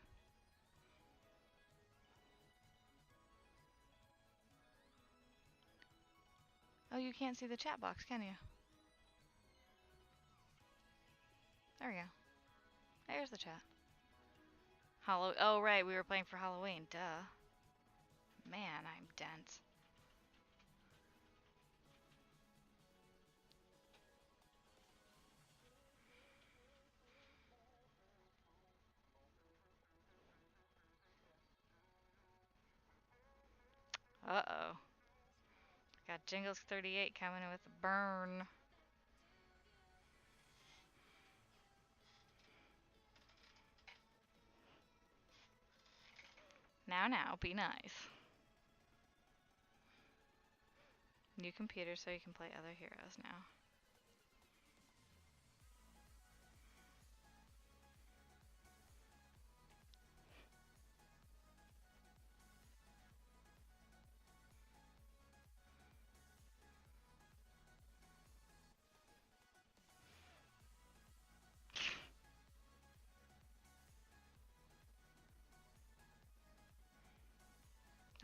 Oh, you can't see the chat box, can you? There we go. There's the chat. Oh, right, we were playing for Halloween. Duh. Man, I'm dense. Uh-oh. Got Jingles 38 coming in with a burn. Now, be nice. New computer so you can play other heroes now.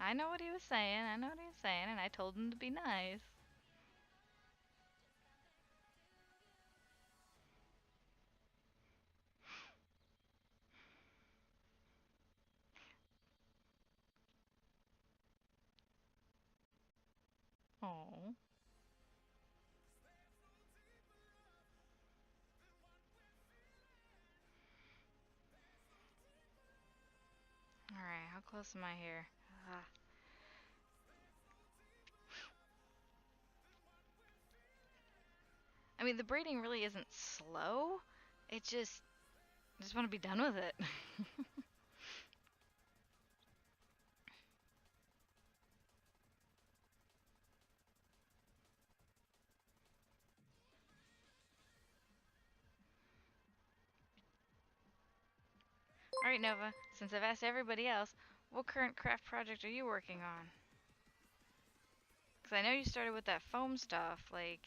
I know what he was saying, and I told him to be nice. Oh. Alright, how close am I here? I mean, the braiding really isn't slow. It I just want to be done with it. Alright, Nova, since I've asked everybody else, what current craft project are you working on? Because I know you started with that foam stuff. Like,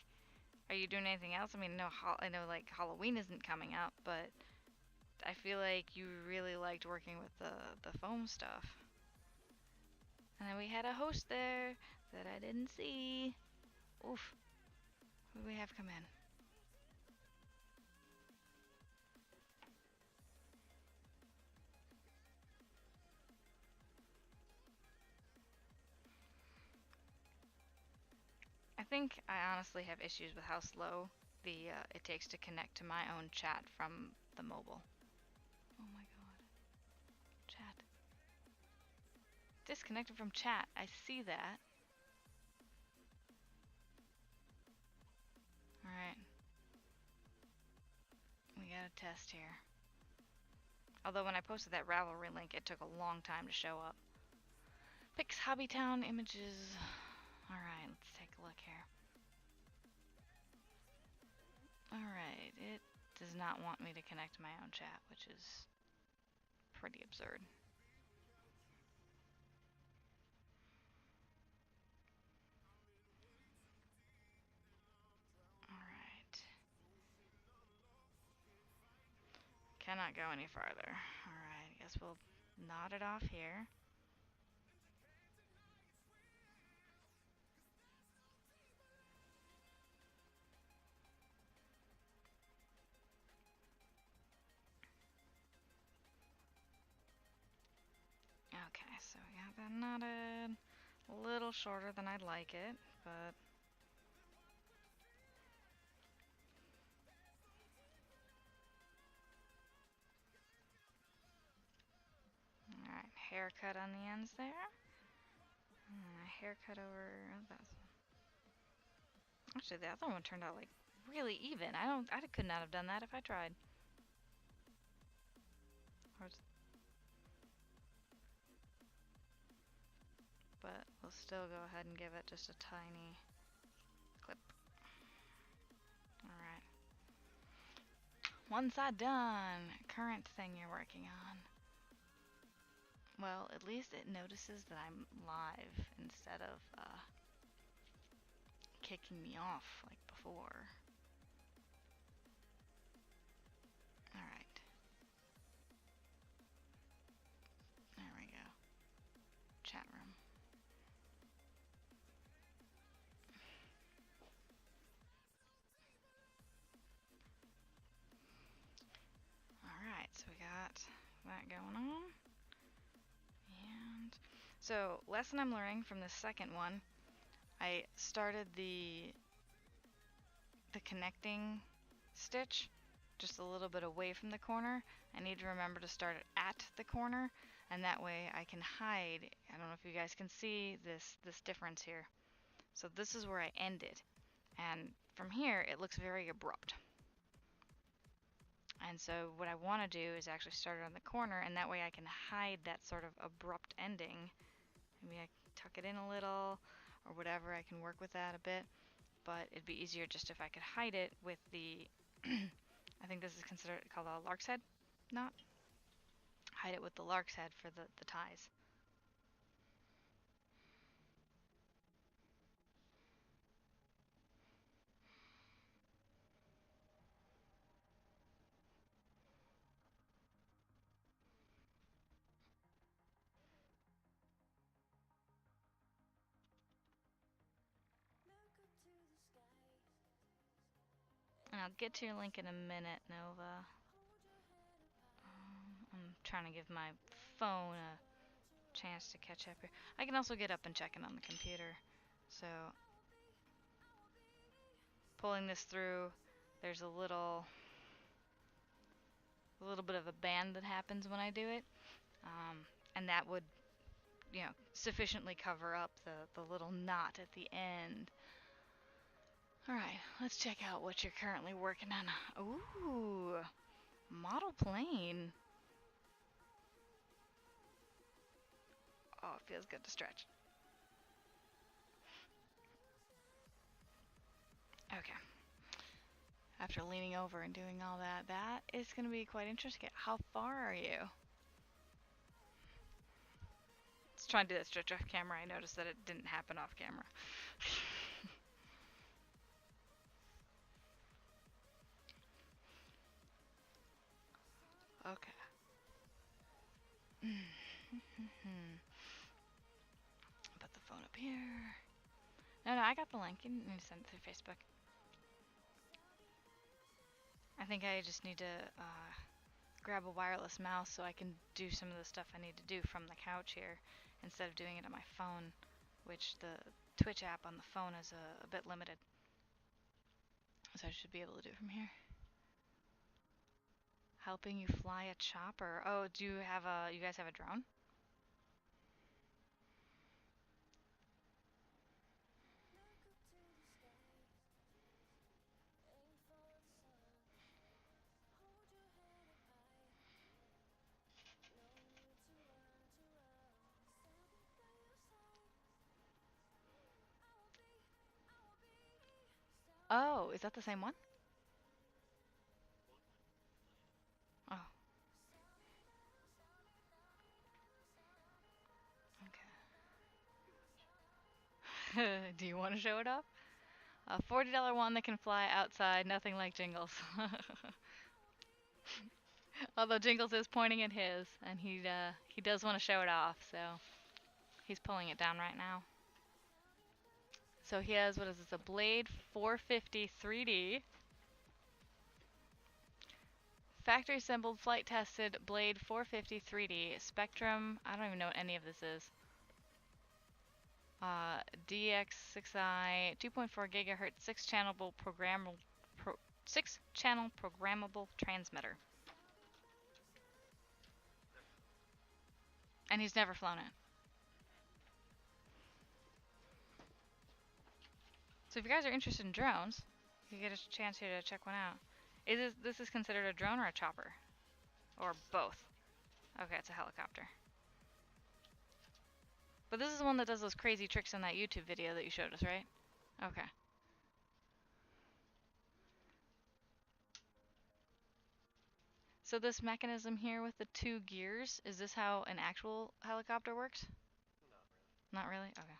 are you doing anything else? I mean, I know like Halloween isn't coming up, but I feel like you really liked working with the foam stuff. And then we had a host there that I didn't see. Oof. Who do we have come in? think I honestly have issues with how slow it takes to connect to my own chat from the mobile. Oh my god. Chat. Disconnected from chat. I see that. Alright. We got a test here. Although when I posted that Ravelry link, it took a long time to show up. Pix Hobbytown images. Alright, let's take a look here. Alright, it does not want me to connect to my own chat, which is pretty absurd. Alright. Cannot go any farther. Alright, I guess we'll knot it off here. Okay, so we got that knotted. A little shorter than I'd like it, but alright, haircut on the ends there. Haircut over that. Actually, the other one turned out like really even. I could not have done that if I tried. But we'll still go ahead and give it just a tiny clip. Alright. One side done. Current thing you're working on. Well, at least it notices that I'm live instead of kicking me off like before. Alright. There we go. Chat room. Alright, so we got that going on. And so, lesson I'm learning from the second one, I started the connecting stitch just a little bit away from the corner. I need to remember to start it at the corner, and that way I can hide. I don't know if you guys can see this difference here. So this is where I ended, and from here it looks very abrupt. And so what I want to do is actually start it on the corner, and that way I can hide that sort of abrupt ending. Maybe I can tuck it in a little or whatever. I can work with that a bit, but it'd be easier just if I could hide it with the I think this is called a lark's head knot. Hide it with the lark's head for the ties. And I'll get to your link in a minute, Nova. I'm trying to give my phone a chance to catch up here. I can also get up and check it on the computer. So, pulling this through, there's a little bit of a band that happens when I do it. And that would, sufficiently cover up the little knot at the end. Alright, let's check out what you're currently working on. Ooh, model plane. Oh, it feels good to stretch. Okay. After leaning over and doing all that, that is going to be quite interesting. How far are you? Let's try and do that stretch off camera. I noticed that it didn't happen off camera. Okay. Put the phone up here. No, I got the link. You need to send it through Facebook. I think I just need to grab a wireless mouse so I can do some of the stuff I need to do from the couch here instead of doing it on my phone. which the Twitch app on the phone is a bit limited. So I should be able to do it from here. Helping you fly a chopper. Oh, do you have you guys have a drone? Oh, is that the same one? Oh. Okay. Do you want to show it off? A $40 one that can fly outside, nothing like Jingles. Although Jingles is pointing at his, and he does want to show it off, so he's pulling it down right now. So he has, what is this, a Blade 450 3D. Factory assembled, flight tested Blade 450 3D. Spectrum, I don't even know what any of this is. DX6i, 2.4 gigahertz, 6-channel programmable transmitter. And he's never flown it. So if you guys are interested in drones, you get a chance here to check one out. This is considered a drone or a chopper? Or both? Okay, it's a helicopter. But this is the one that does those crazy tricks in that YouTube video that you showed us, right? Okay. So this mechanism here with the 2 gears, is this how an actual helicopter works? Not really? Okay.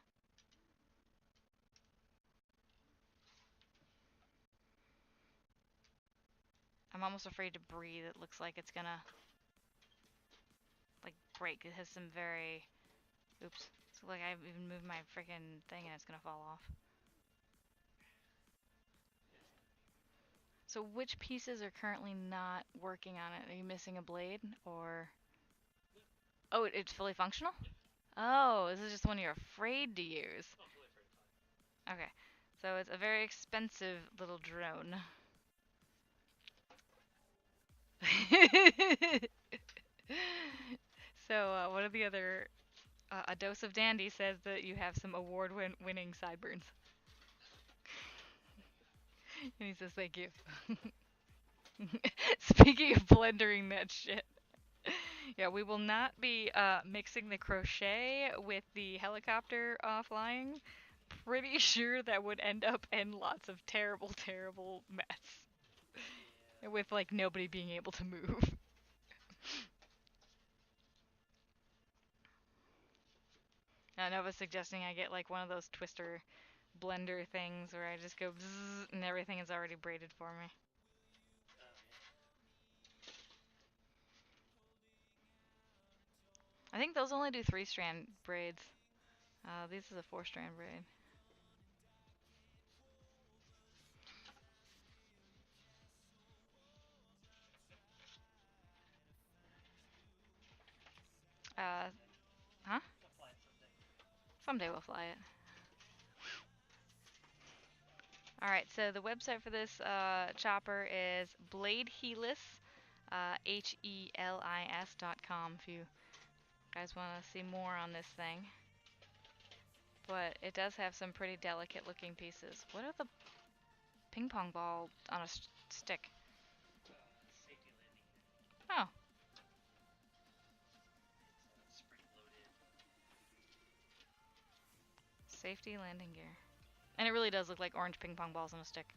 I'm almost afraid to breathe. It looks like it's gonna like break. It has some very... Oops. It's like I've even moved my freaking thing and it's gonna fall off. So which pieces are currently not working on it? Are you missing a blade or... Oh, it's fully functional? Oh, this is just one you're afraid to use. Okay, so it's a very expensive little drone. So one of the other... A Dose of Dandy says that you have some award-winning sideburns. And he says thank you. Speaking of blendering that shit. Yeah, we will not be mixing the crochet with the helicopter flying. Pretty sure that would end up in lots of terrible, terrible mess. With like nobody being able to move. I know I was suggesting I get like one of those twister blender things where I just go bzzz and everything is already braided for me. I think those only do 3-strand braids. This is a 4-strand braid. Huh? Someday we'll fly it. Alright, so the website for this chopper is bladehelis, HELIS.com if you guys want to see more on this thing. But it does have some pretty delicate looking pieces. What are the ping pong ball on a stick? Oh. Safety landing gear. And it really does look like orange ping pong balls on a stick.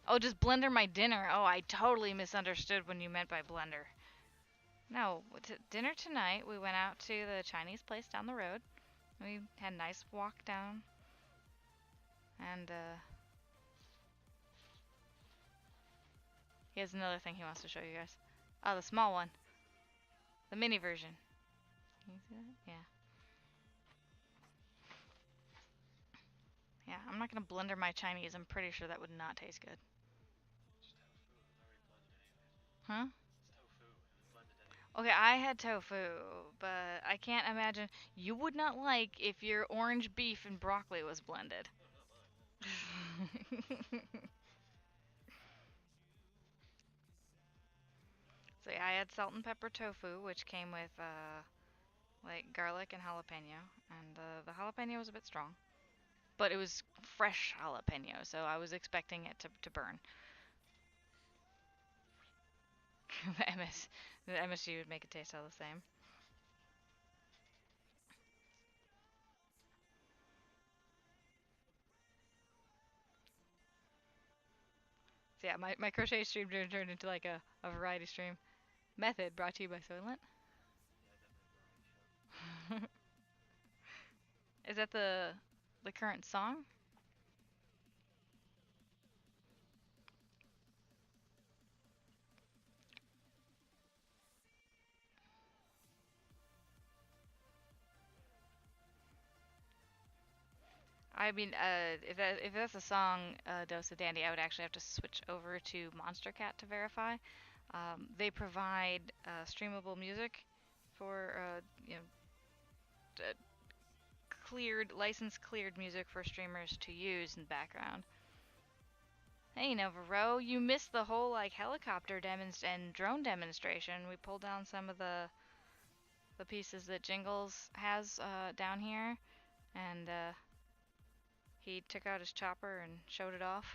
Oh, just blender my dinner. Oh, I totally misunderstood when you meant by blender. No, dinner tonight, we went out to the Chinese place down the road. We had a nice walk down. And, he has another thing he wants to show you guys. Oh, the small one. The mini version. Can you see that? Yeah. Yeah, I'm not gonna blender my Chinese. I'm pretty sure that would not taste good. Huh? Okay, I had tofu, but I can't imagine you would not like if your orange beef and broccoli was blended. So yeah, I had salt and pepper tofu, which came with like garlic and jalapeno, and the jalapeno was a bit strong, but it was fresh jalapeno, so I was expecting it to burn. the MS the MSG would make it taste all the same. So yeah, my crochet stream turned into like a variety stream. Method brought to you by Soylent. Is that the current song? I mean, if that's a song, Dose of Dandy, I would actually have to switch over to Monster Cat to verify. They provide streamable music for cleared, license cleared music for streamers to use in the background. Hey Navarro, you missed the whole like helicopter and drone demonstration. We pulled down some of the pieces that Jingles has down here, and he took out his chopper and showed it off.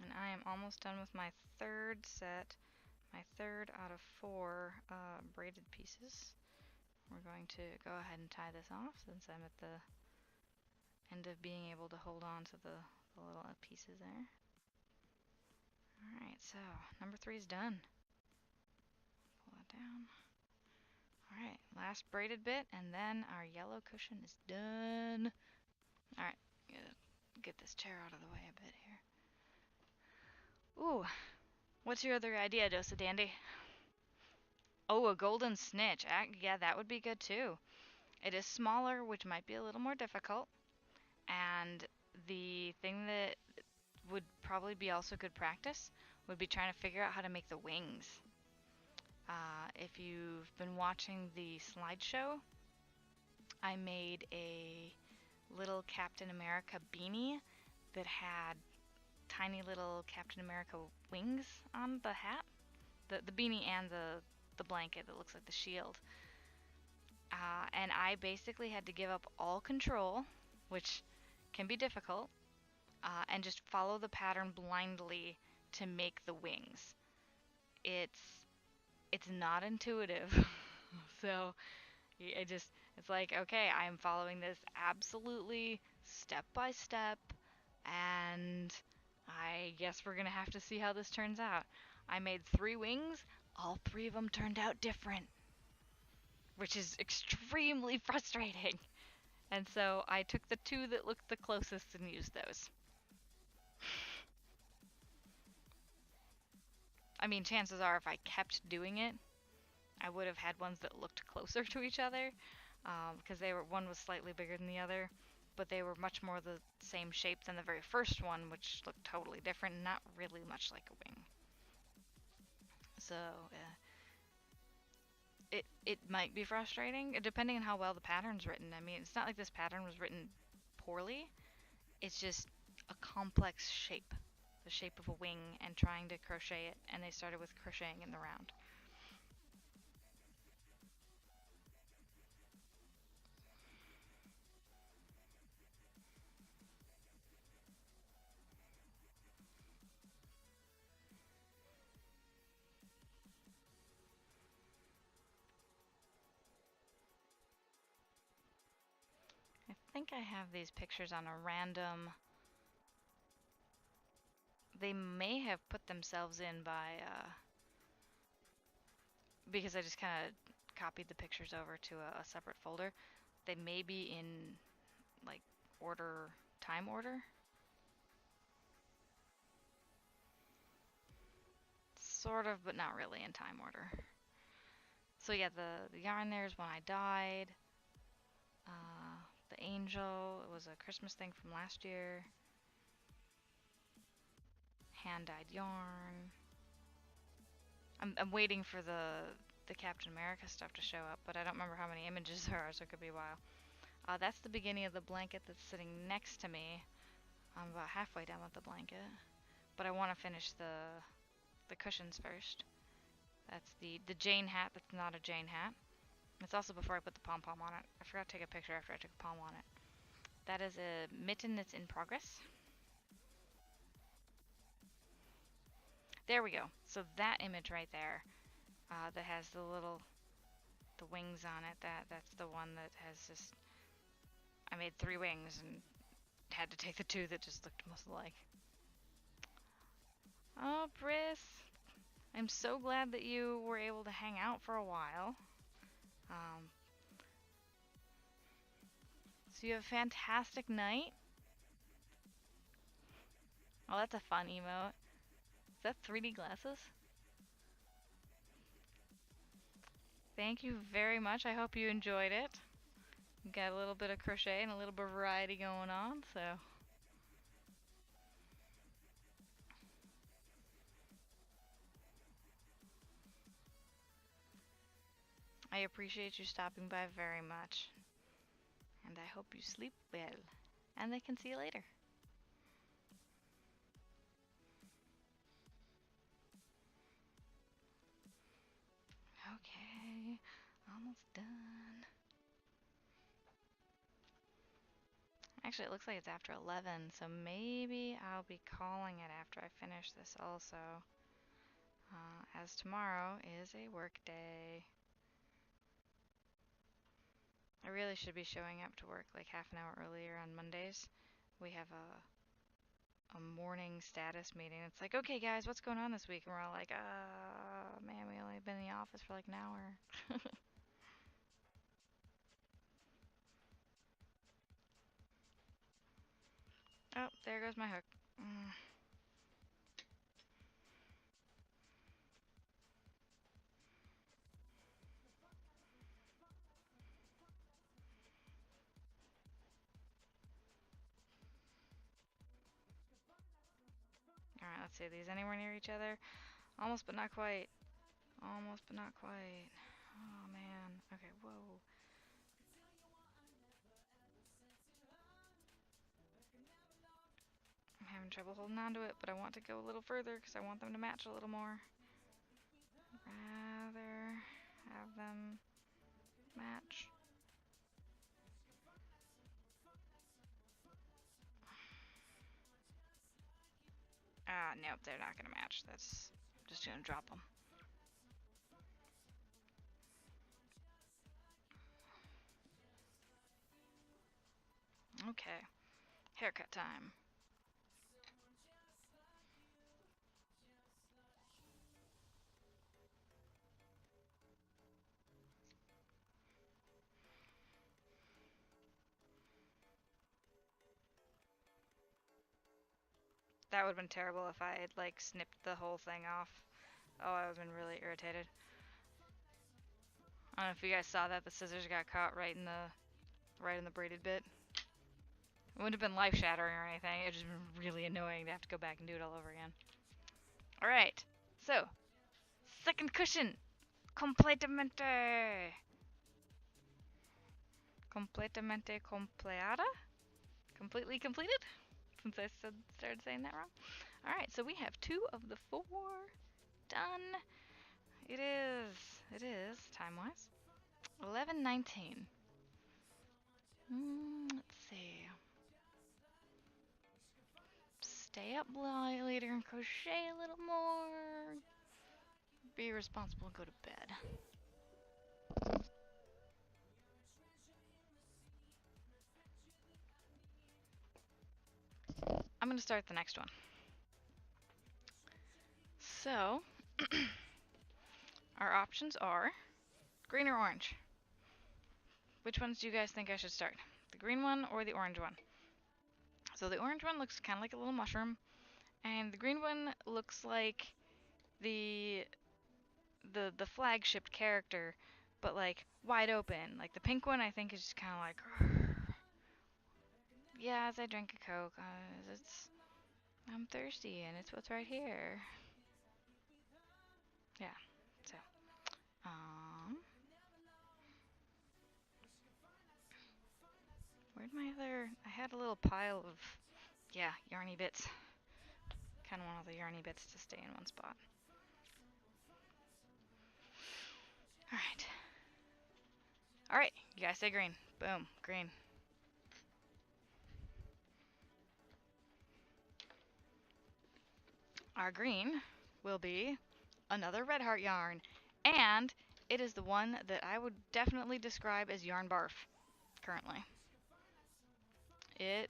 And I am almost done with my third set, my third out of four braided pieces. We're going to go ahead and tie this off since I'm at the end of being able to hold on to the little pieces there. Alright, so number 3 is done. Pull that down. Alright, last braided bit, and then our yellow cushion is done. Alright, get this chair out of the way a bit here. Ooh, what's your other idea, Dosa Dandy? Oh, a golden snitch. Yeah, that would be good too. It is smaller, which might be a little more difficult. And the thing that would probably be also good practice would be trying to figure out how to make the wings. If you've been watching the slideshow, I made a little Captain America beanie that had tiny little Captain America wings on the hat. The beanie and the blanket that looks like the shield. And I basically had to give up all control, which can be difficult, and just follow the pattern blindly to make the wings. It's not intuitive. So it's like, okay, I'm following this absolutely step by step, and I guess we're gonna have to see how this turns out. I made 3 wings, all 3 of them turned out different, which is extremely frustrating. And so I took the 2 that looked the closest and used those. I mean, chances are if I kept doing it, I would have had ones that looked closer to each other, because one was slightly bigger than the other, but they were much more the same shape than the very first one, which looked totally different, not really much like a wing. So it might be frustrating, depending on how well the pattern's written. I mean, it's not like this pattern was written poorly. It's just a complex shape, the shape of a wing, and trying to crochet it, and they started with crocheting in the round. I think I have these pictures on a random. They may have put themselves in by because I just kind of copied the pictures over to a separate folder. They may be in like time order. Sort of, but not really in time order. So yeah, the yarn there is when I dyed. The angel, it was a Christmas thing from last year. Hand-dyed yarn. I'm waiting for the Captain America stuff to show up, but I don't remember how many images there are, so it could be a while. That's the beginning of the blanket that's sitting next to me. I'm about halfway done with the blanket, but I want to finish the cushions first. That's the Jane hat that's not a Jane hat. It's also before I put the pom-pom on it. I forgot to take a picture after I took a pom on it. That is a mitten that's in progress. There we go. So that image right there, that has the wings on it, that's the one that has just, I made 3 wings and had to take the 2 that just looked most alike. Oh, Briss, I'm so glad that you were able to hang out for a while. So you have a fantastic night. Oh, that's a fun emote. Is that 3D glasses? Thank you very much. I hope you enjoyed it. Got a little bit of crochet and a little bit of variety going on, so. I appreciate you stopping by very much. And I hope you sleep well. And I can see you later. Okay, almost done. Actually, it looks like it's after 11, so maybe I'll be calling it after I finish this also. As tomorrow is a work day. I really should be showing up to work like half an hour earlier on Mondays. We have a morning status meeting. It's like, okay guys, what's going on this week? And we're all like, man, we only been in the office for like an hour. Oh, there goes my hook. Alright, let's see. Are these anywhere near each other? Almost, but not quite. Almost, but not quite. Oh, man. Okay, whoa. I'm having trouble holding on to it, but I want to go a little further because I want them to match a little more. Rather have them match. Nope, they're not gonna match. That's just gonna drop them. Okay, haircut time. That would have been terrible if I had like snipped the whole thing off. Oh, I would have been really irritated. I don't know if you guys saw that. The scissors got caught right in the braided bit. It wouldn't have been life shattering or anything. It would just been really annoying to have to go back and do it all over again. Alright, so second cushion. Completamente. Completamente compleada? Completely completed? Since I started saying that wrong. Alright, so we have 2 of the 4 done. It is, time-wise, 11:19. Let's see. Stay up later and crochet a little more. Be responsible and go to bed. I'm going to start the next one. So, our options are green or orange. Which ones do you guys think I should start? The green one or the orange one? So the orange one looks kind of like a little mushroom, and the green one looks like the flagship character, but like wide open. Like the pink one I think is just kind of like Yeah, as I drink a Coke, I'm thirsty and it's what's right here. Yeah, so, um, where'd my other, I had a little pile of, yeah, yarny bits. Kind of want all the yarny bits to stay in one spot. Alright. Alright, you guys say green. Boom, green. Our green will be another red heart yarn, and it is the one that I would definitely describe as yarn barf currently. It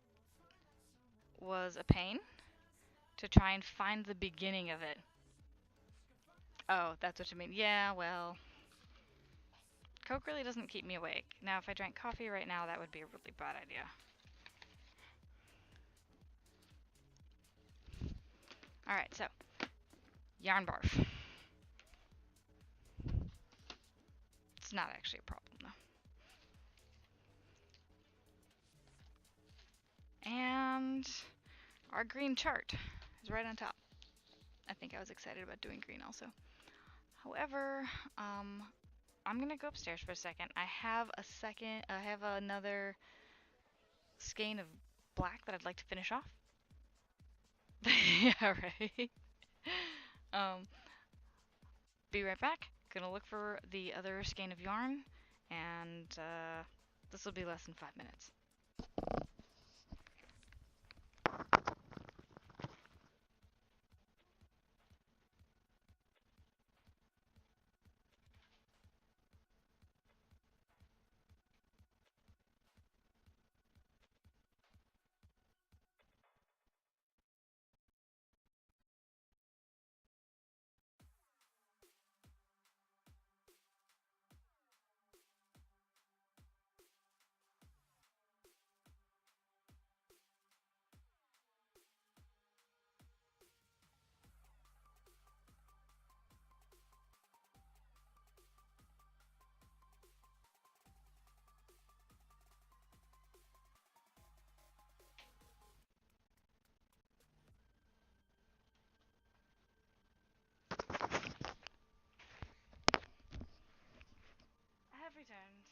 was a pain to try and find the beginning of it. Oh, that's what you mean. Yeah, well, Coke really doesn't keep me awake. Now, if I drank coffee right now, that would be a really bad idea. Alright, so, yarn barf. It's not actually a problem, though. And our green chart is right on top. I think I was excited about doing green also. However, I'm gonna go upstairs for a second. I have another skein of black that I'd like to finish off. Yeah, right. Be right back. Gonna look for the other skein of yarn, and this will be less than 5 minutes. I have returned.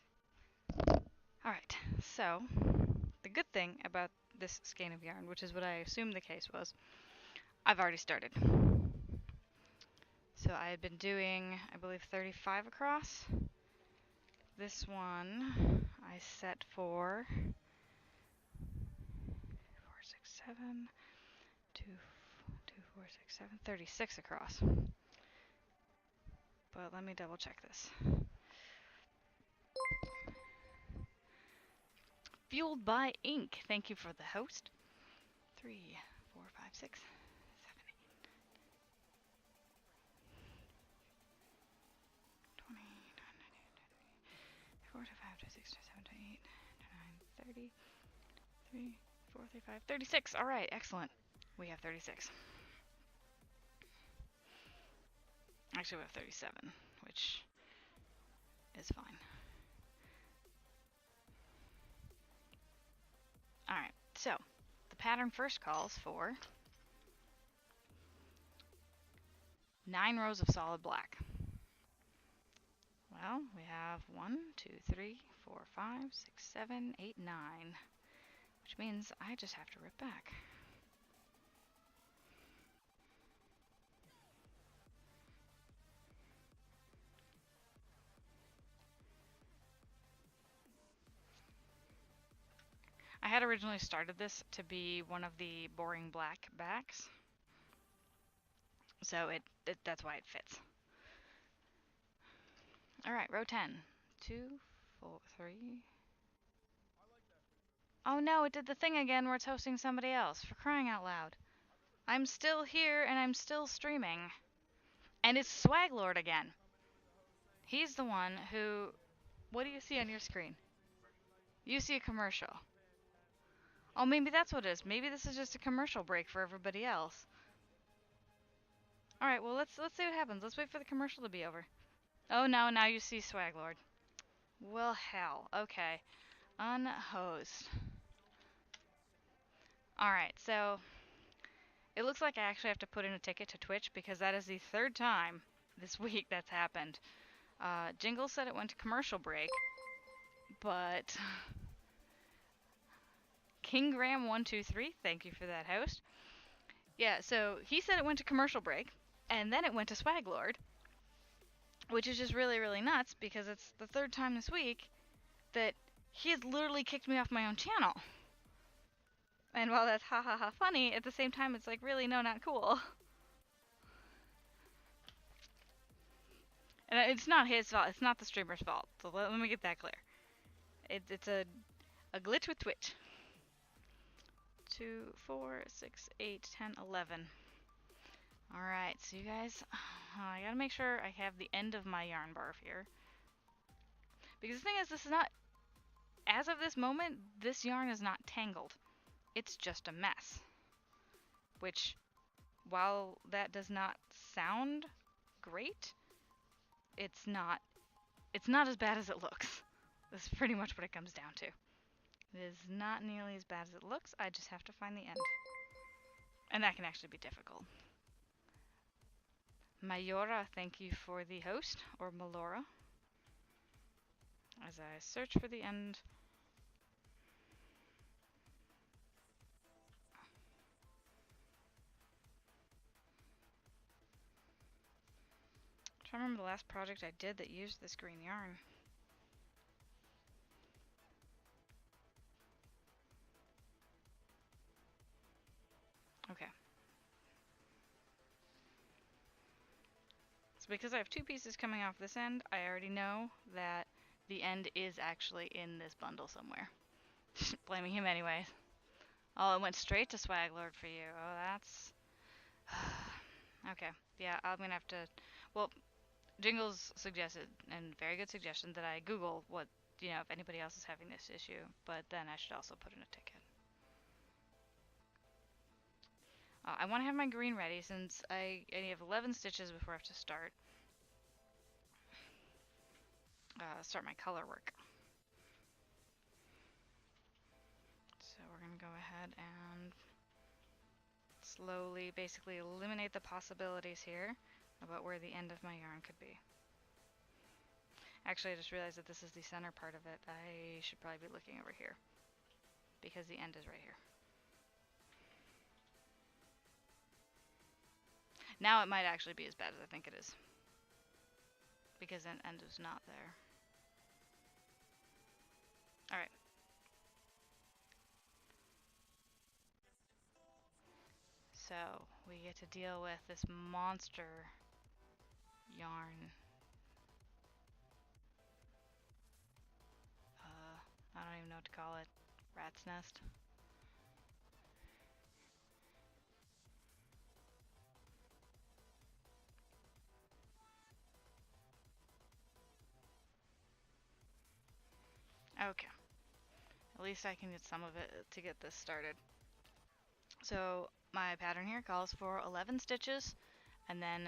Alright, so the good thing about this skein of yarn, which is what I assumed the case was, I've already started. So I had been doing, I believe, 35 across. This one I set for 4, 6, 7, 2, 4, 6, 7, 36 across. But let me double check this. Fueled by ink. Thank you for the host. 3, 4, 5, 6, 7, 8, 20, 4, 5, 6, 7, 8, 9, 30, 3, 4, 35, 36. All right, excellent. We have 36. Actually, we have 37, which is fine. All right, so the pattern first calls for 9 rows of solid black. Well, we have 1, 2, 3, 4, 5, 6, 7, 8, 9, which means I just have to rip back. I had originally started this to be one of the boring black backs, so that's why it fits. Alright, row 10. 2, 4, 3. Oh no, it did the thing again where it's hosting somebody else. For crying out loud. I'm still here and I'm still streaming. And it's Swaglord again. He's the one who... What do you see on your screen? You see a commercial. Oh, maybe that's what it is. Maybe this is just a commercial break for everybody else. Alright, well let's see what happens. Let's wait for the commercial to be over. Oh no, now you see Swaglord. Well, hell. Okay. Unhost. Alright, so it looks like I actually have to put in a ticket to Twitch because that is the third time this week that's happened. Jingle said it went to commercial break, but KingGram123, thank you for that host. Yeah, so he said it went to commercial break, and then it went to Swaglord, which is just really, really nuts because it's the third time this week that he has literally kicked me off my own channel. And while that's ha ha ha funny, at the same time it's like, really, no, not cool. And it's not his fault, it's not the streamer's fault, so let me get that clear. It's a glitch with Twitch. 2, 4, 6, 8, 10, 11. Alright, so you guys, I gotta make sure I have the end of my yarn barf here. Because the thing is, this is not, as of this moment, this yarn is not tangled. It's just a mess. Which, while that does not sound great, it's not as bad as it looks. This is pretty much what it comes down to. It is not nearly as bad as it looks, I just have to find the end. And that can actually be difficult. Mayora, thank you for the host, or Melora. As I search for the end. I'm trying to remember the last project I did that used this green yarn. Okay. So because I have two pieces coming off this end, I already know that the end is actually in this bundle somewhere. Blaming him anyways. Oh, it went straight to Swaglord for you. Oh, that's... okay. Yeah, I'm gonna have to... Well, Jingles suggested, and very good suggestion, that I Google what, if anybody else is having this issue, but then I should also put in a ticket. I want to have my green ready since I only have 11 stitches before I have to start my color work. So we're going to go ahead and slowly basically eliminate the possibilities here about where the end of my yarn could be. Actually, I just realized that this is the center part of it. I should probably be looking over here because the end is right here. Now it might actually be as bad as I think it is because an end is not there. Alright. So we get to deal with this monster yarn. I don't even know what to call it. Rat's nest. Okay. At least I can get some of it to get this started. So my pattern here calls for 11 stitches and then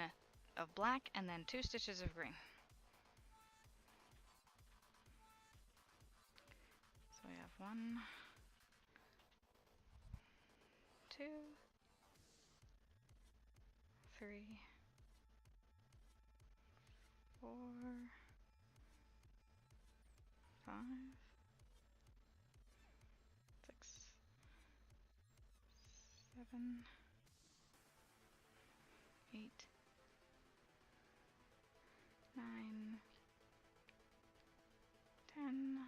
of black and then 2 stitches of green. So we have 1, 2, 3, 4, 5, 6, 7, 8, 9, 10,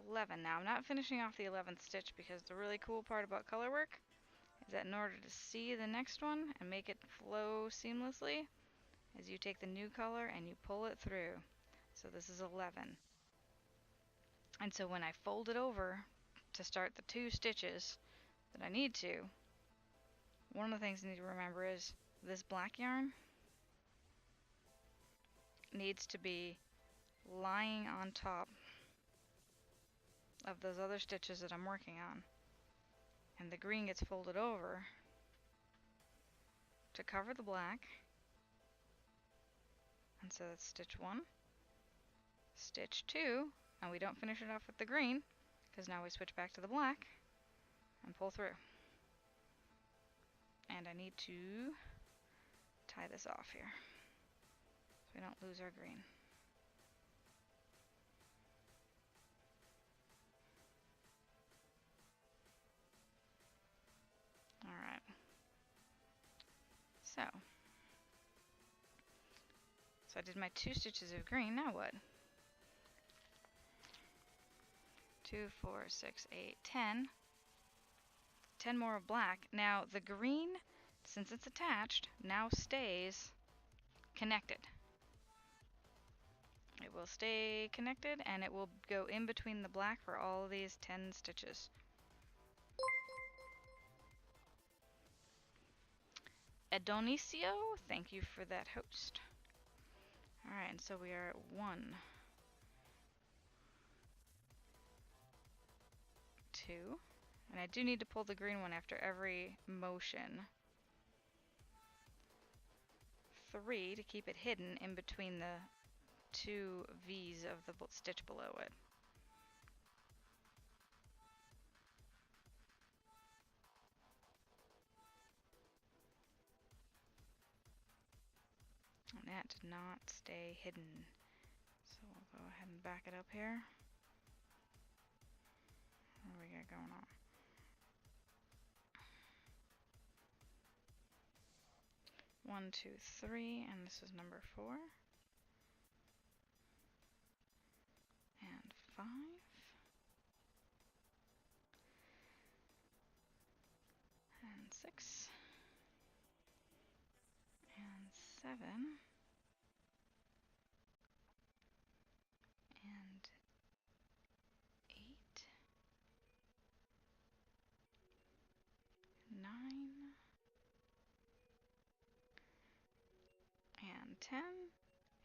11. Now I'm not finishing off the 11th stitch because the really cool part about color work is that in order to see the next one and make it flow seamlessly is you take the new color and you pull it through. So this is 11. And so when I fold it over to start the 2 stitches that I need to, one of the things I need to remember is this black yarn needs to be lying on top of those other stitches that I'm working on. And the green gets folded over to cover the black. And so that's stitch 1, stitch 2, and we don't finish it off with the green because now we switch back to the black. and pull through. And I need to tie this off here so we don't lose our green. Alright. So I did my 2 stitches of green. Now what? 2, 4, 6, 8, 10. 10 more of black. Now the green, since it's attached, now stays connected. It will stay connected and it will go in between the black for all of these 10 stitches. Edonicio, thank you for that host. Alright, and so we are at 1, 2, and I do need to pull the green one after every motion. 3 to keep it hidden in between the 2 V's of the stitch below it. And that did not stay hidden. So we'll go ahead and back it up here. What do we got going on? One, 2, 3, and this is number 4. And 5. And 6. And 7. And 8. 9. And 10.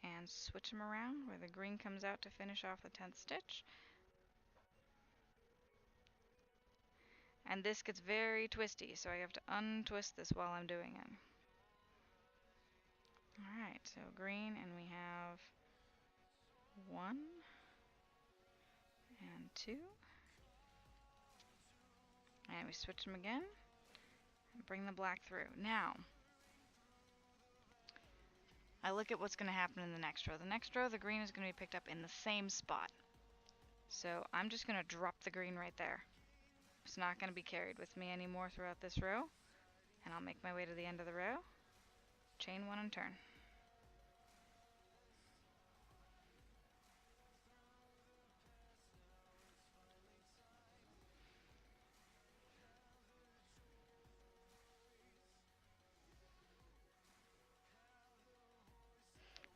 And switch them around where the green comes out to finish off the 10th stitch. And this gets very twisty, so I have to untwist this while I'm doing it. Alright, so green, and we have 1 and 2. And we switch them again and bring the black through. Now, I look at what's going to happen in the next row. The next row, the green is going to be picked up in the same spot. So I'm just going to drop the green right there. It's not going to be carried with me anymore throughout this row. And I'll make my way to the end of the row. Chain 1 and turn.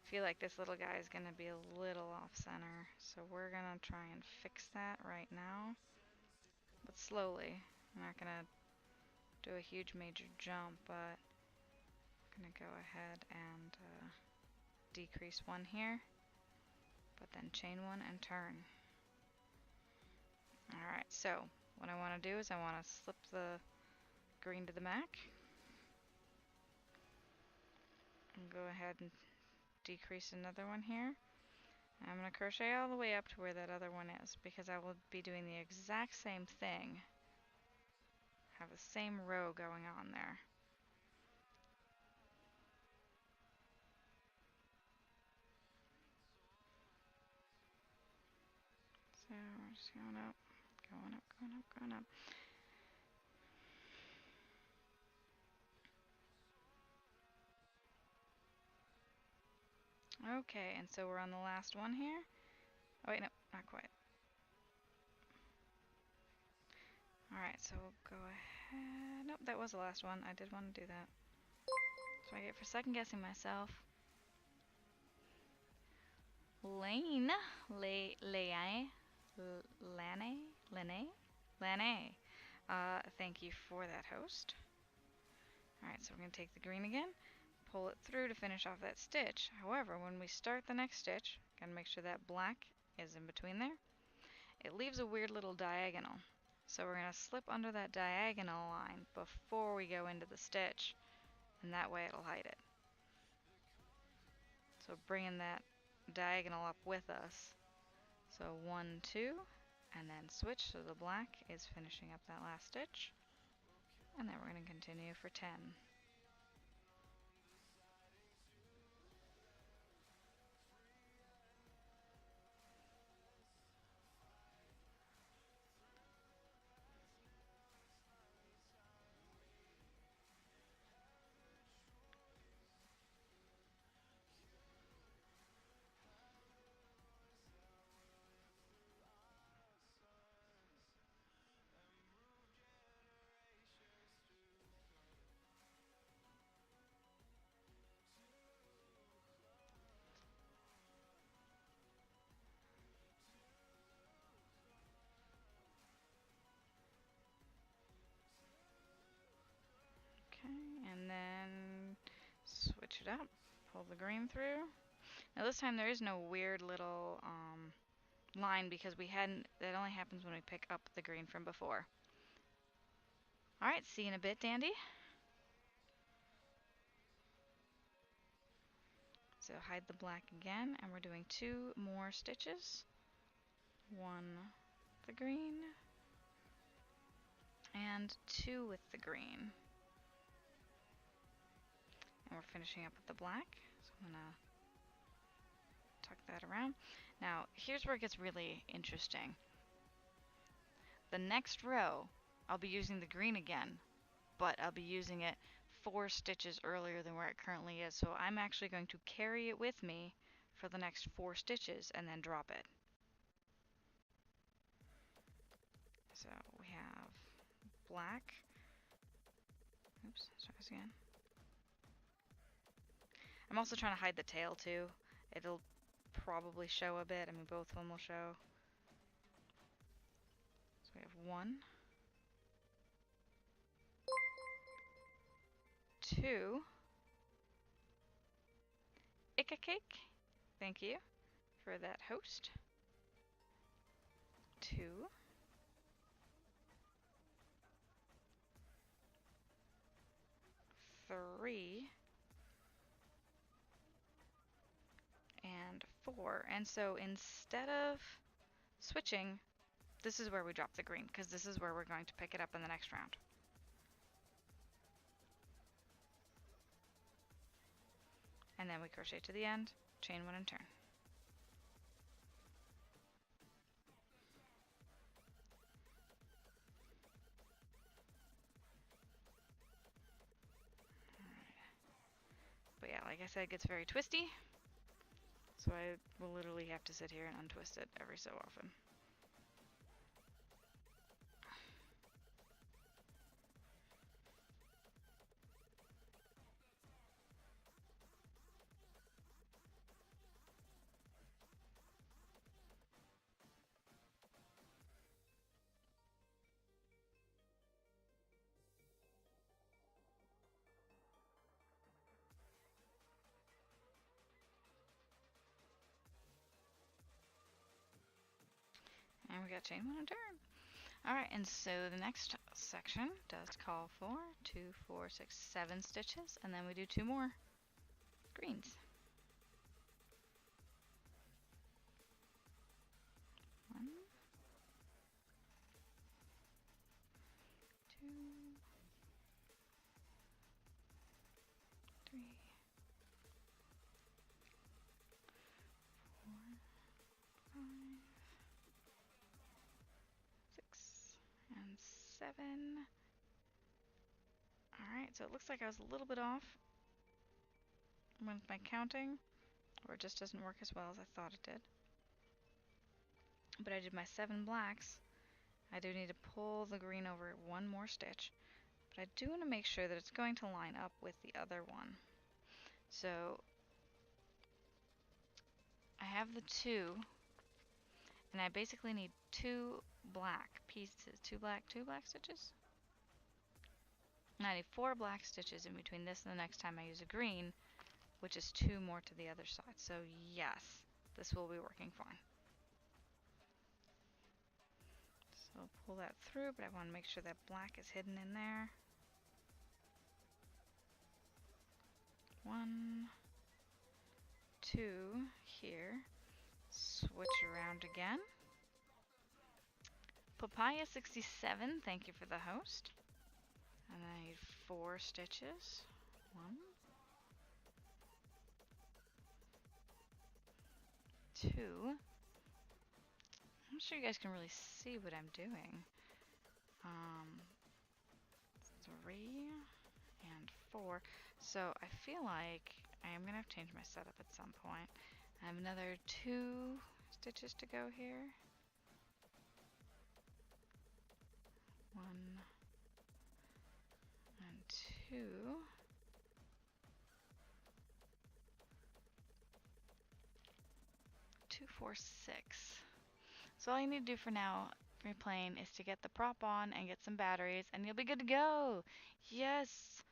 I feel like this little guy is going to be a little off center, so we're going to try and fix that right now, but slowly. I'm not going to do a huge major jump, but I'm going to go ahead and decrease 1 here, but then chain 1 and turn. Alright, so what I want to do is I want to slip the green to the back, and go ahead and decrease another one here. I'm going to crochet all the way up to where that other one is, because I will be doing the exact same thing. Have the same row going on there. So we're just going up, going up, going up, going up. Okay, and so we're on the last one here. Oh wait, no, not quite. Alright, so we'll go ahead. Nope, that was the last one. I did want to do that. So I get for second guessing myself. Lane, Lane. Thank you for that host. Alright, so we're going to take the green again, pull it through to finish off that stitch. However, when we start the next stitch, gotta make sure that black is in between there. It leaves a weird little diagonal. So we're going to slip under that diagonal line before we go into the stitch, and that way it'll hide it. So bringing that diagonal up with us. So 1, 2, and then switch, so the black is finishing up that last stitch, and then we're going to continue for 10. Okay, and then switch it up, pull the green through. Now this time there is no weird little line because that only happens when we pick up the green from before. Alright, see you in a bit, Dandy. So hide the black again, and we're doing 2 more stitches. 1 with the green, and 2 with the green. And we're finishing up with the black, so I'm going to tuck that around. Now, here's where it gets really interesting. The next row, I'll be using the green again, but I'll be using it 4 stitches earlier than where it currently is. So I'm actually going to carry it with me for the next 4 stitches and then drop it. So we have black. Oops, let's try this again. I'm also trying to hide the tail too. It'll probably show a bit. I mean, both of them will show. So we have 1, 2, Icka cake. Thank you for that host. 2, 3, and 4. And so instead of switching, this is where we drop the green, because this is where we're going to pick it up in the next round. And then we crochet to the end, chain 1 and turn. But yeah, like I said, it gets very twisty, so I will literally have to sit here and untwist it every so often. And we got chain 1 and turn. Alright, and so the next section does call for 2, 4, 6, 7 stitches, and then we do 2 more greens. 1, 2, 3, 4, 5, 6, and 7. Alright, so it looks like I was a little bit off with my counting, or it just doesn't work as well as I thought it did. But I did my 7 blacks. I do need to pull the green over 1 more stitch, but I do want to make sure that it's going to line up with the other one. So I have the 2, and I basically need 2 black pieces, 2 black stitches. And I need 4 black stitches in between this and the next time I use a green, which is 2 more to the other side. So yes, this will be working fine. So I'll pull that through, but I want to make sure that black is hidden in there. 1, 2 here, switch around again, Papaya67, thank you for the host. And I need 4 stitches. 1, 2. I'm not sure you guys can really see what I'm doing. 3 and 4. So I feel like I am gonna have to change my setup at some point. I have another 2 stitches to go here. 1 and 2. 2, 4, 6. So all you need to do for now, for your plane, is to get the prop on and get some batteries, and you'll be good to go. Yes.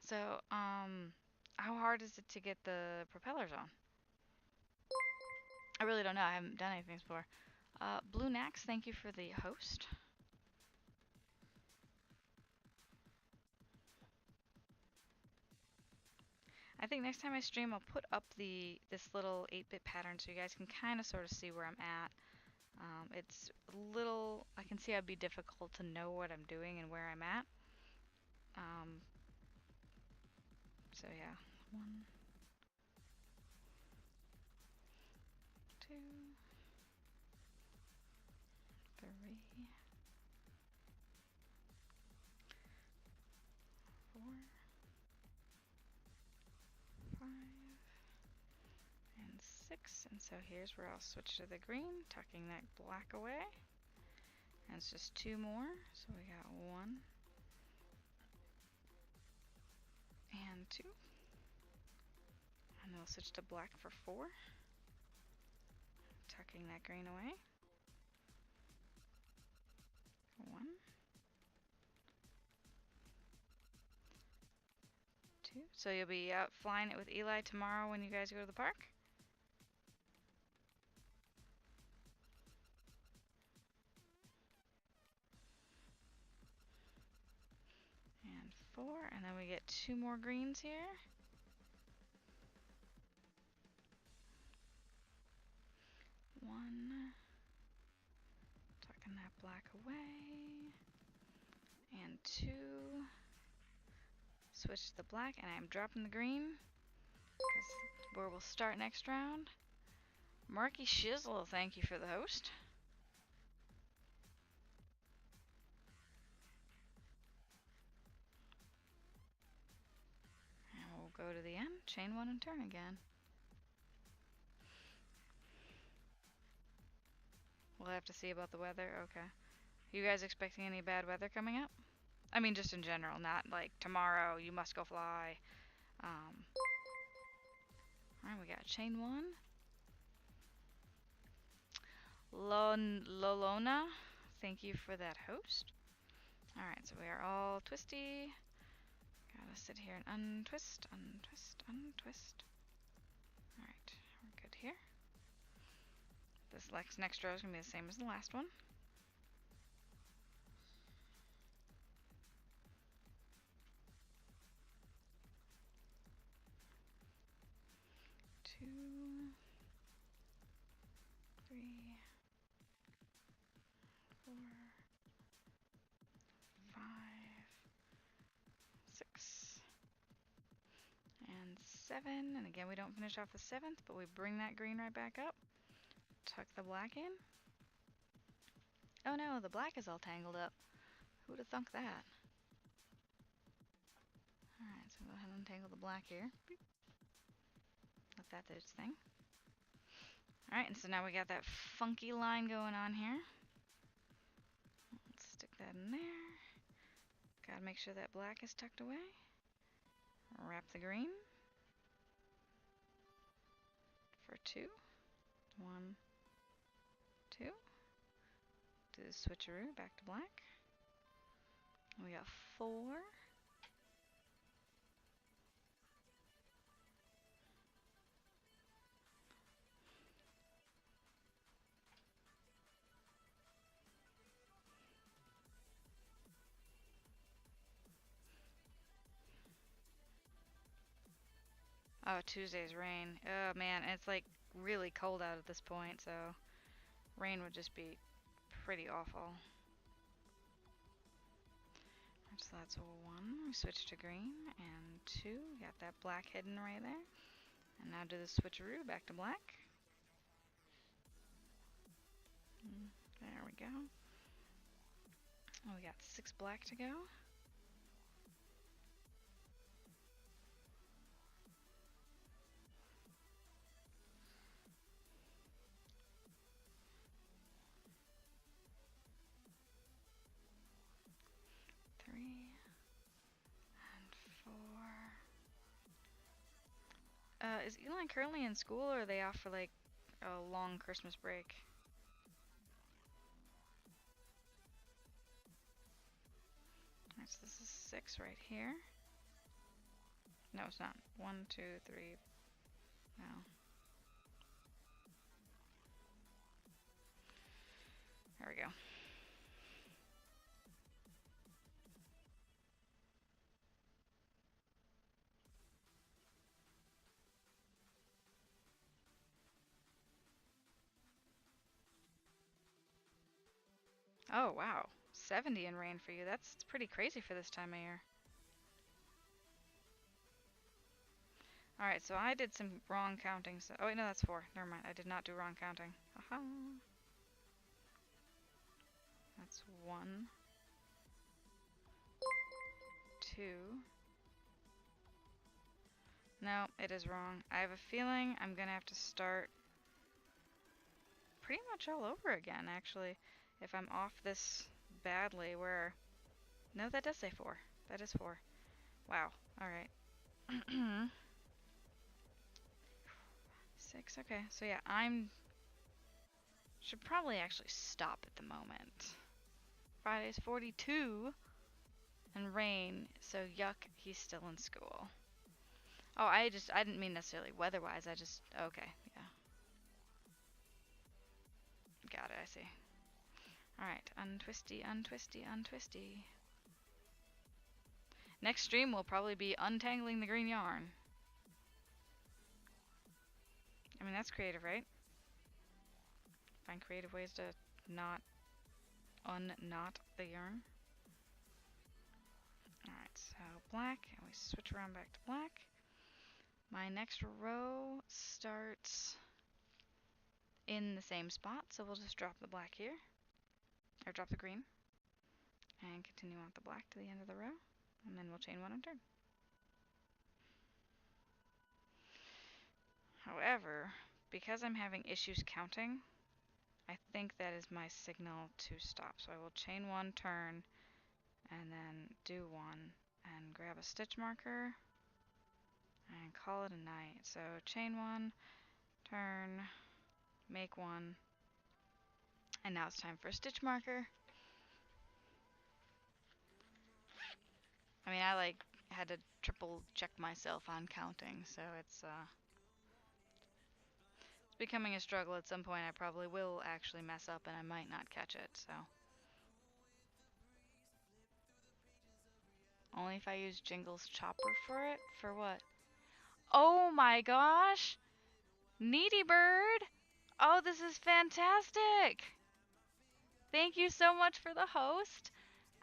So, how hard is it to get the propellers on? I really don't know. I haven't done anything before. Blue Nax, thank you for the host. I think next time I stream, I'll put up this little 8-bit pattern so you guys can kind of sort of see where I'm at. It's a little, I can see it'd be difficult to know what I'm doing and where I'm at. So yeah, 1, 2, 3, 4, 5, and 6. And so here's where I'll switch to the green, tucking that black away. And it's just 2 more, so we got 1 and 2. And then we'll switch to black for 4, tucking that green away. 1, 2. So you'll be out flying it with Eli tomorrow when you guys go to the park? And 4, and then we get 2 more greens here. 1, tucking that black away, and 2, switch to the black, and I'm dropping the green, because where we'll start next round. Marky Shizzle, thank you for the host. And we'll go to the end, chain 1 and turn again. We'll have to see about the weather. Okay. Are you guys expecting any bad weather coming up? I mean, just in general, not like tomorrow, you must go fly. Alright, we got chain 1. Lolona, thank you for that host. Alright, so we are all twisty. Gotta sit here and untwist, untwist, untwist. Alright, we're good here. This next row is going to be the same as the last one. Two, 3, 4, 5, 6, and 7. And again, we don't finish off the 7th, but we bring that green right back up. Tuck the black in. Oh no, the black is all tangled up. Who would have thunk that? Alright, so go ahead and untangle the black here. Beep. Let that do its thing. Alright, and so now we got that funky line going on here. Let's stick that in there. Gotta make sure that black is tucked away. Wrap the green. For 2. 1, 2. Do the switcheroo back to black. We got 4. Oh, Tuesday's rain. Oh man, it's like really cold out at this point, so rain would just be pretty awful. So that's 1. We switch to green, and 2. Got that black hidden right there. And now do the switcheroo back to black. There we go. Oh, we got 6 black to go. Three and 4. Is Eli currently in school, or are they off for like a long Christmas break? Alright, so this is 6 right here. No, it's not. 1, 2, 3. No. There we go. Oh, wow. 70 in rain for you. That's pretty crazy for this time of year. Alright, so I did some wrong counting. So oh, wait, no, that's 4. Never mind. I did not do wrong counting. Aha. That's 1. 2. No, it is wrong. I have a feeling I'm gonna have to start pretty much all over again, actually. If I'm off this badly, where... No, that does say 4. That is 4. Wow. Alright. 6, okay. So yeah, should probably actually stop at the moment. Friday's 42 and rain, so yuck, he's still in school. Oh, I didn't mean necessarily weather-wise, okay, yeah. Got it, I see. Alright, untwisty, untwisty, untwisty. Next stream will probably be untangling the green yarn. I mean, that's creative, right? Find creative ways to not unknot the yarn. Alright, so black, and we switch around back to black. My next row starts in the same spot, so we'll just drop the black here, or drop the green, and continue on with the black to the end of the row, and then we'll chain 1 and turn. However, because I'm having issues counting, I think that is my signal to stop. So I will chain 1, turn, and then do 1, and grab a stitch marker, and call it a night. So chain 1, turn, make 1, and now it's time for a stitch marker. I mean, I had to triple check myself on counting, so it's becoming a struggle. At some point I probably will actually mess up and I might not catch it, so. Only if I use Jingle's chopper for it? For what? Oh my gosh! Needy Bird! Oh, this is fantastic! Thank you so much for the host.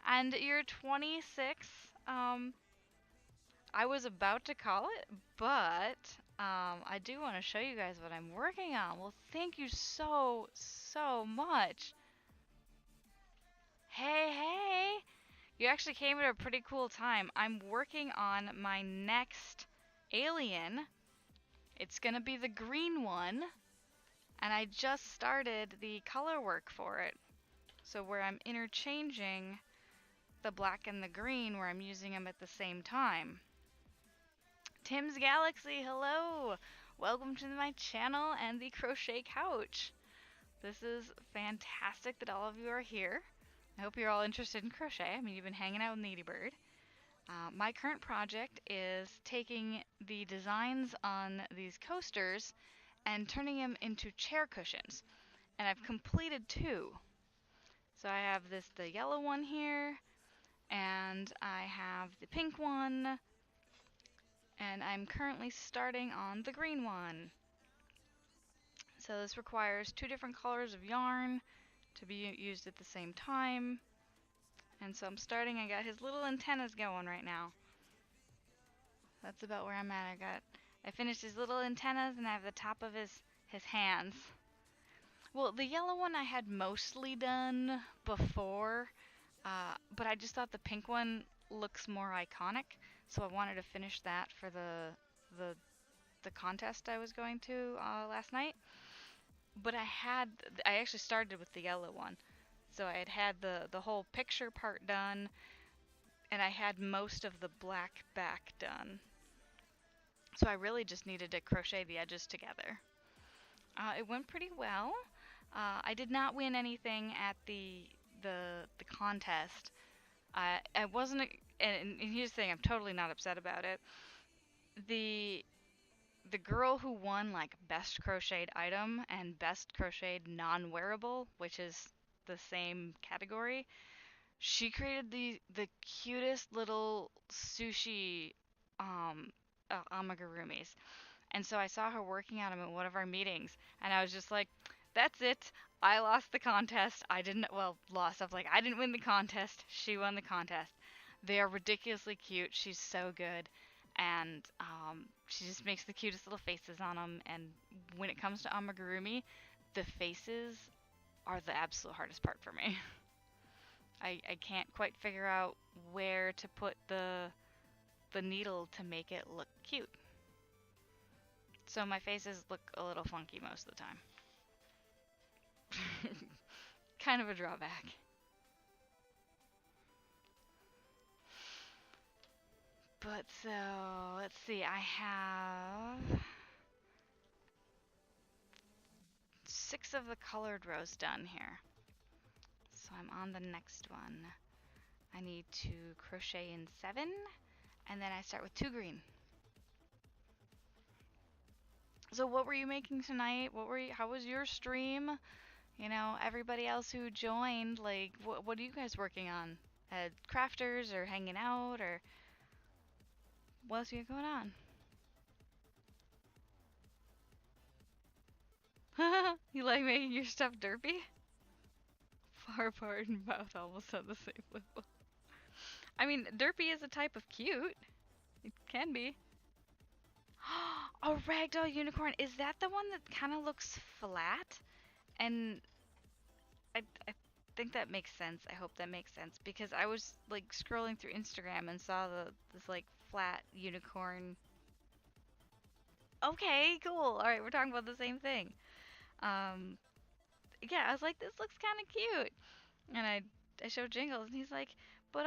And you're 26. I was about to call it, but I do want to show you guys what I'm working on. Well, thank you so, so much. Hey, hey! You actually came at a pretty cool time. I'm working on my next alien. It's gonna be the green one. And I just started the color work for it. So where I'm interchanging the black and the green, where I'm using them at the same time. Tim's Galaxy, hello! Welcome to my channel and the Crochet Couch. This is fantastic that all of you are here. I hope you're all interested in crochet. I mean, you've been hanging out with Needy Bird. My current project is taking the designs on these coasters and turning them into chair cushions. And I've completed 2. So I have the yellow one here, and I have the pink one, and I'm currently starting on the green one. So this requires 2 different colors of yarn to be used at the same time. And so I'm starting, I got his little antennas going right now. That's about where I'm at. I finished his little antennas and I have the top of his hands. Well, the yellow one I had mostly done before, but I just thought the pink one looks more iconic, so I wanted to finish that for the the contest I was going to last night. But I actually started with the yellow one, so I had the whole picture part done, and I had most of the black back done. So I really just needed to crochet the edges together. It went pretty well. I did not win anything at the contest. I wasn't, and here's the thing, I'm totally not upset about it. The the girl who won like best crocheted item and best crocheted non-wearable, which is the same category, she created the cutest little sushi amigurumis. And so I saw her working on them at one of our meetings, and I was just like, that's it. I lost the contest. I didn't, well, lost. I was like, I didn't win the contest. She won the contest. They are ridiculously cute. She's so good. And she just makes the cutest little faces on them. And when it comes to amigurumi, the faces are the absolute hardest part for me. I can't quite figure out where to put the needle to make it look cute. So my faces look a little funky most of the time. Kind of a drawback. But so, let's see, I have 6 of the colored rows done here. So I'm on the next one. I need to crochet in 7, and then I start with 2 green. So what were you making tonight? How was your stream? You know, everybody else who joined, like, what are you guys working on? Crafters or hanging out, or what else you got going on? You like making your stuff derpy? Far apart and mouth almost on the same level. I mean, derpy is a type of cute. It can be. A ragdoll unicorn. Is that the one that kind of looks flat? And I think that makes sense. I hope that makes sense because I was like scrolling through Instagram and saw this like flat unicorn. Okay, cool. All right, we're talking about the same thing. Yeah, I was like, this looks kind of cute, and I showed Jingles, and he's like, but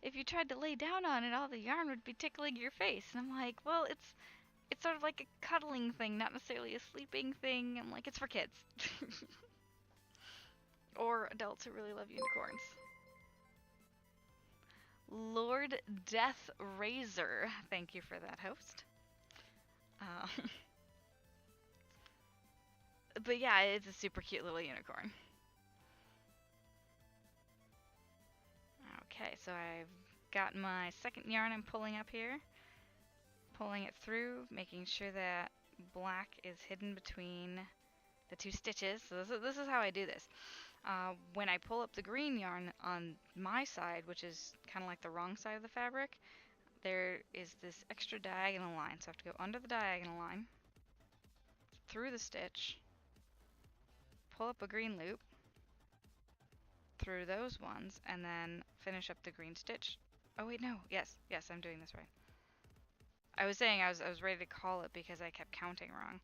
if you tried to lay down on it, all the yarn would be tickling your face, and I'm like, well, it's sort of like a cuddling thing, not necessarily a sleeping thing. I'm like, it's for kids. Or adults who really love unicorns. Lord Death Razor, thank you for that, host. But yeah, it's a super cute little unicorn. Okay, so I've got my second yarn I'm pulling up here. Pulling it through, making sure that black is hidden between the 2 stitches. So this is how I do this. When I pull up the green yarn on my side, which is kind of like the wrong side of the fabric, there is this extra diagonal line. So I have to go under the diagonal line, through the stitch, pull up a green loop, through those ones, and then finish up the green stitch. Oh wait, no, yes, I'm doing this right. I was saying I was ready to call it because I kept counting wrong.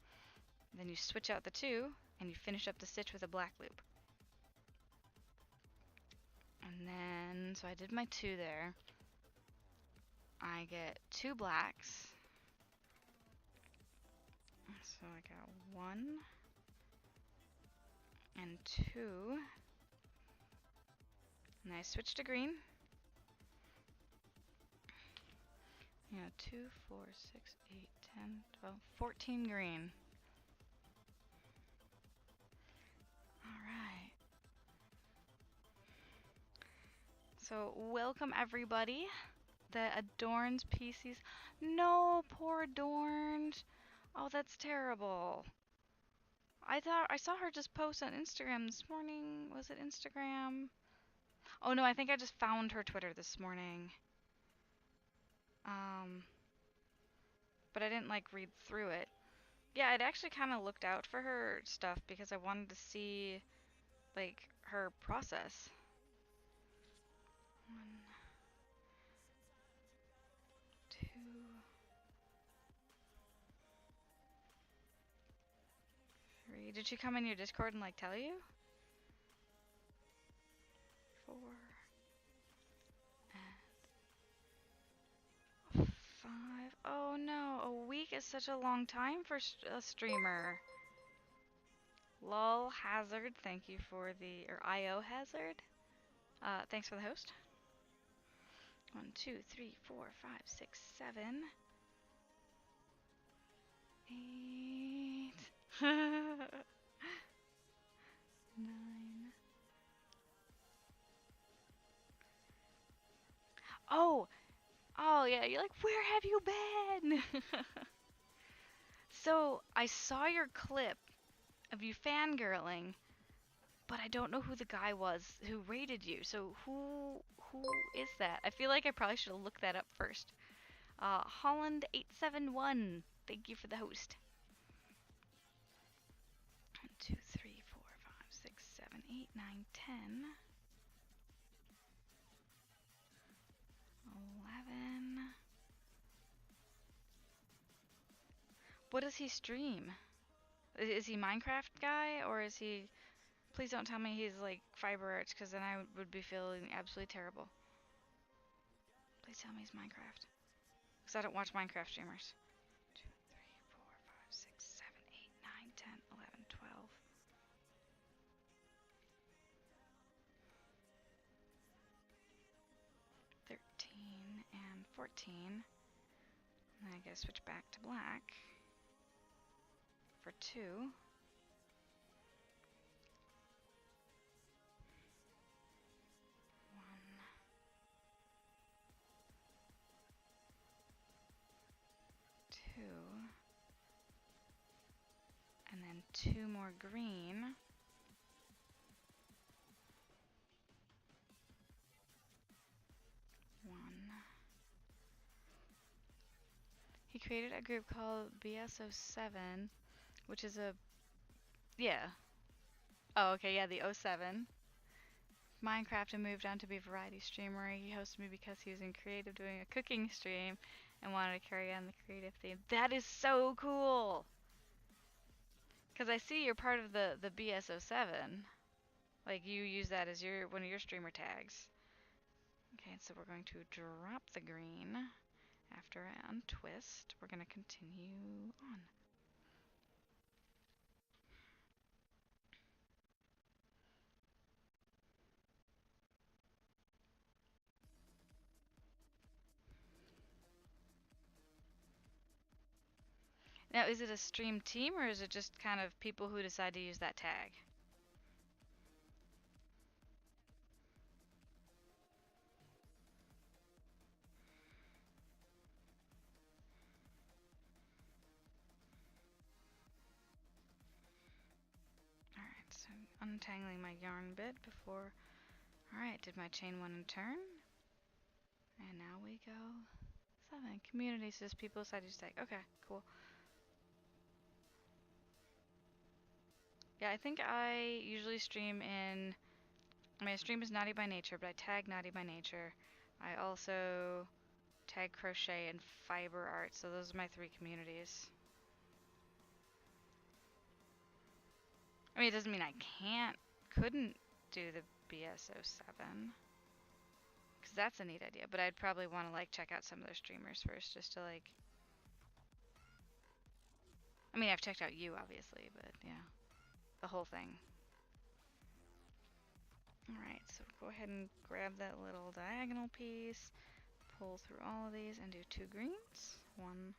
Then you switch out the 2, and you finish up the stitch with a black loop. And then, so I did my 2 there. I get 2 blacks. So I got 1 and 2. And I switch to green. Yeah, 2, 4, 6, 8, 10, 12, 14 green. Alright. So, welcome everybody that adorns PCs. No, poor Adorned. Oh, that's terrible. I saw her just post on Instagram this morning. Was it Instagram? Oh no, I think I just found her Twitter this morning. But I didn't like read through it. Yeah, I'd actually kind of looked out for her stuff because I wanted to see like her process. 1, 2, 3. Did she come in your Discord and like tell you? 4 and 5. Oh no, a week is such a long time for a streamer. Lol Hazard, thank you for the, or IO Hazard. Thanks for the host. 1, 2, 3, 4, 5, 6, 7, 8, 9. Oh yeah, you're like, where have you been? So I saw your clip of you fangirling, but I don't know who the guy was who rated you. So who is that? I feel like I probably should have looked that up first. Holland871, thank you for the host. 1, 2, 3, 4, 5, 6, 7, 8, 9, 10, 11. What does he stream? Is he Minecraft guy, or is he... Please don't tell me he's like fiber arts, because then I would be feeling absolutely terrible. Please tell me he's Minecraft. Because I don't watch Minecraft streamers. 2, 3, 4, 5, 6, 7, 8, 9, 10, 11, 12. 13 and 14. And then I gotta switch back to black for 2. 1, 2, and then 2 more green. 1. He created a group called BS07, which is a... Yeah. Oh, okay, yeah, the 07. Minecraft and moved on to be a variety streamer. He hosted me because he was in creative doing a cooking stream and wanted to carry on the creative theme. That is so cool! Because I see you're part of the BS07. Like, you use that as one of your streamer tags. Okay, so we're going to drop the green. After I untwist, we're going to continue on. Now, is it a stream team, or is it just kind of people who decide to use that tag? Alright, so untangling my yarn bit before... Alright, did my chain 1 and turn? And now we go 7. Community says people decide to use tag. Okay, cool. Yeah, I think I usually stream in... My stream is Naughty by Nature, but I tag Naughty by Nature. I also tag Crochet and Fiber Art, so those are my 3 communities. I mean, it doesn't mean I couldn't do the BS07. Because that's a neat idea, but I'd probably want to, like, check out some of their streamers first, just to, like... I mean, I've checked out you, obviously, but, yeah. The whole thing. Alright, so go ahead and grab that little diagonal piece, pull through all of these, and do 2 greens. 1,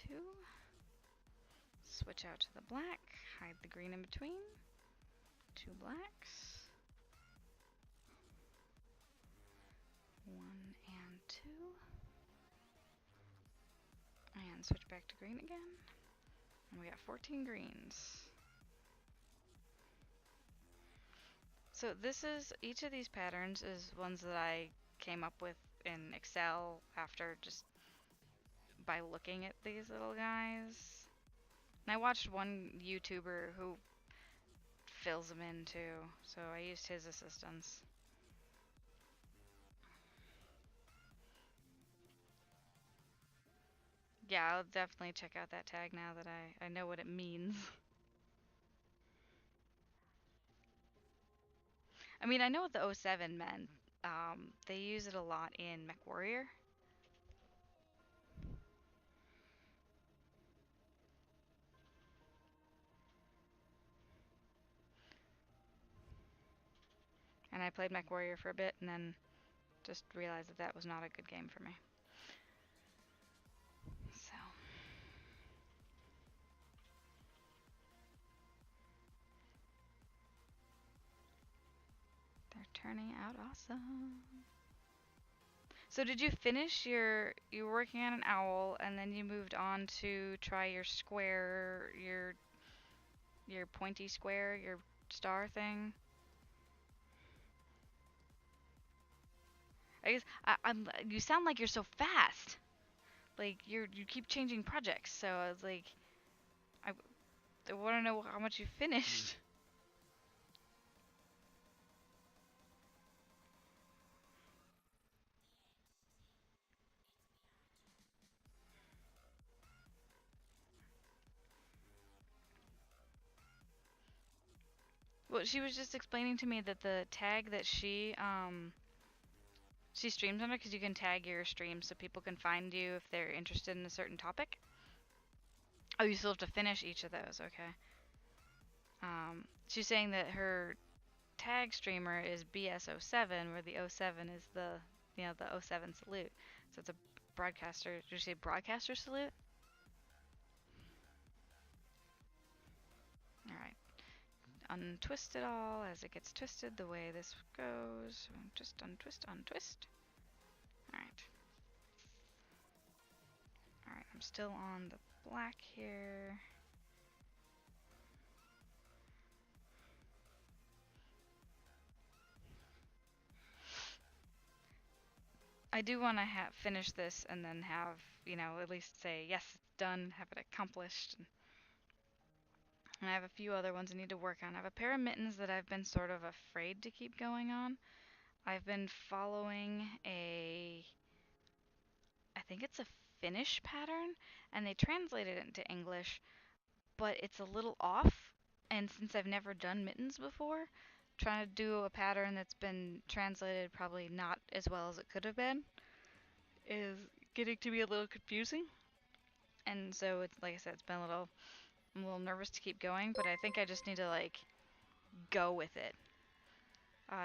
2. Switch out to the black, hide the green in between. 2 blacks. 1 and 2. And switch back to green again. And we got 14 greens. So each of these patterns is ones that I came up with in Excel after just by looking at these little guys. And I watched one YouTuber who fills them in too, so I used his assistance. Yeah, I'll definitely check out that tag now that I know what it means. I mean, I know what the '07 meant. They use it a lot in MechWarrior. And I played MechWarrior for a bit and then just realized that that was not a good game for me. So. They're turning out awesome. So did you finish you were working on an owl and then you moved on to try your square, your pointy square, your star thing? I guess I'm you sound like you're so fast. Like you keep changing projects. So I was like I, I want to know how much you finished. Well, she was just explaining to me that the tag that she streams under, because you can tag your stream so people can find you if they're interested in a certain topic. Oh, you still have to finish each of those. Okay. She's saying that her tag streamer is BS07, where the '07 is the '07 salute. So it's a broadcaster. Did you say broadcaster salute? All right. Untwist it all as it gets twisted the way this goes. Just untwist, untwist. All right. All right. I'm still on the black here. I do want to finish this and then have, at least say, yes, it's done, have it accomplished. And I have a few other ones I need to work on. I have a pair of mittens that I've been sort of afraid to keep going on. I've been following I think it's a Finnish pattern, and they translated it into English, but it's a little off. And since I've never done mittens before, trying to do a pattern that's been translated probably not as well as it could have been is getting to be a little confusing. And so it's like I said, I'm a little nervous to keep going, but I think I just need to go with it.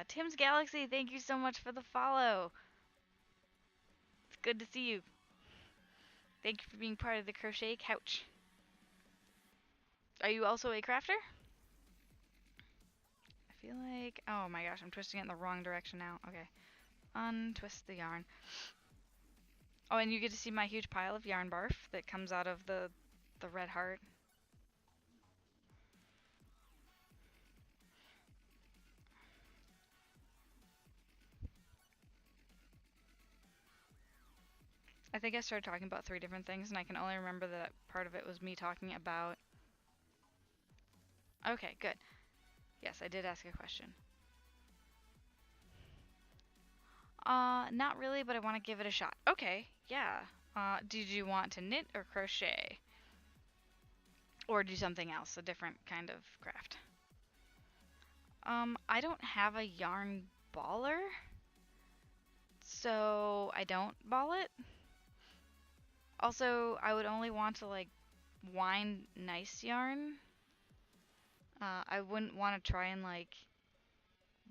Tim's Galaxy, thank you so much for the follow. It's good to see you. Thank you for being part of the Crochet Couch. Are you also a crafter? I feel like, oh my gosh, I'm twisting it in the wrong direction now. Okay, untwist the yarn. Oh, and you get to see my huge pile of yarn barf that comes out of the red heart. I think I started talking about 3 different things, and I can only remember that part of it was me talking about... Okay, good. Yes, I did ask a question. Not really, but I want to give it a shot. Okay, yeah. Did you want to knit or crochet? Or do something else, a different kind of craft? I don't have a yarn baller, so I don't ball it. Also, I would only want to wind nice yarn. I wouldn't want to try and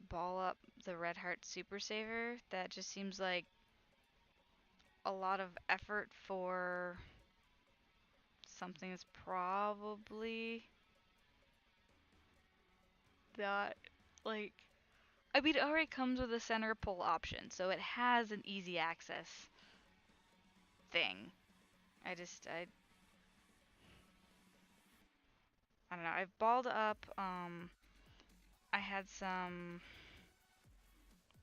ball up the Red Heart Super Saver. That just seems like a lot of effort for something that's probably not I mean, it already comes with a center pull option, so it has an easy access thing. I don't know. I've balled up I had some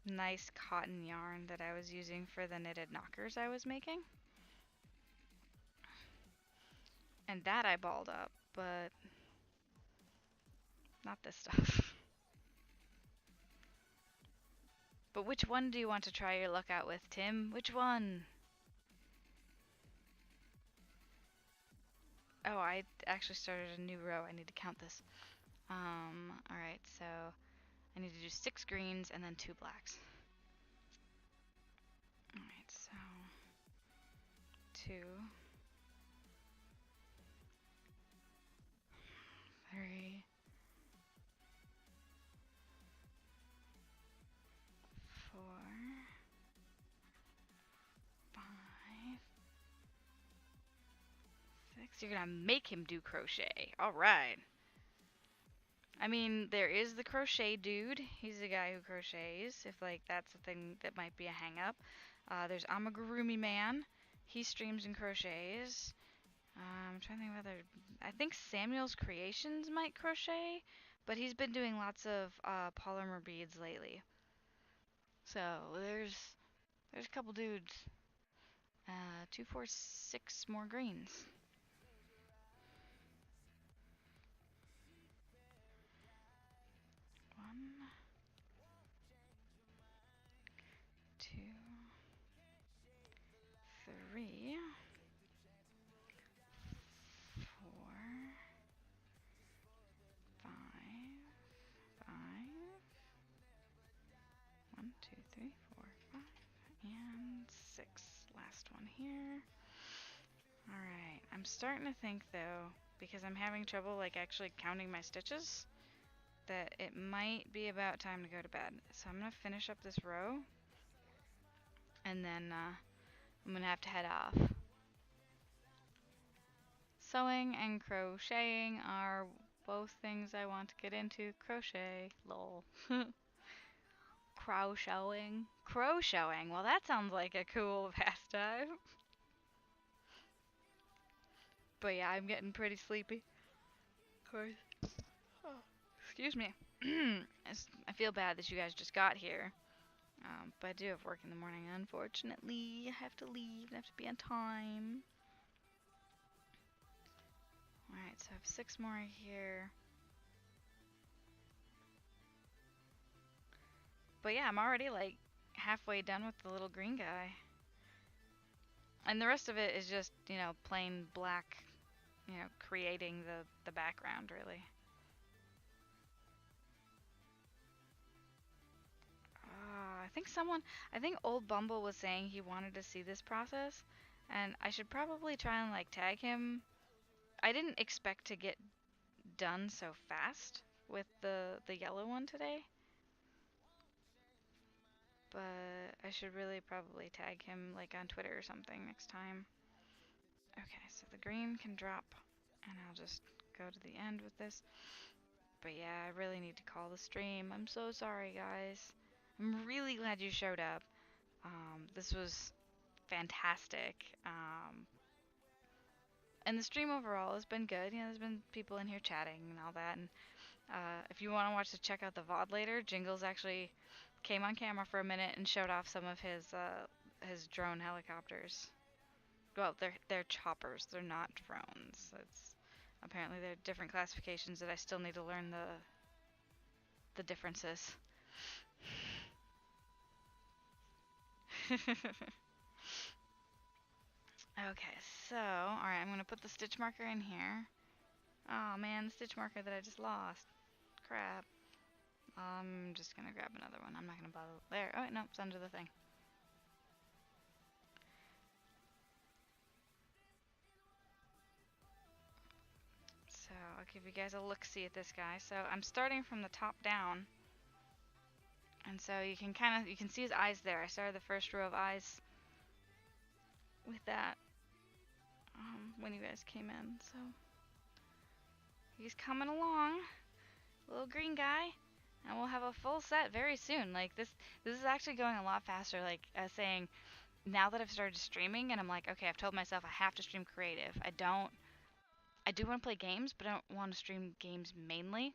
nice cotton yarn that I was using for the knitted knockers I was making. And that I balled up, but not this stuff. But which one do you want to try your luck out with, Tim? Which one? Oh, I actually started a new row. I need to count this. Alright, so I need to do 6 greens and then 2 blacks. Alright, so 2, 3, 4, 5, 6. You're gonna make him do crochet. Alright. I mean, there is the crochet dude. He's the guy who crochets, if like that's a thing that might be a hang up. There's Amagurumi Man. He streams and crochets. I'm trying to think of other. I think Samuel's Creations might crochet, but he's been doing lots of polymer beads lately. So there's a couple dudes. 2, 4, 6 more greens. 1, 2, 3, 4, 5, 5. 1, 2, 3, 4, 5, and 6. Last one here. Alright, I'm starting to think though, because I'm having trouble like actually counting my stitches, that it might be about time to go to bed. So I'm gonna finish up this row, and then I'm gonna have to head off. Sewing and crocheting are both things I want to get into. Crochet, lol. Crochetting. Crochetting. Well, that sounds like a cool pastime. But yeah, I'm getting pretty sleepy. Of course. Oh, excuse me. I feel bad that you guys just got here. But I do have work in the morning, unfortunately. I have to leave. I have to be on time. Alright, so I have 6 more here. But yeah, I'm already like halfway done with the little green guy. And the rest of it is just, you know, plain black, you know, creating the background, really. I think old Bumble was saying he wanted to see this process, and I should probably try and like tag him. I didn't expect to get done so fast with the yellow one today, but I should really probably tag him like on Twitter or something next time. Okay, so the green can drop, and I'll just go to the end with this. But yeah, I really need to call the stream. I'm so sorry, guys. I'm really glad you showed up. This was fantastic. And the stream overall has been good. You know, there's been people in here chatting and all that. And if you want to check out the VOD later, Jingles actually came on camera for a minute and showed off some of his drone helicopters. Well, they're choppers. They're not drones. Apparently they're different classifications that I still need to learn the differences. Okay, so, alright, I'm going to put the stitch marker in here. Oh man, the stitch marker that I just lost. Crap. I'm just going to grab another one. I'm not going to bother. There. Oh, wait, no, it's under the thing. So, I'll give you guys a look-see at this guy. So, I'm starting from the top down. And so you can see his eyes there. I started the first row of eyes with that when you guys came in. So he's coming along, little green guy, and we'll have a full set very soon. Like this is actually going a lot faster. Like I was saying, now that I've started streaming, and I'm like, okay, I've told myself I have to stream creative. I do want to play games, but I don't want to stream games mainly.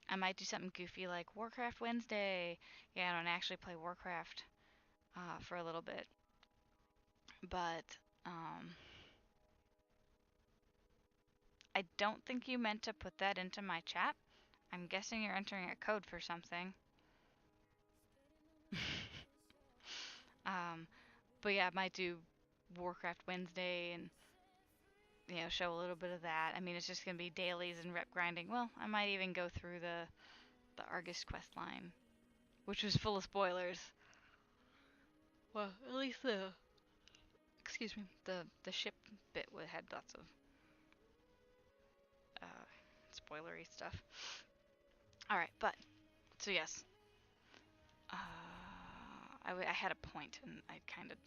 I might do something goofy like Warcraft Wednesday. Yeah, and actually play Warcraft for a little bit. But I don't think you meant to put that into my chat. I'm guessing you're entering a code for something. But yeah, I might do Warcraft Wednesday and show a little bit of that. I mean, it's just gonna be dailies and rep grinding. Well, I might even go through the Argus quest line, which was full of spoilers. Well, at least the ship bit had lots of spoilery stuff. All right, but so yes, I had a point and I kind of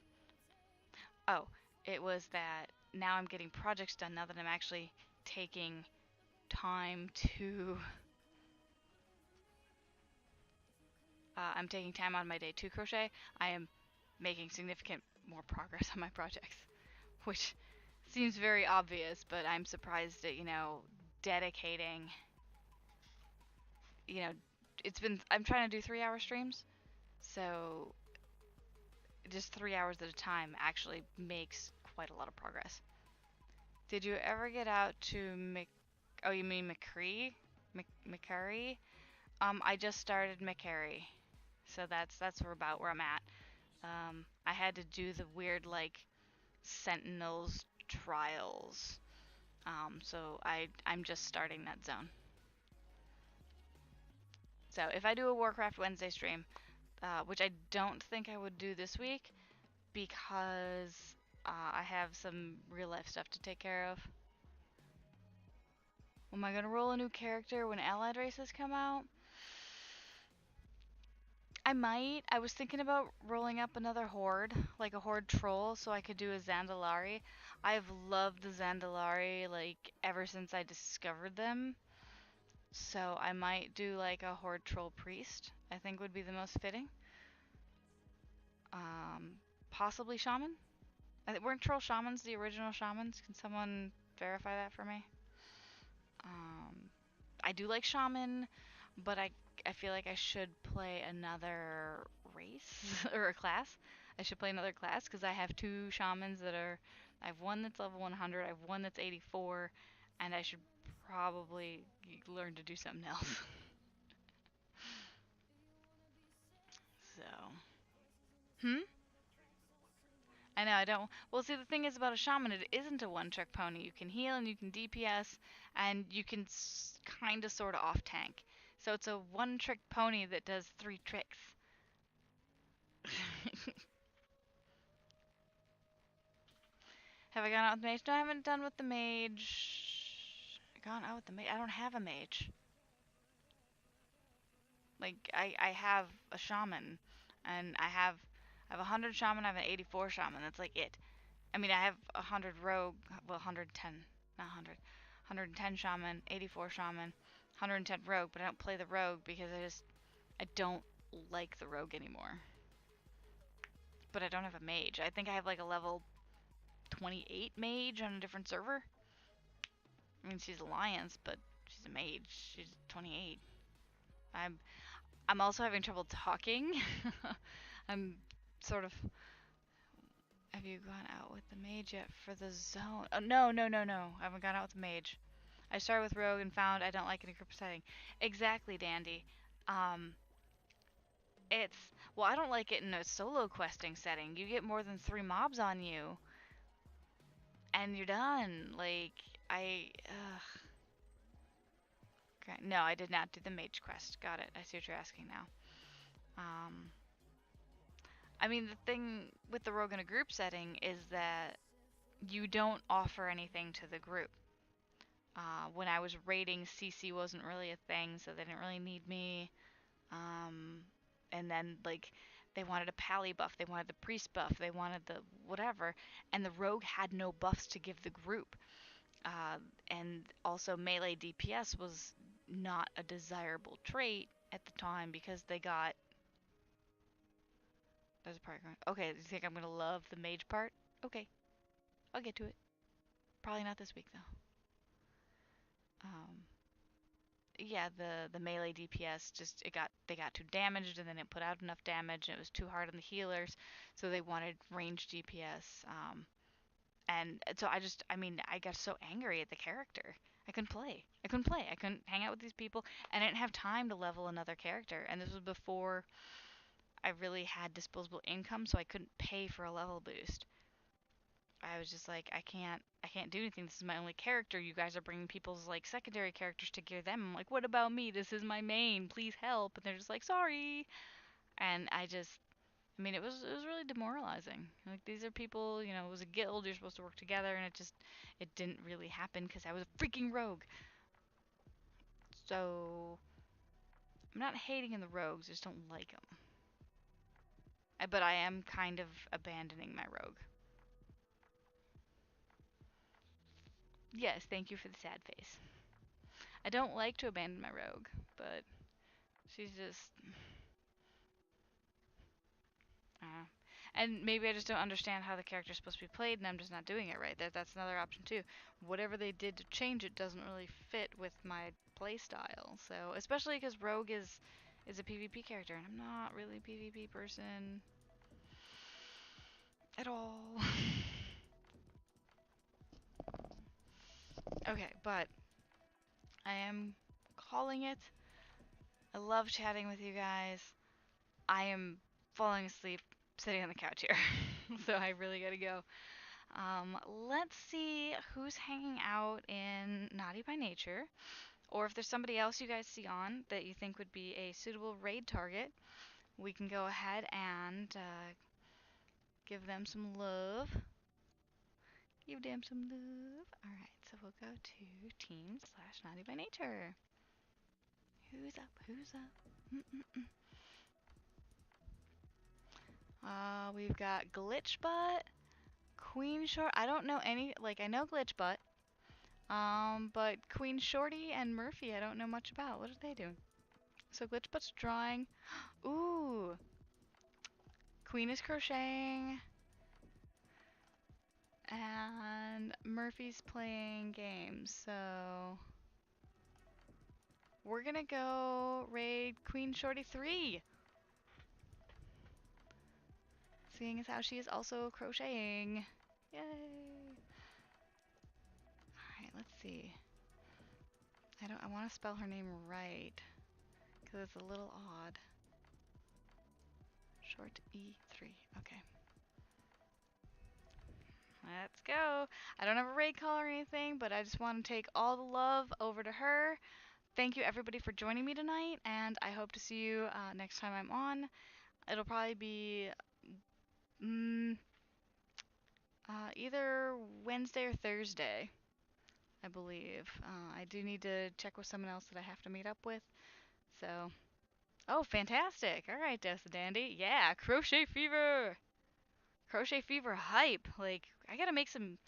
it was that now I'm getting projects done now that I'm actually taking time to I'm taking time on my day to crochet. I am making significant more progress on my projects, which seems very obvious, but I'm surprised at, dedicating, I'm trying to do 3-hour streams, so just 3 hours at a time actually makes quite a lot of progress. Did you ever get out to oh, you mean McCree? McCurry? I just started McCurry, so that's about where I'm at. I had to do the weird, like, Sentinels trials. So I'm just starting that zone. So if I do a Warcraft Wednesday stream, which I don't think I would do this week because I have some real life stuff to take care of. Am I gonna roll a new character when Allied races come out? I might. I was thinking about rolling up another horde, like a horde troll, so I could do a Zandalari. I've loved the Zandalari, like, ever since I discovered them. So I might do, like, a horde troll priest, I think would be the most fitting. Possibly shaman? Weren't troll shamans the original shamans? Can someone verify that for me? I do like shaman, but I feel like I should play another race or a class. I should play another class because I have 2 shamans that are. I have one that's level 100. I have one that's 84, and I should probably learn to do something else. So, I know I don't. Well, see, the thing is about a shaman, it isn't a one-trick pony. You can heal and you can DPS, and you can kind of sort of off tank. So it's a one-trick pony that does 3 tricks. Have I gone out with the mage? No, I haven't done with the mage. Gone out with the mage? I don't have a mage. Like, I have a shaman, and I have 100 shaman, I have an 84 shaman. That's like it. I mean, I have 100 rogue, well, 110, not 100. 110 shaman, 84 shaman, 110 rogue, but I don't play the rogue because I don't like the rogue anymore. But I don't have a mage. I think I have like a level 28 mage on a different server. I mean, she's alliance, but she's a mage. She's 28. I'm also having trouble talking. I'm sort of. Have you gone out with the mage yet for the zone? Oh, no. I haven't gone out with the mage. I started with rogue and found I don't like it in group setting. Exactly, Dandy. Well, I don't like it in a solo questing setting. You get more than 3 mobs on you, and you're done. Like, Okay. No, I did not do the mage quest. Got it. I see what you're asking now. I mean, the thing with the rogue in a group setting is that you don't offer anything to the group. When I was raiding, CC wasn't really a thing, so they didn't really need me. And then, like, they wanted a pally buff, they wanted the priest buff, they wanted the whatever, and the rogue had no buffs to give the group. And also melee DPS was not a desirable trait at the time because they got. There's a part going. Okay, do you think I'm gonna love the mage part? Okay, I'll get to it. Probably not this week though. yeah, the melee DPS just they got too damaged and then it put out enough damage and it was too hard on the healers, so they wanted range DPS. And so I mean, I got so angry at the character. I couldn't play. I couldn't play. I couldn't hang out with these people, and I didn't have time to level another character. And this was before I really had disposable income, so I couldn't pay for a level boost. I was just like, I can't do anything. This is my only character. You guys are bringing people's like secondary characters to gear them. I'm like, what about me? This is my main. Please help. And they're just like, sorry. And I mean, it was really demoralizing. Like these are people, you know, it was a guild. You're supposed to work together, and it didn't really happen because I was a freaking rogue. So I'm not hating on the rogues. I just don't like them. But I am kind of abandoning my rogue. Yes, thank you for the sad face. I don't like to abandon my rogue, but she's just. And maybe I just don't understand how the character's supposed to be played, and I'm just not doing it right. That's another option too. Whatever they did to change it doesn't really fit with my play style. So, especially because Rogue is a PvP character, and I'm not really a PvP person at all. Okay, but I am calling it. I love chatting with you guys. I am falling asleep sitting on the couch here, so I really gotta go. Let's see who's hanging out in Naughty by Nature, or if there's somebody else you guys see on that you think would be a suitable raid target, we can go ahead and give them some love. Give them some love. Alright, so we'll go to team/Naughty by Nature. Who's up? Who's up? We've got Glitchbutt, Queen Short. I don't know any, like, I know Glitchbutt. But Queen Shorty and Murphy, I don't know much about. What are they doing? So Glitchbutt's drawing. Ooh. Queen is crocheting. And Murphy's playing games. So we're gonna go raid Queen Shorty 3. Seeing as how she is also crocheting. Yay. Alright, let's see. I want to spell her name right, because it's a little odd. Short E3. Okay. Let's go. I don't have a raid call or anything, but I just want to take all the love over to her. Thank you everybody for joining me tonight, and I hope to see you next time I'm on. It'll probably be either Wednesday or Thursday, I believe. I do need to check with someone else that I have to meet up with. So, oh, fantastic. All right, Dessa Dandy. Yeah, Crochet Fever. Crochet Fever hype. Like, I gotta make some,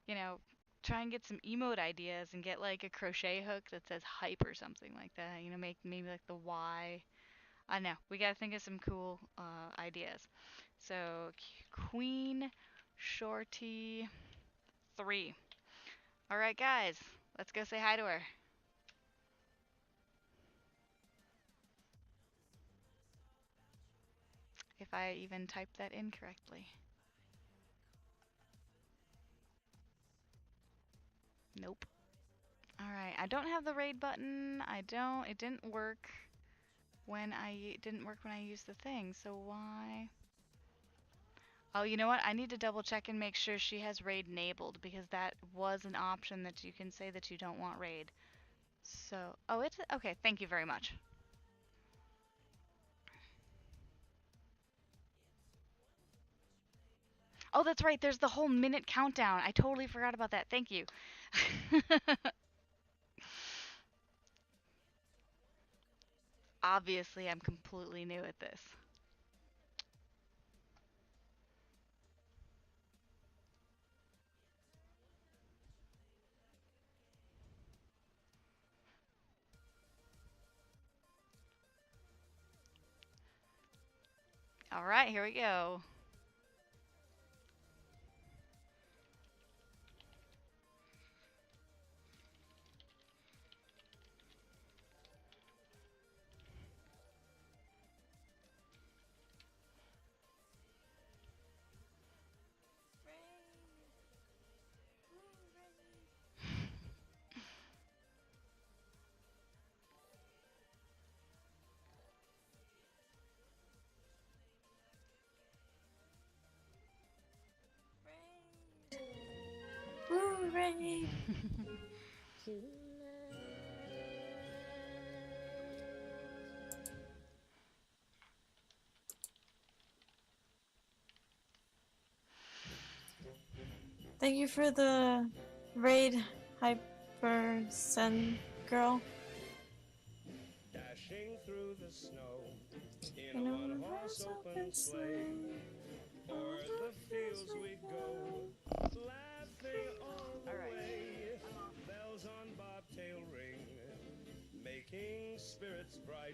you know, try and get some emote ideas and get like a crochet hook that says hype or something like that. You know, make maybe like the Y. I don't know. We gotta think of some cool ideas. So, Queen Shorty 3. All right, guys, let's go say hi to her. If I even typed that in correctly. Nope. Alright, I don't have the raid button. It didn't work when I used the thing, so why? Oh, you know what? I need to double check and make sure she has raid enabled, because that was an option that you can say that you don't want raid. So, oh, it's, okay, thank you very much. Oh, that's right, there's the whole minute countdown. I totally forgot about that. Thank you. Obviously, I'm completely new at this. Alright, here we go. rain. Thank you for the raid, Hyper Sun Girl. Dashing through the snow in In a a one-horse open sleigh. O'er the fields we go, laughing all the way. Bells on bobtail ring, making spirits bright.